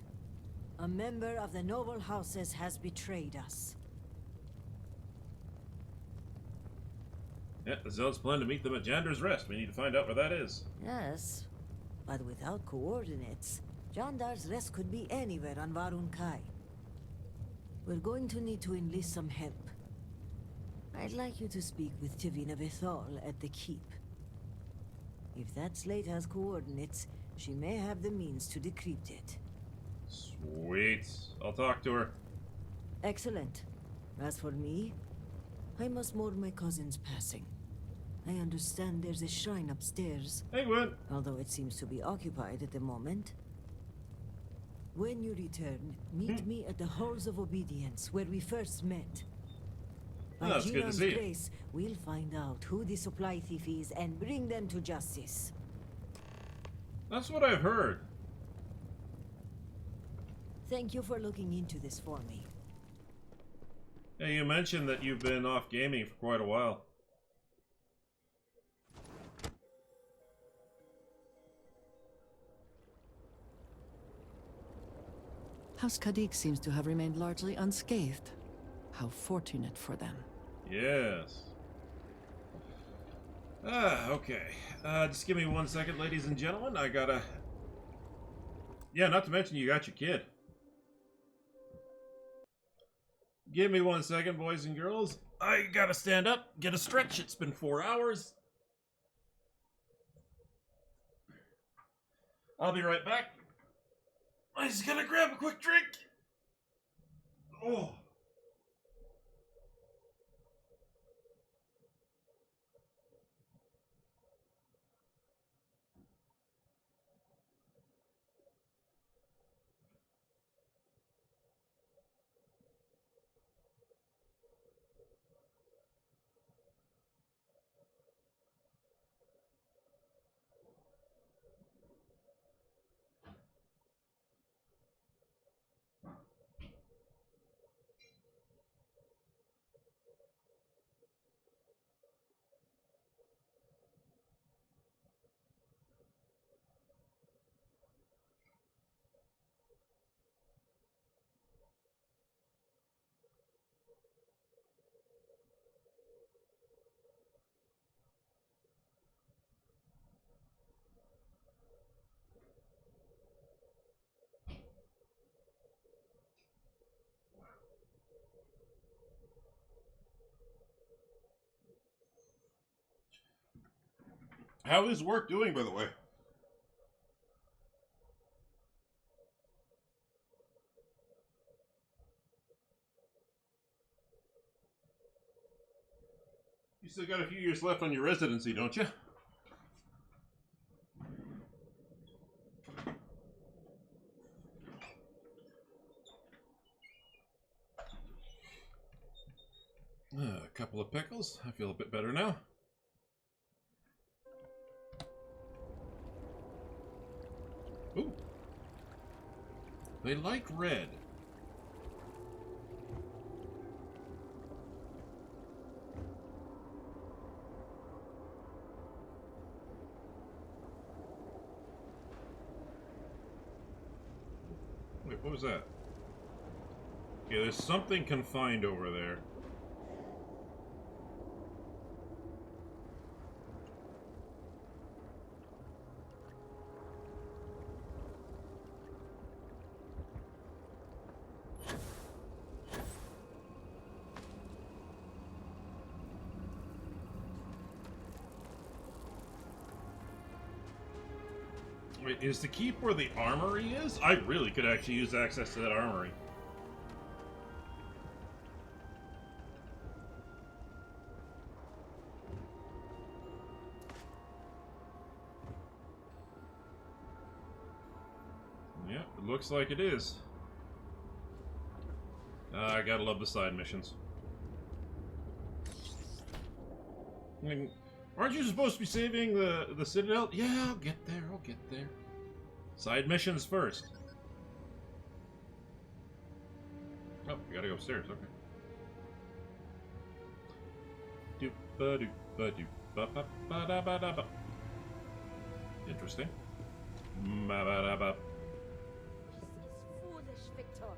A member of the noble houses has betrayed us. Yeah, the zealots plan to meet them at Jander's Rest. We need to find out where that is. Yes, but without coordinates, Jandar's Rest could be anywhere on Varun Kai. We're going to need to enlist some help. I'd like you to speak with Tivina Bethal at the Keep. If that slate has coordinates, she may have the means to decrypt it. Sweet. I'll talk to her. Excellent. As for me, I must mourn my cousin's passing. I understand there's a shrine upstairs. Hey, Gwen. Although it seems to be occupied at the moment. When you return, meet me at the Halls of Obedience, where we first met. By That's good to Jinon's see you. grace, we'll find out who the supply thief is and bring them to justice. That's what I've heard. Thank you for looking into this for me. Yeah, you mentioned that you've been off gaming for quite a while. House Kadik seems to have remained largely unscathed. How fortunate for them. Yes. Okay. Just give me 1 second, ladies and gentlemen. I gotta... Yeah, not to mention you got your kid. Give me 1 second, boys and girls. I gotta stand up, get a stretch. It's been 4 hours. I'll be right back. I just gotta grab a quick drink. Oh. How is work doing, by the way? You still got a few years left on your residency, don't you? A couple of pickles. I feel a bit better now. Ooh. They like red. Wait, what was that? Yeah, there's something confined over there. Wait, is the keep where the armory is? I really could actually use access to that armory. Yep, it looks like it is. I gotta love the side missions. I mean, aren't you supposed to be saving the Citadel? Yeah, I'll get there, I'll get there. Side missions first. Oh, we gotta go upstairs, okay. Doop-ba-doop-ba-doop-ba-ba-ba-da-ba-da-ba. Interesting. Ba-ba-da-ba. This is foolish, Victor.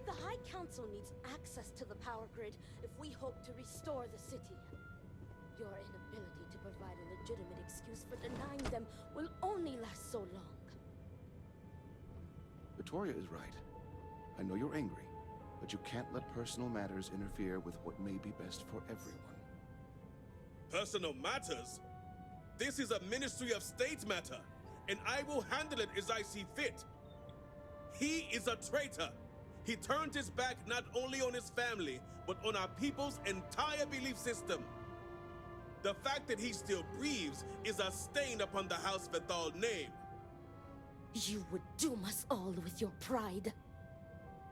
The High Council needs access to the power grid if we hope to restore the city. Your inability to provide a legitimate excuse for denying them will only last so long. Victoria is right. I know you're angry, but you can't let personal matters interfere with what may be best for everyone. Personal matters? This is a Ministry of State matter, and I will handle it as I see fit. He is a traitor. He turned his back not only on his family, but on our people's entire belief system. The fact that he still breathes is a stain upon the House Vethal name. You would doom us all with your pride.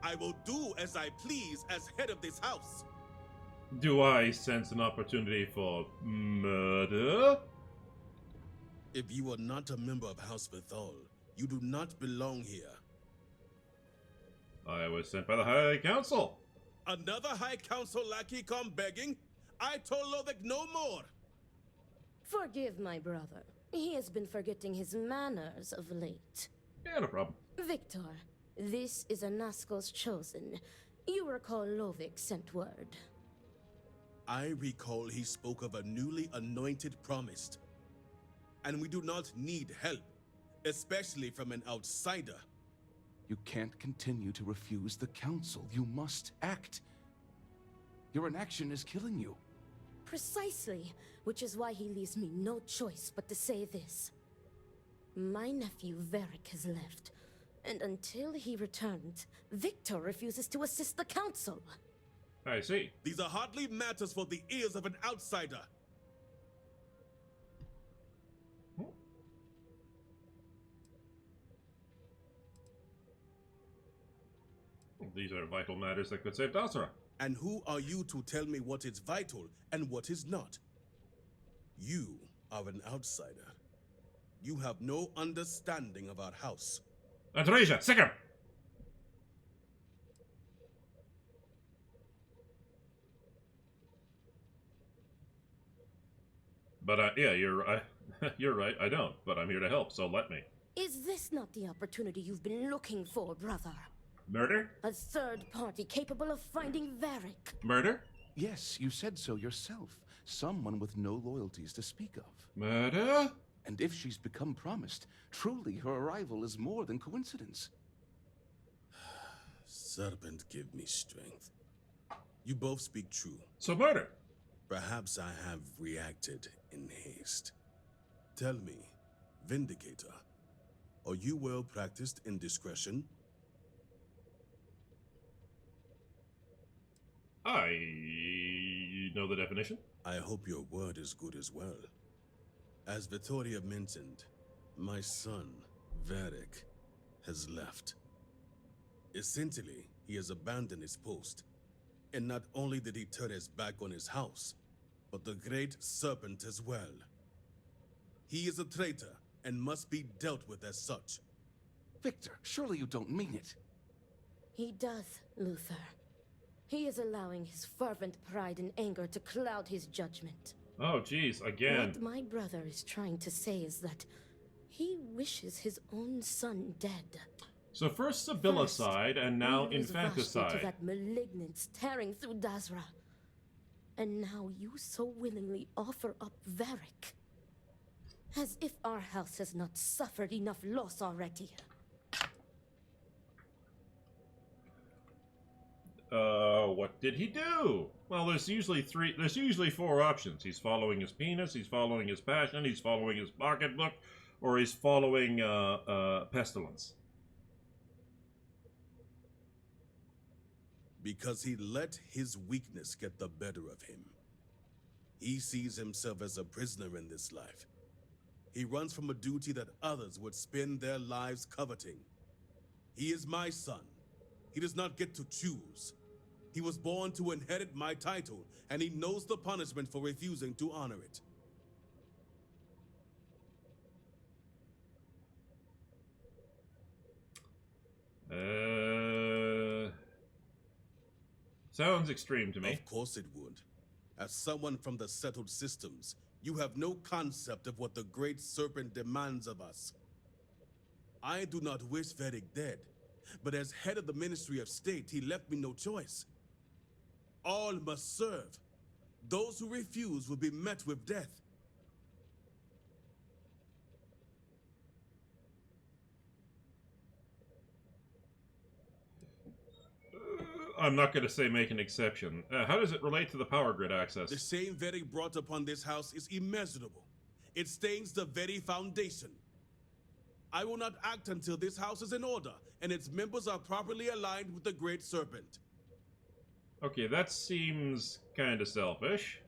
I will do as I please as head of this house. Do I sense an opportunity for murder? If you are not a member of House Vethal, you do not belong here. I was sent by the High Council. Another High Council lackey come begging? I told Lovick no more. Forgive my brother. He has been forgetting his manners of late. Yeah, no problem. Victor, this is Anasco's chosen. You recall Lovick sent word. I recall he spoke of a newly anointed promised. And we do not need help, especially from an outsider. You can't continue to refuse the council. You must act. Your inaction is killing you. Precisely, which is why he leaves me no choice but to say this. My nephew Varric has left, and until he returns, Victor refuses to assist the council. I see. These are hardly matters for the ears of an outsider. These are vital matters that could save Dasra. And who are you to tell me what is vital and what is not? You are an outsider. You have no understanding of our house. Andreja, sick him! But yeah, you're right. I don't, but I'm here to help, so let me. Is this not the opportunity you've been looking for, brother? Murder? A third party capable of finding Varric. Murder? Yes, you said so yourself. Someone with no loyalties to speak of. Murder? And if she's become promised, truly her arrival is more than coincidence. Serpent, give me strength. You both speak true. So murder? Perhaps I have reacted in haste. Tell me, Vindicator, are you well practiced in discretion? I know the definition. I hope your word is good as well. As Vittoria mentioned, my son, Varric, has left. Essentially, he has abandoned his post. And not only did he turn his back on his house, but the Great Serpent as well. He is a traitor and must be dealt with as such. Victor, surely you don't mean it. He does, Luther. He is allowing his fervent pride and anger to cloud his judgment. Oh, geez, again. What my brother is trying to say is that he wishes his own son dead. So first Sibyllicide and now he was rushed infanticide. into that malignance tearing through Dazra. And now you so willingly offer up Varric. As if our house has not suffered enough loss already. What did he do? Well, there's usually four options. He's following his penis, he's following his passion, he's following his pocketbook, or he's following, pestilence. Because he let his weakness get the better of him. He sees himself as a prisoner in this life. He runs from a duty that others would spend their lives coveting. He is my son. He does not get to choose. He was born to inherit my title, and he knows the punishment for refusing to honor it. Sounds extreme to me. Of course it would. As someone from the settled systems, you have no concept of what the Great Serpent demands of us. I do not wish Varric dead, but as head of the Ministry of State, he left me no choice. All must serve. Those who refuse will be met with death. I'm not going to say make an exception. How does it relate to the power grid access? The shame Varric brought upon this house is immeasurable. It stains the very foundation. I will not act until this house is in order and its members are properly aligned with the Great Serpent. Okay, that seems kind of selfish.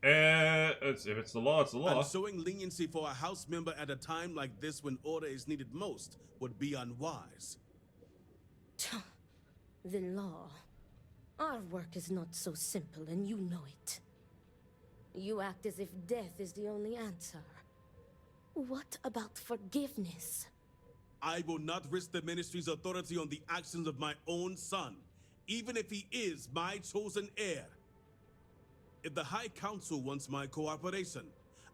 If it's the law, it's the law. And showing leniency for a house member at a time like this when order is needed most would be unwise. The law. Our work is not so simple, and you know it. You act as if death is the only answer. What about forgiveness? I will not risk the Ministry's authority on the actions of my own son, even if he is my chosen heir. If the High Council wants my cooperation,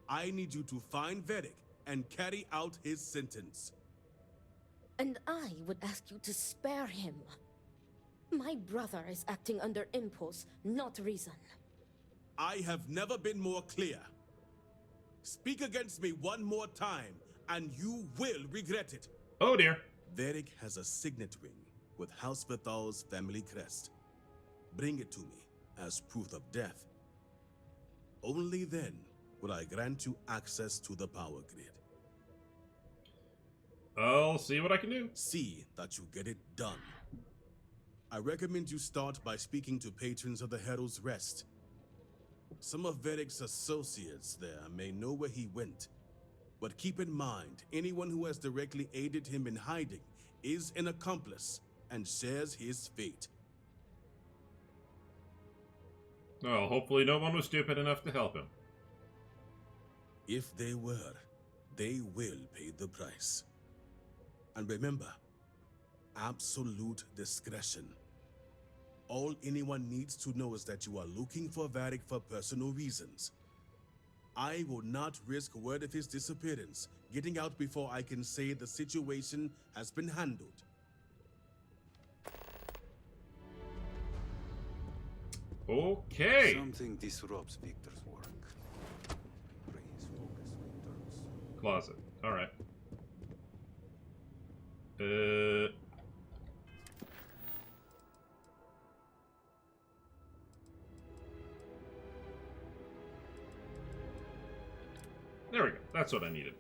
I need you to find Varric and carry out his sentence. And I would ask you to spare him. My brother is acting under impulse, not reason. I have never been more clear. Speak against me one more time, and you will regret it. Oh dear. Varric has a signet ring with House Vithal's family crest. Bring it to me as proof of death. Only then will I grant you access to the power grid. I'll see what I can do. See that you get it done. I recommend you start by speaking to patrons of the Herald's Rest. Some of Varric's associates there may know where he went. But keep in mind, anyone who has directly aided him in hiding is an accomplice and shares his fate. Well, hopefully no one was stupid enough to help him. If they were, they will pay the price. And remember, absolute discretion. All anyone needs to know is that you are looking for Varric for personal reasons. I will not risk word of his disappearance getting out before I can say the situation has been handled. Okay. Something disrupts Victor's work. His focus returns. Closet. All right. That's what I needed.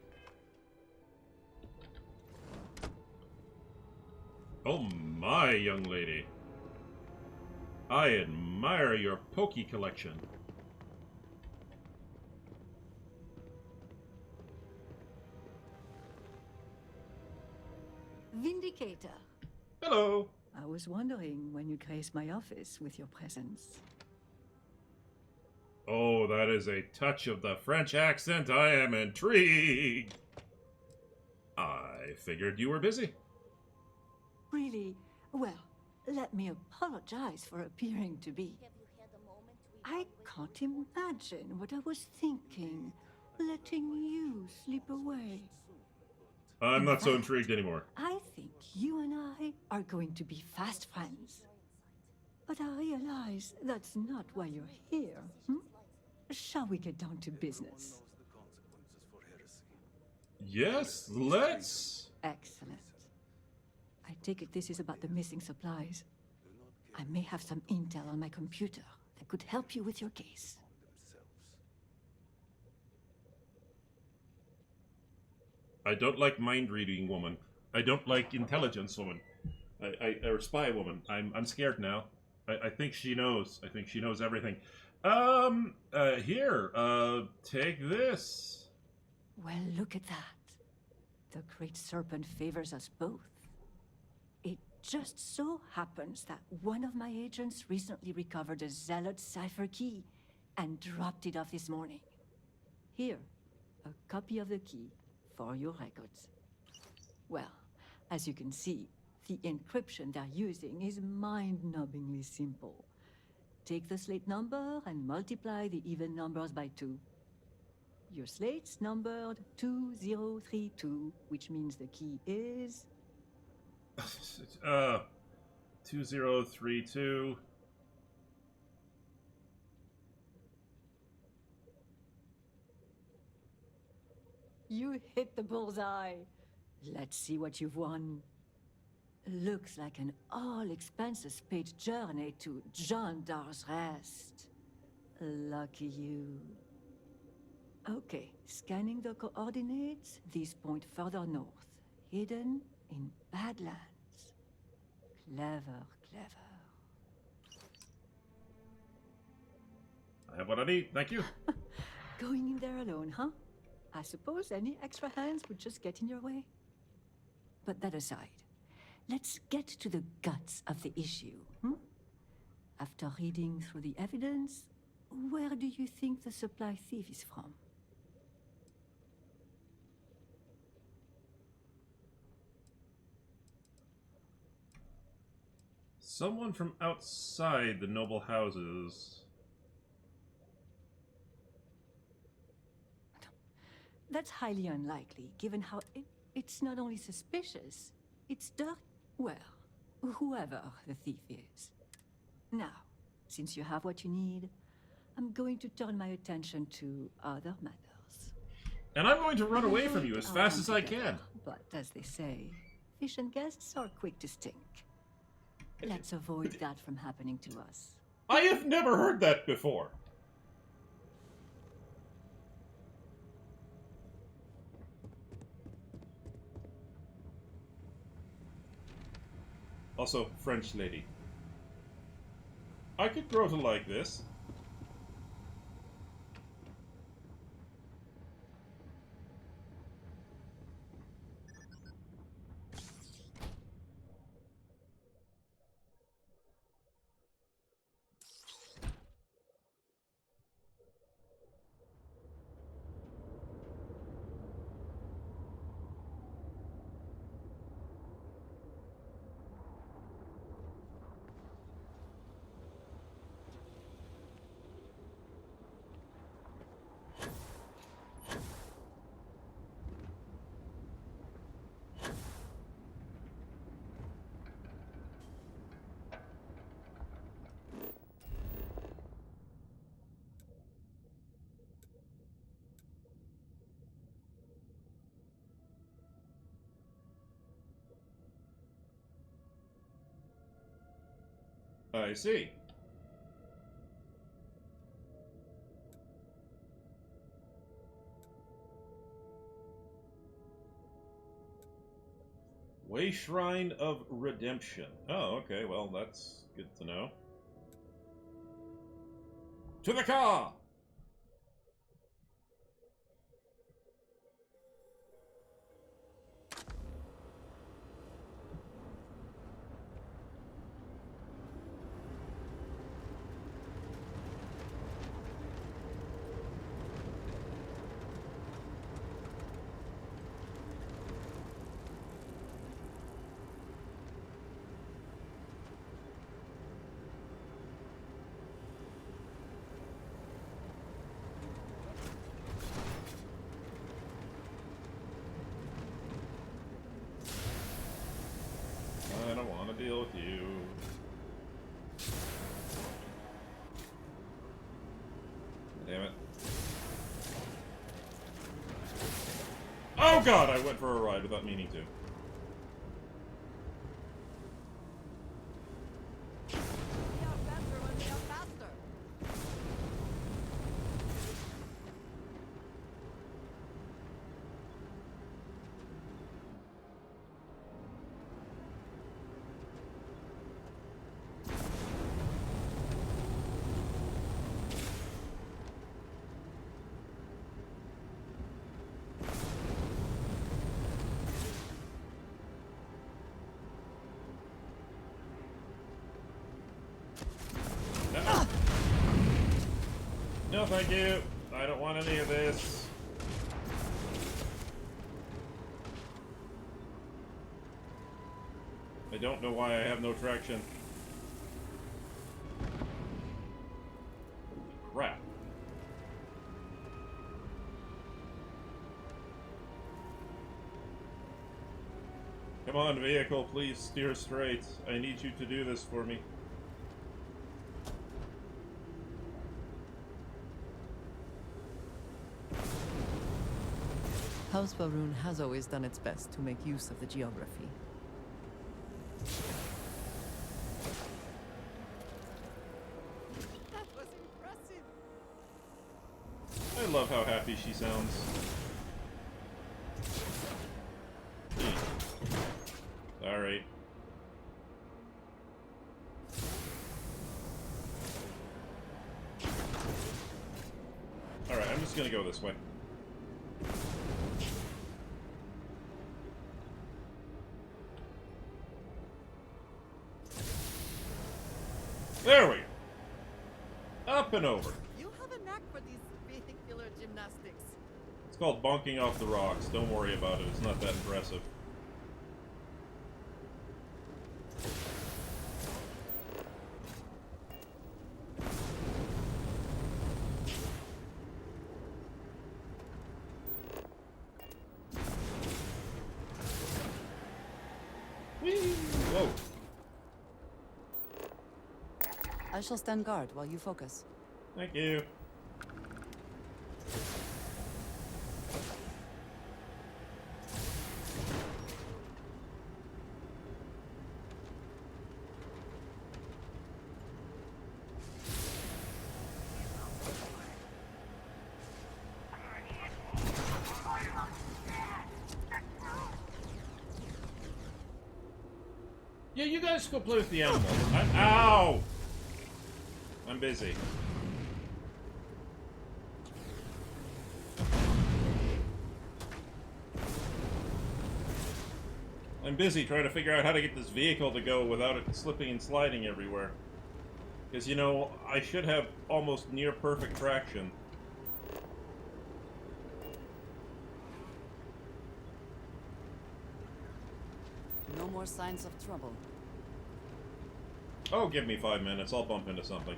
Oh my, young lady. I admire your Poke collection. Vindicator. Hello. I was wondering when you'd grace my office with your presence. Oh, that is a touch of the French accent. I am intrigued. I figured you were busy. Really? Well, let me apologize for appearing to be. I can't imagine what I was thinking, letting you slip away. I'm In not so fact, intrigued anymore. I think you and I are going to be fast friends. But I realize that's not why you're here, hmm? Shall we get down to business? Yes, let's. Excellent. I take it this is about the missing supplies. I may have some intel on my computer that could help you with your case. I don't like mind-reading woman. I don't like intelligence woman. Or spy woman. I'm scared now. I think she knows. I think she knows everything. Here, take this. Well, look at that. The Great Serpent favors us both. It just so happens that one of my agents recently recovered a Zealot cipher key and dropped it off this morning. Here, a copy of the key for your records. Well, as you can see, the encryption they're using is mind-numbingly simple. Take the slate number and multiply the even numbers by 2. Your slate's numbered 2032, which means the key is... 2032. You hit the bullseye. Let's see what you've won. Looks like an all-expenses paid journey to John Dar's Rest. Lucky you. Okay, scanning the coordinates, this point further north, hidden in Badlands. Clever, clever. I have what I need, thank you. Going in there alone, huh? I suppose any extra hands would just get in your way. But that aside, let's get to the guts of the issue, hmm? After reading through the evidence, where do you think the supply thief is from? Someone from outside the noble houses. That's highly unlikely, given how it's not only suspicious, it's dark. Well, whoever the thief is. Now, since you have what you need, I'm going to turn my attention to other matters. And I'm going to run away from you as fast as I can. But as they say, fish and guests are quick to stink. Let's avoid that from happening to us. I have never heard that before. Also, French lady. I could grow to like this. I see. Way Shrine of Redemption. Oh, okay, well, that's good to know. To the car! I don't want to deal with you. Damn it. Oh god, I went for a ride without meaning to. No, thank you. I don't want any of this. I don't know why I have no traction. Holy crap. Come on, vehicle, please steer straight. I need you to do this for me. House Varun has always done its best to make use of the geography. That was impressive. I love how happy she sounds. Alright. Alright, I'm just gonna go this way. There we go. Up and over. You have a knack for these vehicular gymnastics. It's called bonking off the rocks. Don't worry about it. It's not that impressive. Whee! Whoa. I shall stand guard while you focus. Thank you. Yeah, you guys go play with the animals. Ow! I'm busy. I'm busy trying to figure out how to get this vehicle to go without it slipping and sliding everywhere. Because, you know, I should have almost near perfect traction. No more signs of trouble. Oh, give me 5 minutes. I'll bump into something.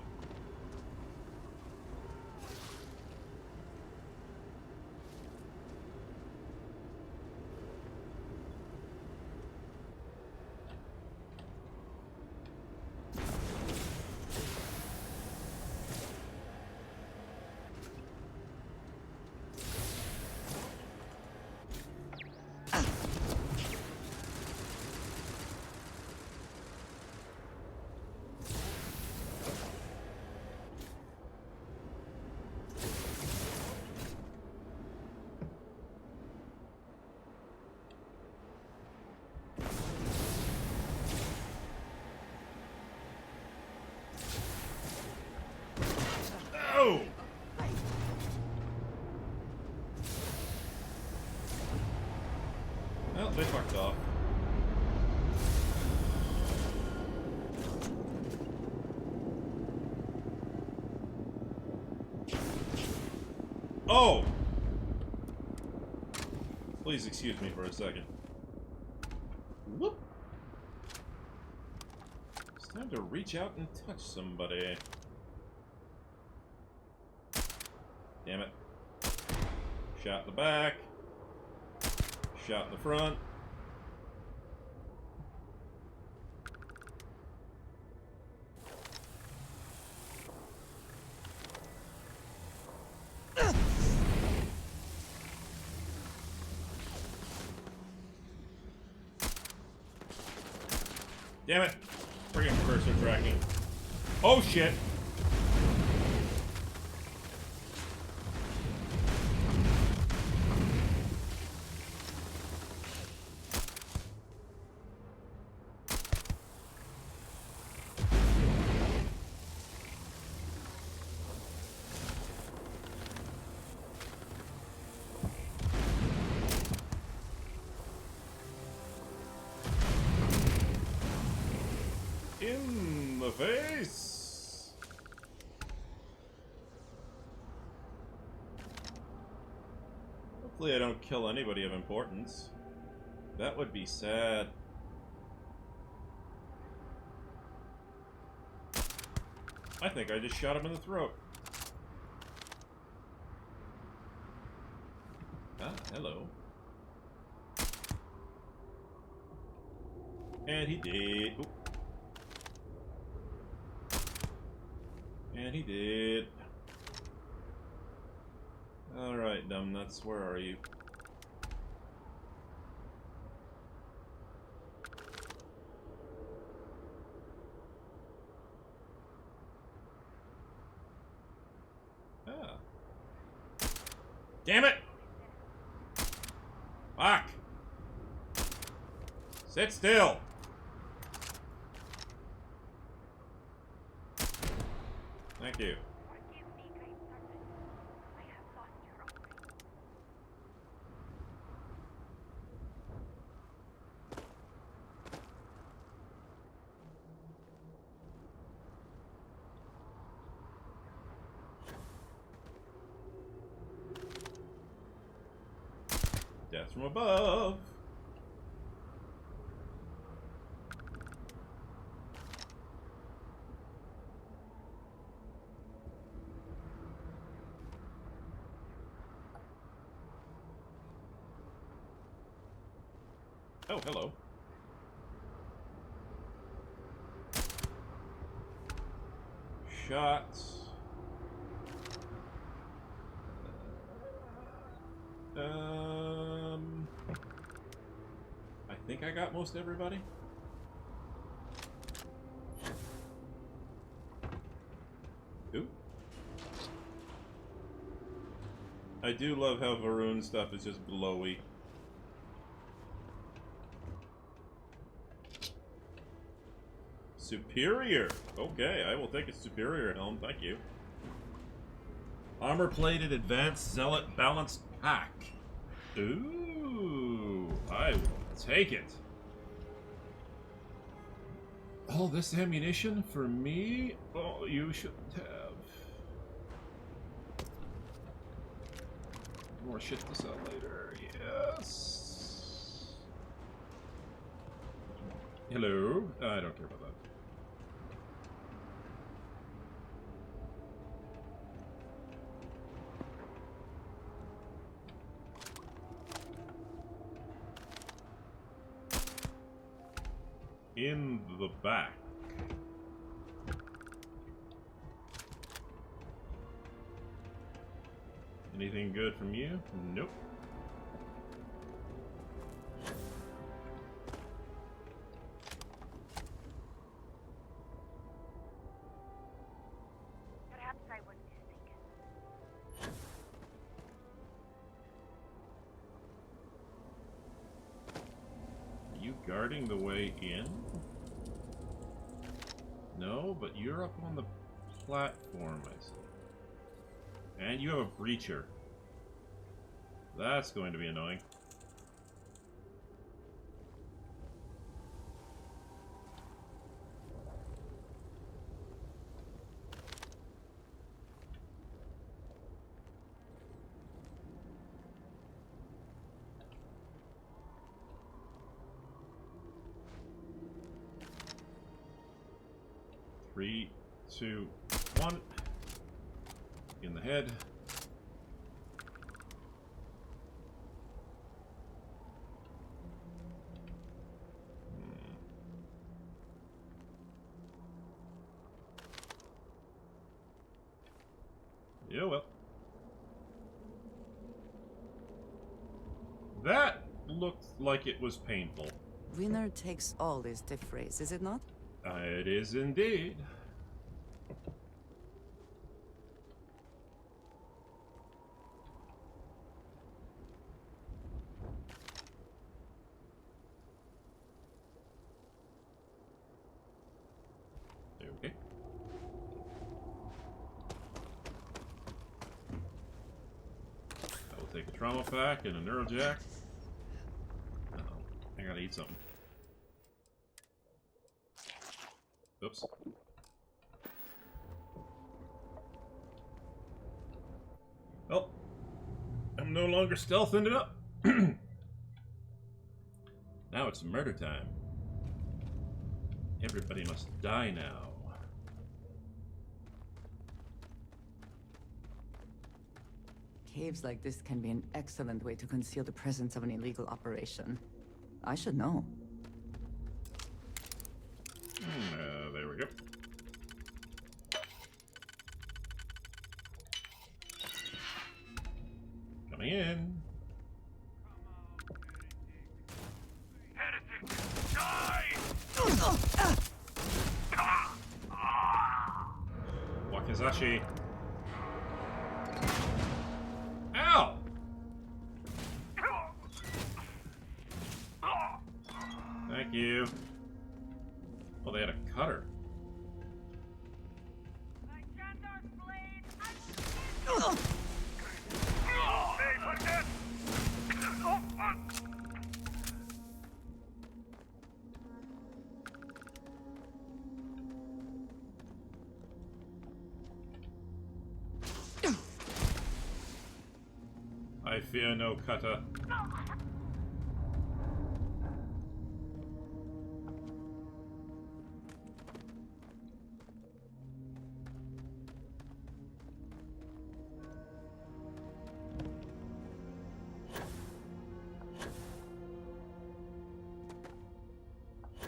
they fucked off. Oh! Please excuse me for a second. Whoop! It's time to reach out and touch somebody. Damn it. Shot in the back. Shot in the front. Damn it! Friggin' cursor tracking. Oh shit! In the face! Hopefully I don't kill anybody of importance. That would be sad. I think I just shot him in the throat. Ah, hello. And he did. Oop. And he did. Alright, numbnuts, where are you? Ah. Damn it! Fuck! Sit still! Thank you. Death from above. Oh, hello. Shots. I think I got most everybody. Ooh. I do love how Varun stuff is just glowy. Superior. Okay, I will take a superior helm, thank you. Armor-plated advanced zealot balanced pack. Ooh, I will take it. All this ammunition for me? Oh, you shouldn't have. More shit to sell later. Yes. Hello? I don't care about that. In the back. Anything good from you? Nope. Perhaps I was mistaken. You guarding the way in? No, but you're up on the platform, I see. And you have a breacher. That's going to be annoying. 3, 2, 1. In the head. Yeah, well. That looked like it was painful. Winner takes all is the phrase, is it not? It is indeed. Okay. I will take a trauma pack and a neurojack. Uh-oh. I gotta eat something. Oops. Well, I'm no longer stealthing it up. Now it's murder time. Everybody must die now. Caves like this can be an excellent way to conceal the presence of an illegal operation. I should know. There we go. Coming in. Wakizashi. Ow! Thank you. Oh, they had a cutter. I fear no cutter.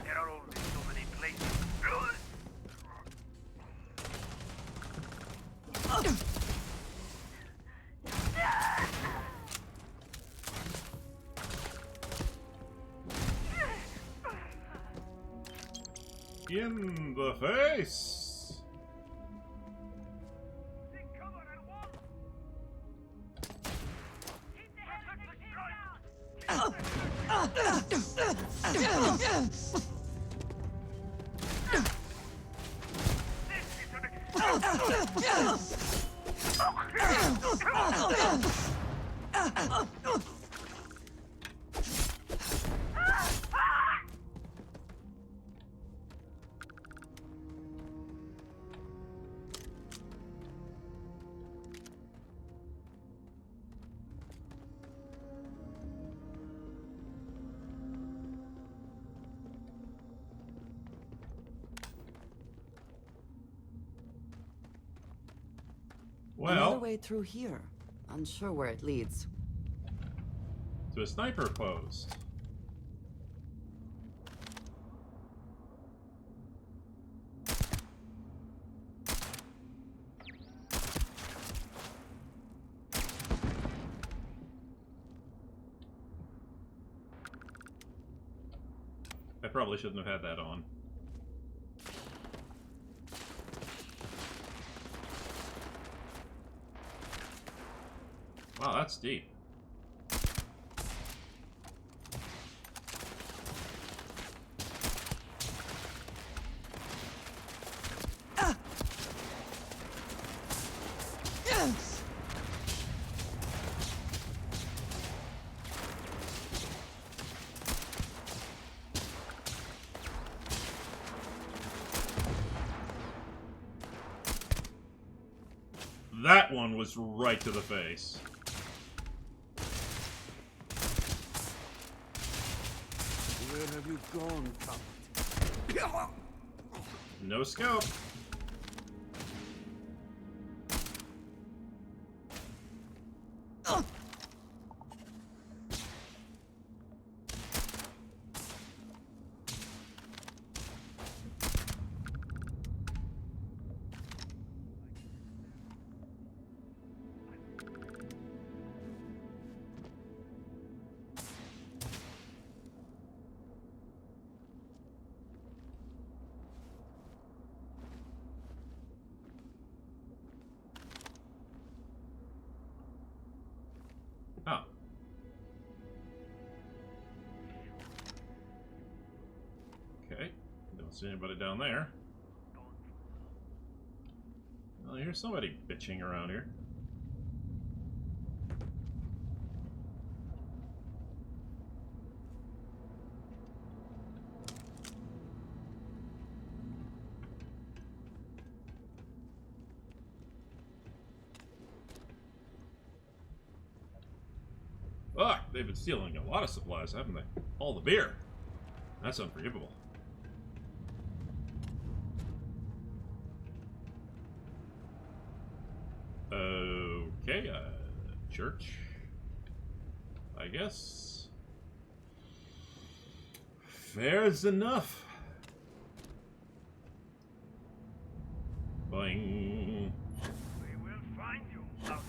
There are only so many places. In the face! Another Well, way through here. Unsure where it leads. to a sniper post. I probably shouldn't have had that on. Wow, that's deep. That one was right to the face. Where have you gone, coward? No scope. Oh. Okay. Don't see anybody down there. Well, here's somebody bitching around here. Fuck, they've been stealing a lot of supplies, haven't they? All the beer. That's unforgivable. Okay, church. I guess. Fair's enough. Boing. We will find you out.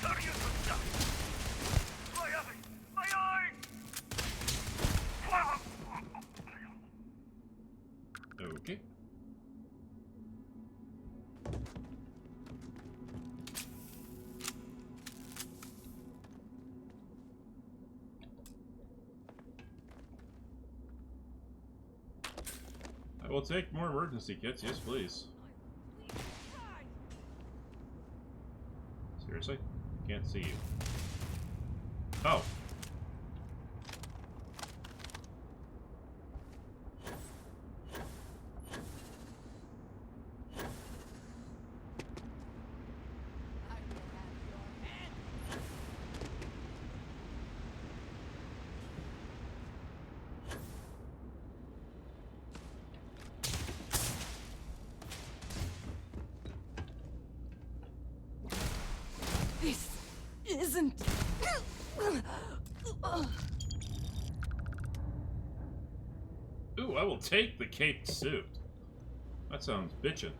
Tell you some stuff. My eye! My eye! Okay. I will take more emergency kits, yes please. Seriously? Can't see you. Oh. This isn't... Ooh, I will take the caped suit. That sounds bitchin'.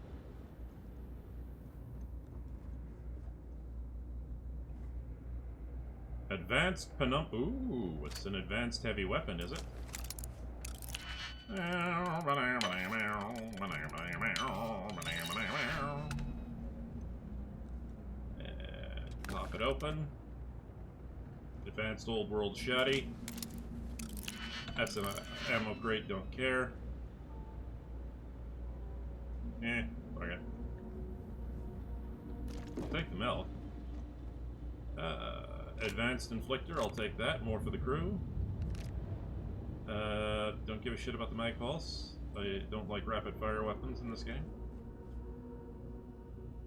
Advanced penum... Ooh, it's an advanced heavy weapon, is it? Pop it open. Advanced old world shoddy. That's an ammo crate, don't care. Okay. I'll take the milk. Advanced inflictor, I'll take that. More for the crew. Don't give a shit about the mag pulse. I don't like rapid fire weapons in this game.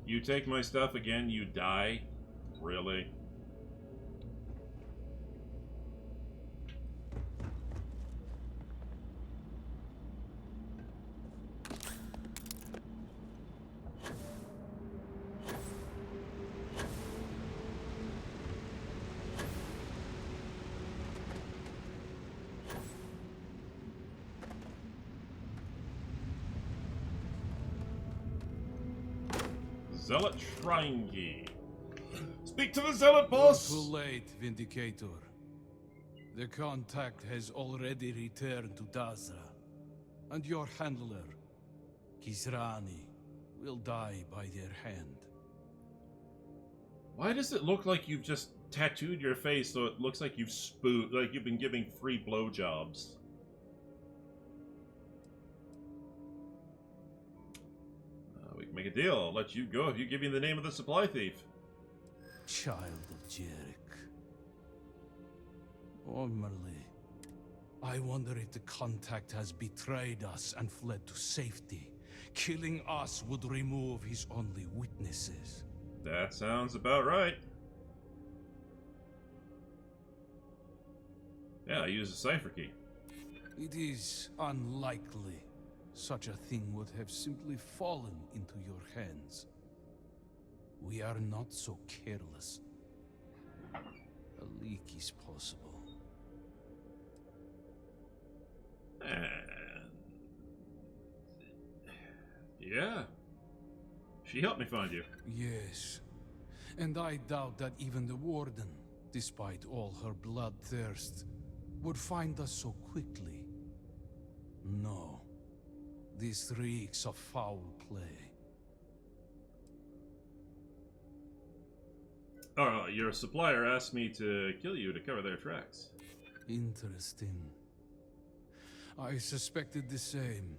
You take my stuff again, you die. Really? Zealot Shrine Key. Speak to the Zealot, boss! You're too late, Vindicator. The contact has already returned to Dazra. And your handler, Kizrani, will die by their hand. Why does it look like you've just tattooed your face so it looks like you've like you've been giving free blowjobs? We can make a deal. I'll let you go if you give me the name of the supply thief. Child of Jerick. Ormerly, I wonder if the contact has betrayed us and fled to safety. Killing us would remove his only witnesses. That sounds about right. Yeah, I use a cipher key. It is unlikely. such a thing would have simply fallen into your hands. We are not so careless. A leak is possible. Yeah. She helped me find you. Yes. And I doubt that even the Warden, despite all her bloodthirst, would find us so quickly. No. This reeks of foul play. Oh, your supplier asked me to kill you to cover their tracks. Interesting. I suspected the same.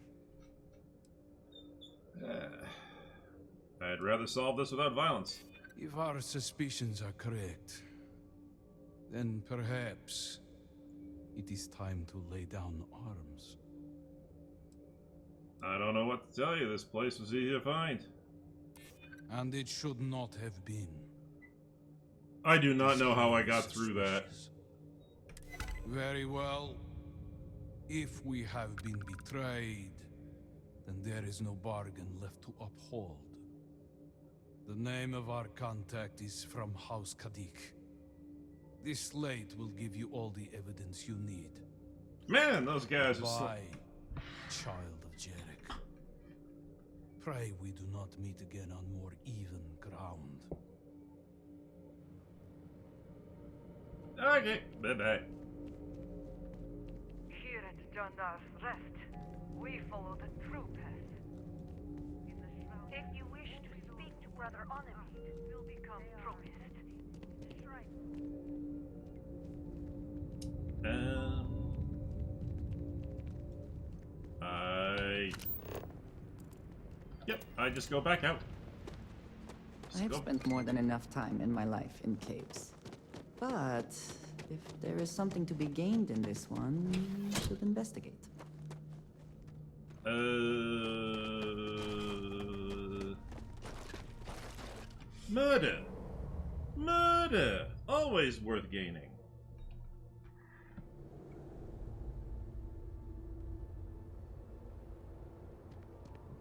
I'd rather solve this without violence. If our suspicions are correct, then perhaps it is time to lay down arms. I don't know what to tell you. This place was easy to find. And it should not have been. I do not know how I got through that. Very well. If we have been betrayed, then there is no bargain left to uphold. The name of our contact is from House Kadik. This slate will give you all the evidence you need. Man, those guys are Bye, child of Jarek. Pray we do not meet again on more even ground. Okay, bye-bye. Here at Jandar's Rest, we follow the true path. In the shroud. If you wish to speak to Brother Onemid, will become promised. Yep, I just go back out. I've spent more than enough time in my life in caves. But if there is something to be gained in this one, we should investigate. Murder! Murder! Always worth gaining.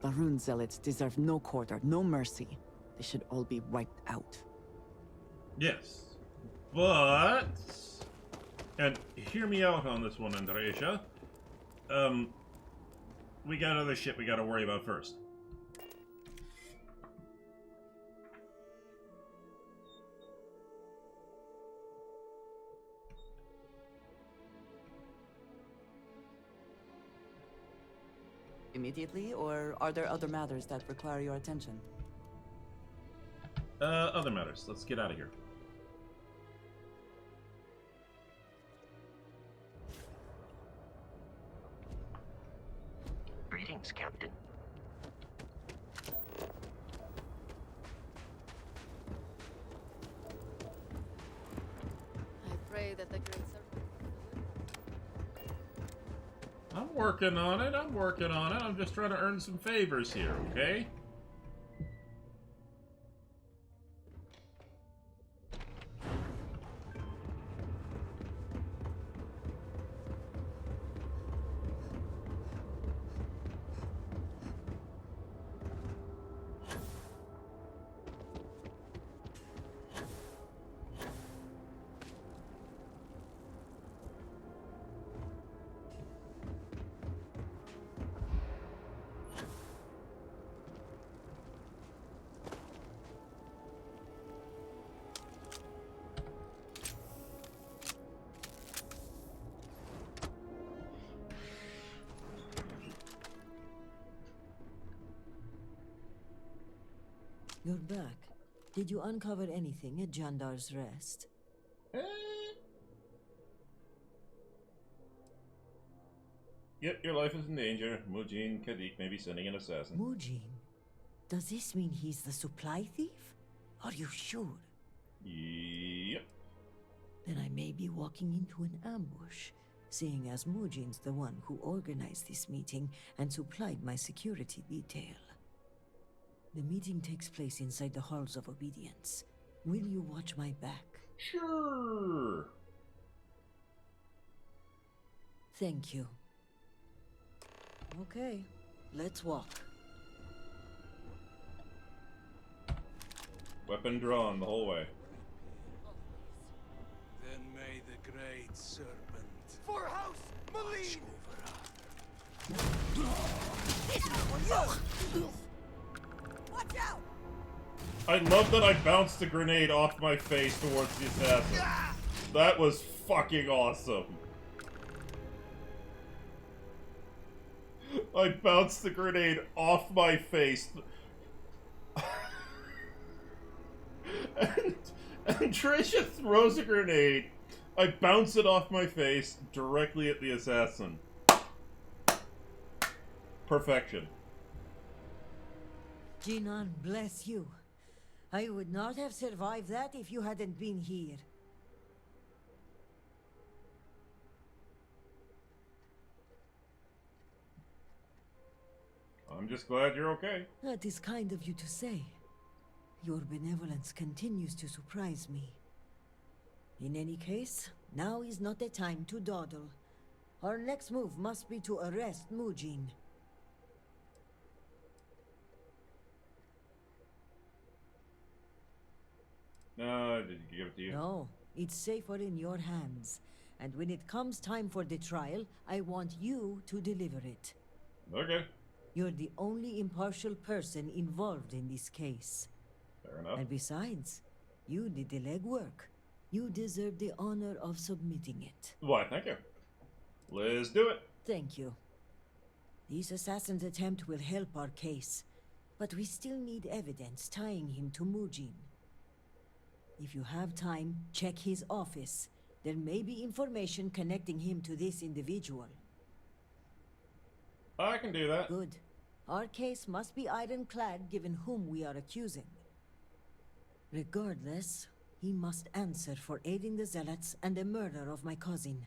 The Rune Zealots deserve no quarter, no mercy. They should all be wiped out. Yes. But... And hear me out on this one, Andreasha. We got other shit we gotta worry about first. Immediately, or are there other matters that require your attention? Other matters. Let's get out of here. Greetings, Captain. I pray that the Great Serpent... I'm working on it. I'm working on it. I'm just trying to earn some favors here, okay? You're back. Did you uncover anything at Jandar's Rest? Yep, your life is in danger. Mujin Kadik may be sending an assassin. Mujin? Does this mean he's the supply thief? Are you sure? Yep. Then I may be walking into an ambush, seeing as Mujin's the one who organized this meeting and supplied my security detail. The meeting takes place inside the Halls of Obedience. Will you watch my back? Sure. Thank you. Okay, Let's walk. Weapon drawn the whole way. Then may the great serpent For House watch Maline! over us. Watch out! I love that I bounced the grenade off my face towards the assassin. That was fucking awesome. I bounced the grenade off my face. and Tricia throws a grenade. I bounce it off my face directly at the assassin. Perfection. Jinan, bless you. I would not have survived that if you hadn't been here. I'm just glad you're okay. That is kind of you to say. Your benevolence continues to surprise me. In any case, now is not the time to dawdle. Our next move must be to arrest Mujin. No, did he give it to you? No, it's safer in your hands. And when it comes time for the trial, I want you to deliver it. Okay. You're the only impartial person involved in this case. Fair enough. And besides, you did the legwork. You deserve the honor of submitting it. Why, thank you. Let's do it. Thank you. This assassin's attempt will help our case, but we still need evidence tying him to Mujin. If you have time, check his office. There may be information connecting him to this individual. I can do that. Good. Our case must be ironclad given whom we are accusing. Regardless, he must answer for aiding the Zealots and the murder of my cousin.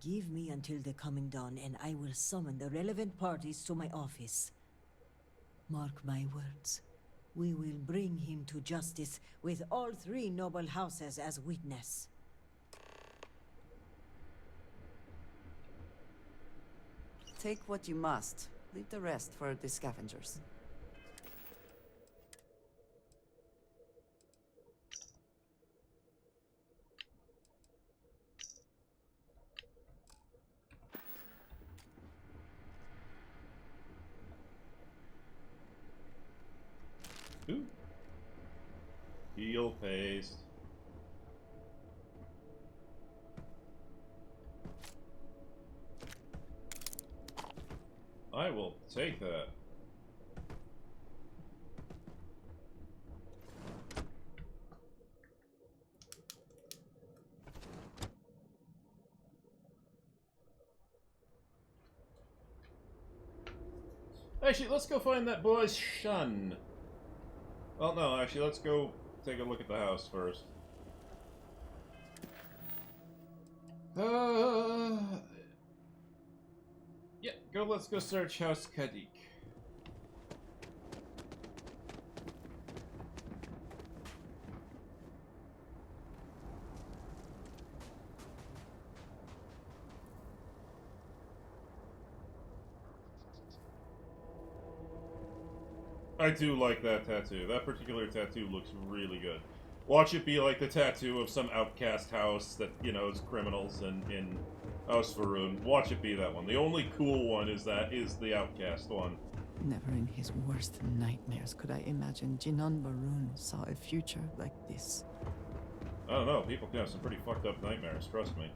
Give me until the coming dawn and I will summon the relevant parties to my office. Mark my words. We will bring him to justice with all three noble houses as witness. Take what you must. Leave the rest for the scavengers. Ooh. Heal paste. I will take that. Actually, let's go find that boy's shun. Well, no, actually, let's go take a look at the house first. Yeah, let's go search House Kadik. I do like that tattoo. That particular tattoo looks really good. Watch it be like the tattoo of some outcast house that, you know, is criminals in House Varun. Watch it be that one. The only cool one is the outcast one. Never in his worst nightmares could I imagine Jinan Barun saw a future like this. I don't know. People can have some pretty fucked up nightmares, trust me.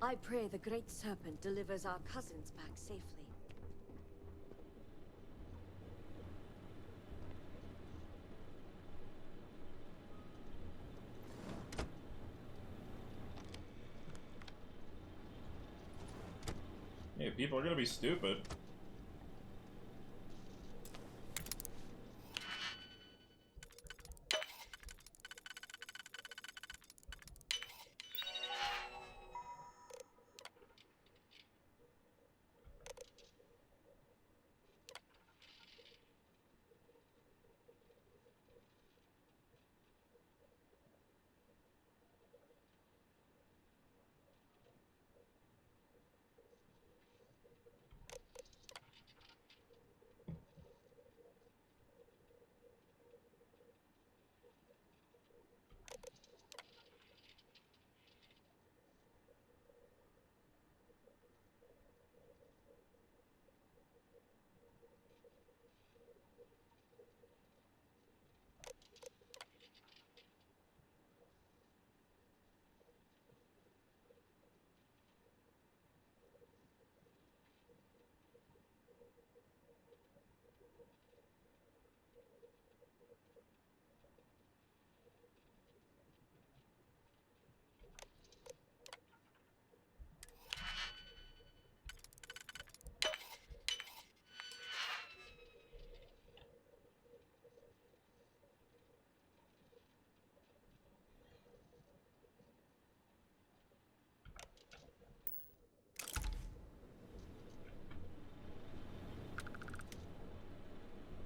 I pray the Great Serpent delivers our cousins back safely. Hey, people are gonna be stupid.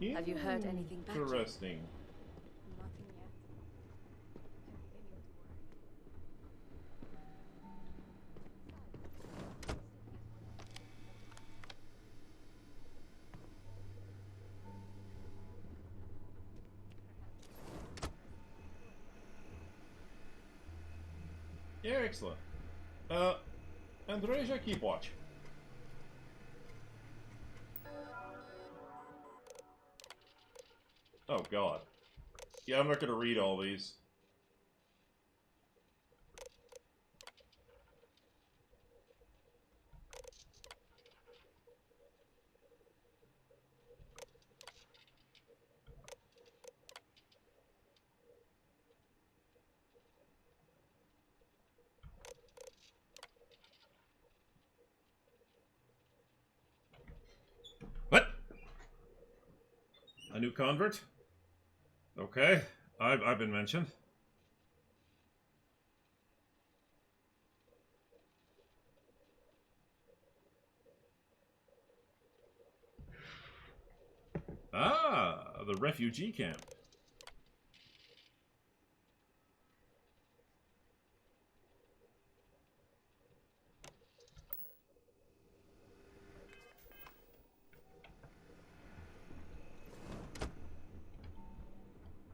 Have you heard anything back? Interesting. Nothing yet. I'm beginning to worry. Yeah, excellent. Andreja, keep watch. Oh god. Yeah, I'm not gonna read all these. What? A new convert? Okay, I've been mentioned. Ah, the refugee camp.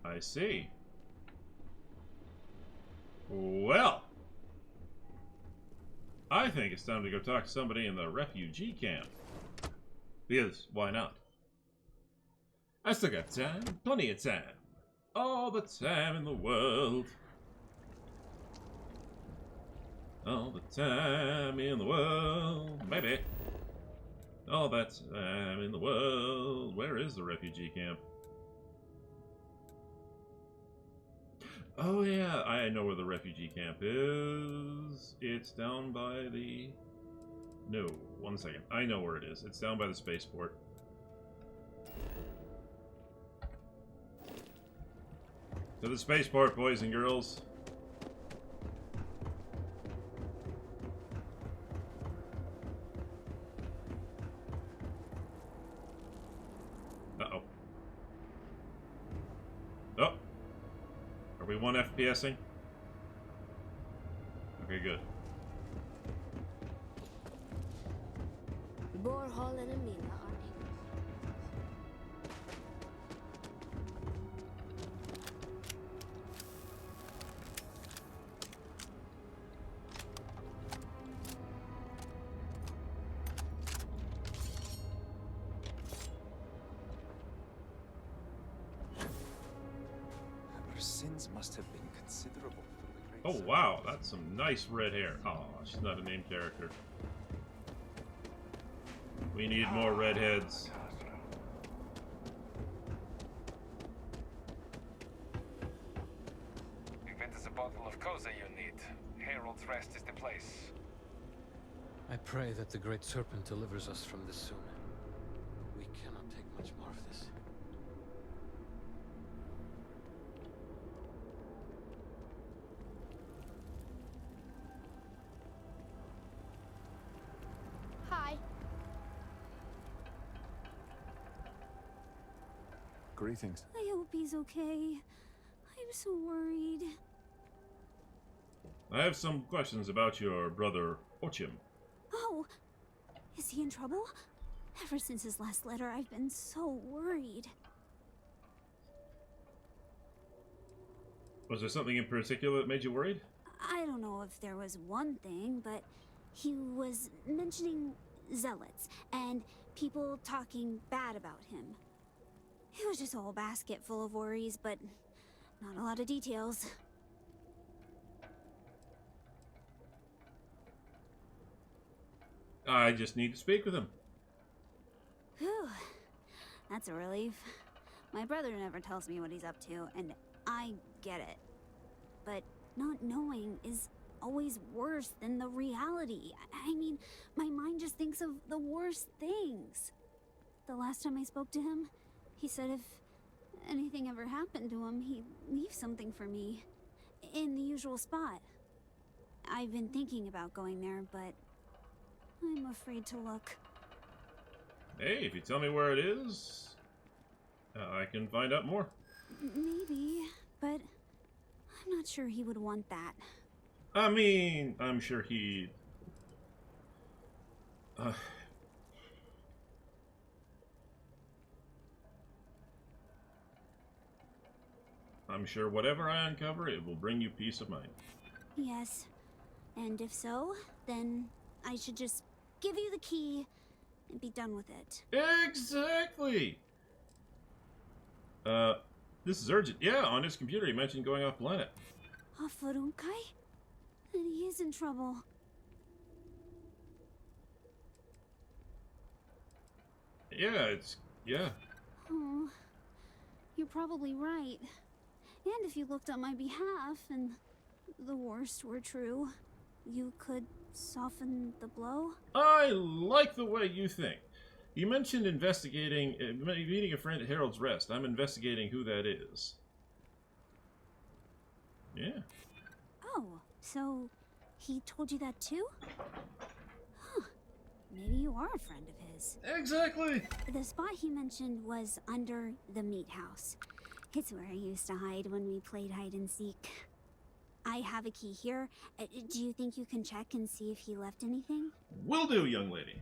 I see. Well, I think it's time to go talk to somebody in the refugee camp. Because, why not? I still got time, plenty of time. All the time in the world. All the time in the world, baby. All that time in the world. Where is the refugee camp? Oh yeah, I know where the refugee camp is. It's down by the... No, 1 second. I know where it is. It's down by the spaceport. To the spaceport, boys and girls. Uh-oh. Oh! Are we 1 FPSing? Okay, good. Borhall and Amina are in. Her sins must have been considerable from the great Oh Sun. wow, that's some nice red hair. Oh, she's not a named character. We need more redheads. If it is a bottle of Koza you need, Herald's Rest is the place. I pray that the Great Serpent delivers us from this soon. We cannot take much more of this. Hi. Greetings. I hope he's okay. I'm so worried. I have some questions about your brother, Ochim. Oh, is he in trouble? Ever since his last letter, I've been so worried. Was there something in particular that made you worried? I don't know if there was one thing, but he was mentioning zealots and people talking bad about him. It was just a whole basket full of worries, but not a lot of details. I just need to speak with him. Whew, that's a relief. My brother never tells me what he's up to, and I get it. But not knowing is always worse than the reality. I mean, my mind just thinks of the worst things. The last time I spoke to him, he said if anything ever happened to him, he'd leave something for me. In the usual spot. I've been thinking about going there, but I'm afraid to look. Hey, if you tell me where it is, I can find out more. Maybe, but I'm not sure he would want that. I mean, I'm sure he... I'm sure whatever I uncover, it will bring you peace of mind. Yes. And if so, then I should just give you the key and be done with it. Exactly! This is urgent. Yeah, on his computer he mentioned going off planet. Afurunkai? Then he is in trouble. Yeah, yeah. Oh, you're probably right. And if you looked on my behalf and the worst were true, you could soften the blow? I like the way you think. You mentioned investigating, meeting a friend at Harold's Rest. I'm investigating who that is. Yeah. Oh, so he told you that too? Huh. Maybe you are a friend of his. Exactly! The spot he mentioned was under the meat house. It's where I used to hide when we played hide and seek. I have a key here. Do you think you can check and see if he left anything? Will do, young lady.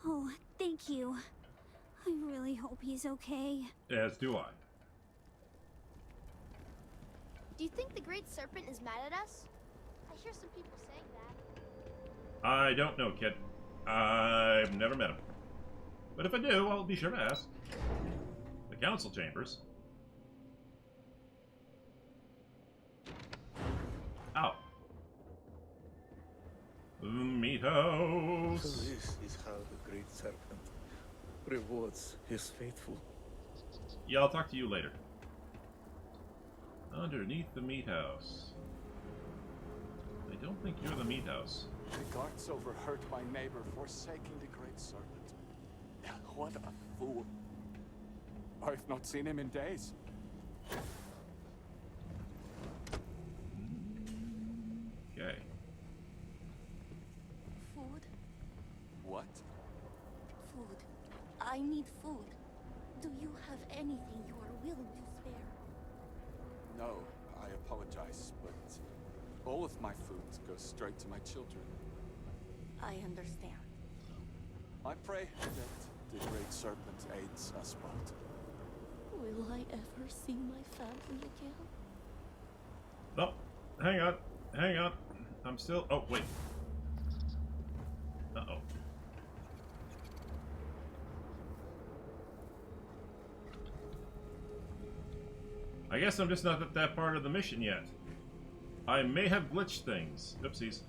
Oh, thank you. I really hope he's okay. As do I. Do you think the Great Serpent is mad at us? I hear some people saying that. I don't know, kid. I've never met him. But if I do, I'll be sure to ask. The council chambers. Ow. The meat house. So this is how the Great Serpent rewards his faithful. Yeah, I'll talk to you later. Underneath the meat house. I don't think you're the meat house. The guards overheard my neighbor forsaking the Great Serpent. What a fool. I've not seen him in days. Okay. Food? What? Food. I need food. Do you have anything you are willing to spare? No, I apologize, but all of my food goes straight to my children. I understand. I pray that the Great Serpent aids us both. Will I ever see my family again? Oh, hang on. Hang on. I'm still... Oh, wait. Uh-oh. I guess I'm just not at that part of the mission yet. I may have glitched things. Oopsies.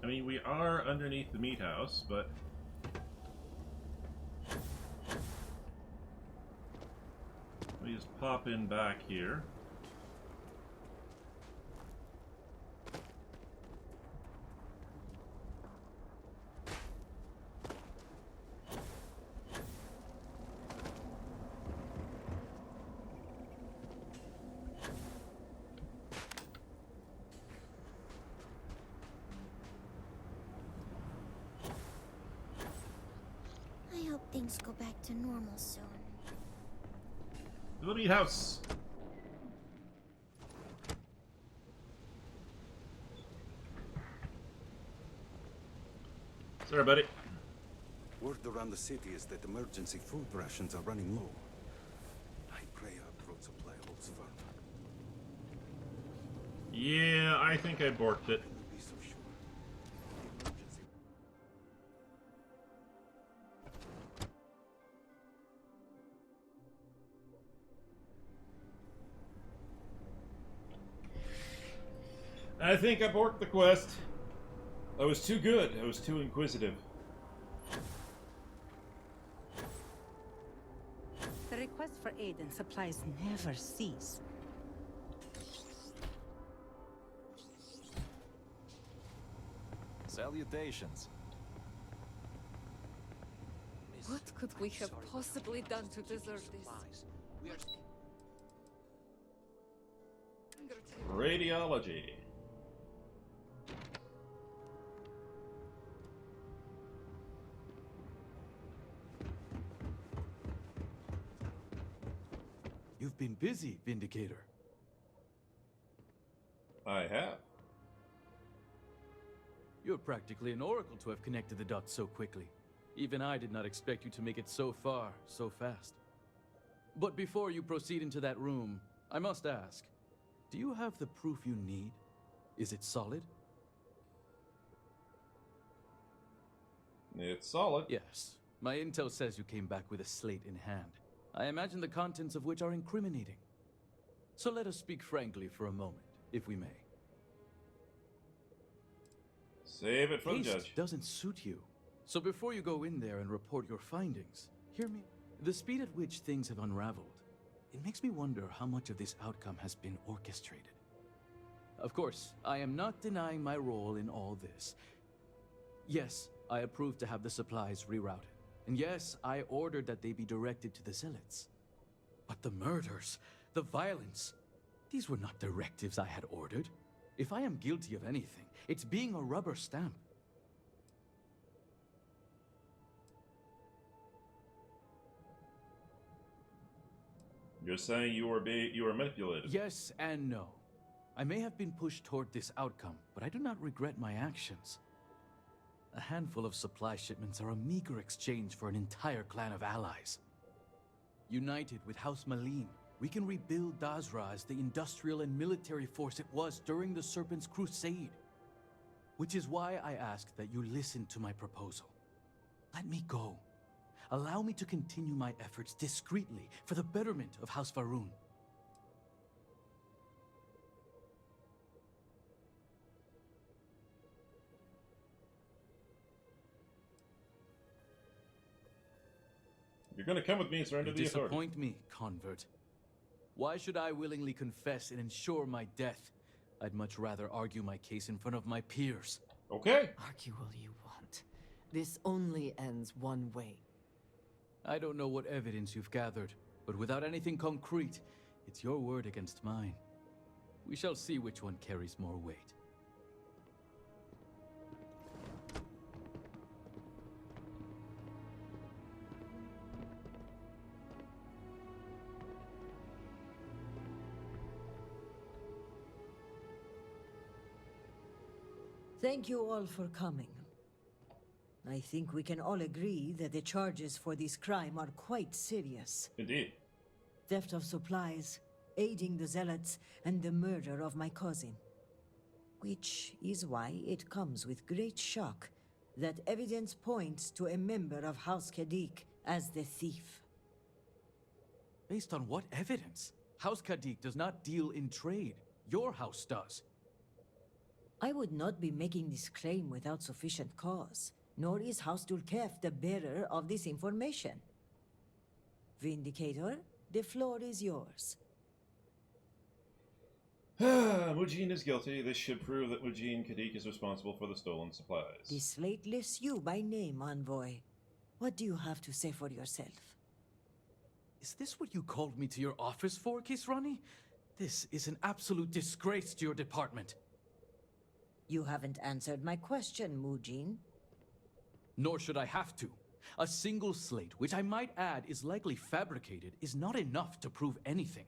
I mean, we are underneath the meat house, but... Let me just pop in back here. I hope things go back to normal soon. The meat house! Sorry, buddy. Word around the city is that emergency food rations are running low. I pray our road supply holds firm. Yeah, I think I borked it. Be so sure. The emergency... I think I borked the quest. I was too good. I was too inquisitive. The requests for aid and supplies never cease. Salutations. What could we have possibly done to deserve this? Radiology. You've been busy, Vindicator. I have. You're practically an oracle to have connected the dots so quickly. Even I did not expect you to make it so far, so fast. But before you proceed into that room, I must ask, do you have the proof you need? Is it solid? It's solid. Yes. My intel says you came back with a slate in hand. I imagine the contents of which are incriminating. So let us speak frankly for a moment, if we may. Save it for the Haste judge. doesn't suit you. So before you go in there and report your findings, hear me. The speed at which things have unraveled, it makes me wonder how much of this outcome has been orchestrated. Of course, I am not denying my role in all this. Yes, I approved to have the supplies rerouted. And yes, I ordered that they be directed to the zealots. But the murders, the violence, these were not directives I had ordered. If I am guilty of anything, it's being a rubber stamp. You're saying you were manipulated? Yes and no. I may have been pushed toward this outcome, but I do not regret my actions. A handful of supply shipments are a meager exchange for an entire clan of allies. United with House Malim, we can rebuild Dazra as the industrial and military force it was during the Serpent's crusade. Which is why I ask that you listen to my proposal. Let me go. Allow me to continue my efforts discreetly for the betterment of House Varun. You're going to come with me and surrender You the authority. disappoint me, convert. Why should I willingly confess and ensure my death? I'd much rather argue my case in front of my peers. Okay. Argue all you want. This only ends one way. I don't know what evidence you've gathered, but without anything concrete, it's your word against mine. We shall see which one carries more weight. Thank you all for coming. I think we can all agree that the charges for this crime are quite serious. Indeed. Theft of supplies, aiding the zealots, and the murder of my cousin. Which is why it comes with great shock that evidence points to a member of House Kadik as the thief. Based on what evidence? House Kadik does not deal in trade. Your house does. I would not be making this claim without sufficient cause, nor is House Dulkef the bearer of this information. Vindicator, the floor is yours. Mujin is guilty. This should prove that Mujin Kadik is responsible for the stolen supplies. The slate lists you by name, Envoy. What do you have to say for yourself? Is this what you called me to your office for, Kisrani? This is an absolute disgrace to your department. You haven't answered my question, Mujin. Nor should I have to. A single slate, which I might add is likely fabricated, is not enough to prove anything.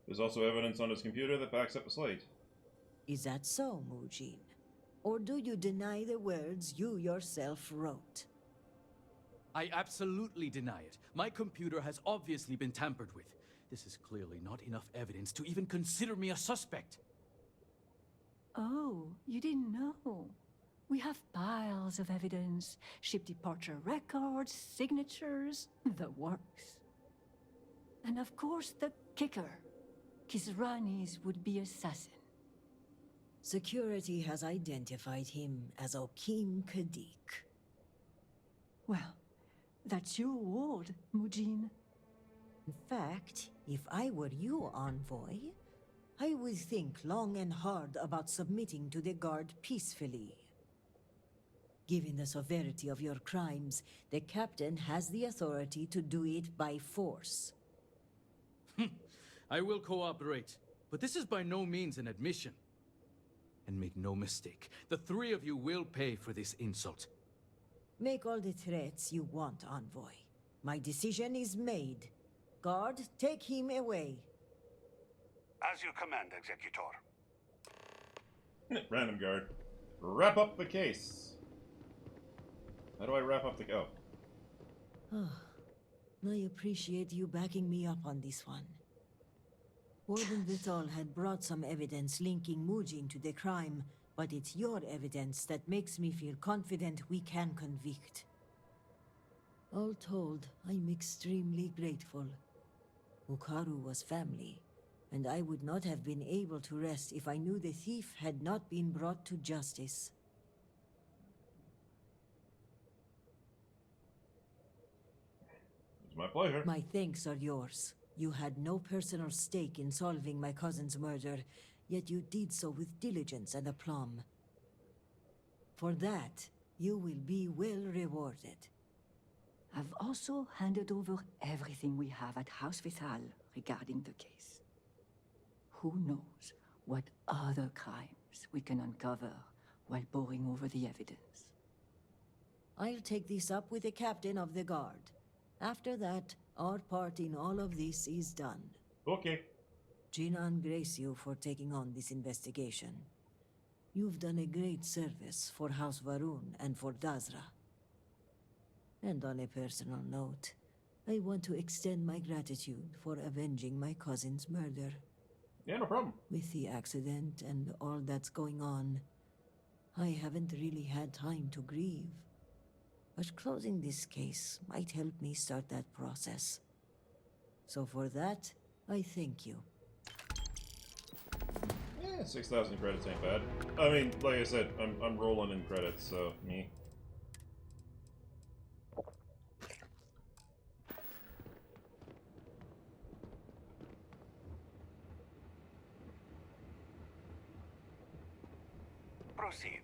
There's also evidence on his computer that backs up the slate. Is that so, Mujin? Or do you deny the words you yourself wrote? I absolutely deny it. My computer has obviously been tampered with. This is clearly not enough evidence to even consider me a suspect. Oh, you didn't know. We have piles of evidence, ship departure records, signatures, the works. And of course the kicker, Kisrani's would-be assassin. Security has identified him as Okim Kadik. Well, that's your ward, Mujin. In fact, if I were you, Envoy, I would think long and hard about submitting to the guard peacefully. Given the severity of your crimes, the captain has the authority to do it by force. I will cooperate, but this is by no means an admission. And make no mistake, the three of you will pay for this insult. Make all the threats you want, Envoy. My decision is made. Guard, take him away. As you command, Executor. Random guard. Wrap up the case. How do I wrap up the... Oh. I appreciate you backing me up on this one. Warden Vital had brought some evidence linking Mujin to the crime, but it's your evidence that makes me feel confident we can convict. All told, I'm extremely grateful. Ukaru was family, and I would not have been able to rest if I knew the thief had not been brought to justice. It's my pleasure. My thanks are yours. You had no personal stake in solving my cousin's murder, yet you did so with diligence and aplomb. For that, you will be well rewarded. I've also handed over everything we have at House Vital regarding the case. Who knows what other crimes we can uncover while poring over the evidence. I'll take this up with the captain of the guard. After that, our part in all of this is done. Okay. Jinan grace you for taking on this investigation. You've done a great service for House Varun and for Dazra. And on a personal note, I want to extend my gratitude for avenging my cousin's murder. Yeah, no problem. With the accident and all that's going on, I haven't really had time to grieve. But closing this case might help me start that process. So for that, I thank you. Yeah, 6,000 credits ain't bad. I mean, like I said, I'm rolling in credits, so me. Proceed.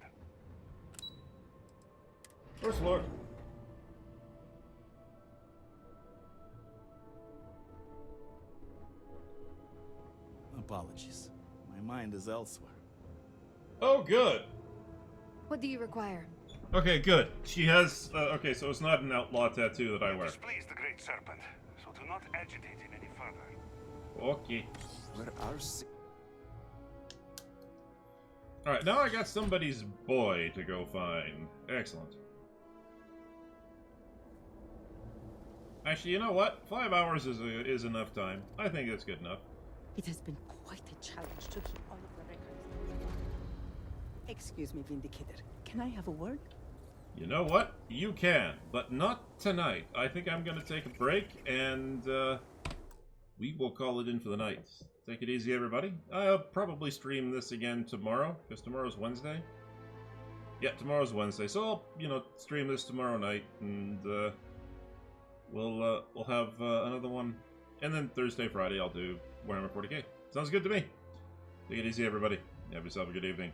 First floor. Apologies. My mind is elsewhere. Oh, good. What do you require? Okay, good. She has... okay, so it's not an outlaw tattoo that I wear. Displease the Great Serpent, so do not agitate him any further. Okay. Where are... Alright, now I got somebody's boy to go find. Excellent. Actually, you know what? 5 hours is enough time. I think that's good enough. It has been quite a challenge to keep all of the records. Excuse me, Vindicator. Can I have a word? You know what? You can, but not tonight. I think I'm gonna take a break, and we will call it in for the night. Take it easy, everybody. I'll probably stream this again tomorrow, because tomorrow's Wednesday. Yeah, tomorrow's Wednesday, so I'll, you know, stream this tomorrow night, and we'll have another one, and then Thursday, Friday, I'll do Warhammer 40k. Sounds good to me. Take it easy, everybody. Have yourself a good evening.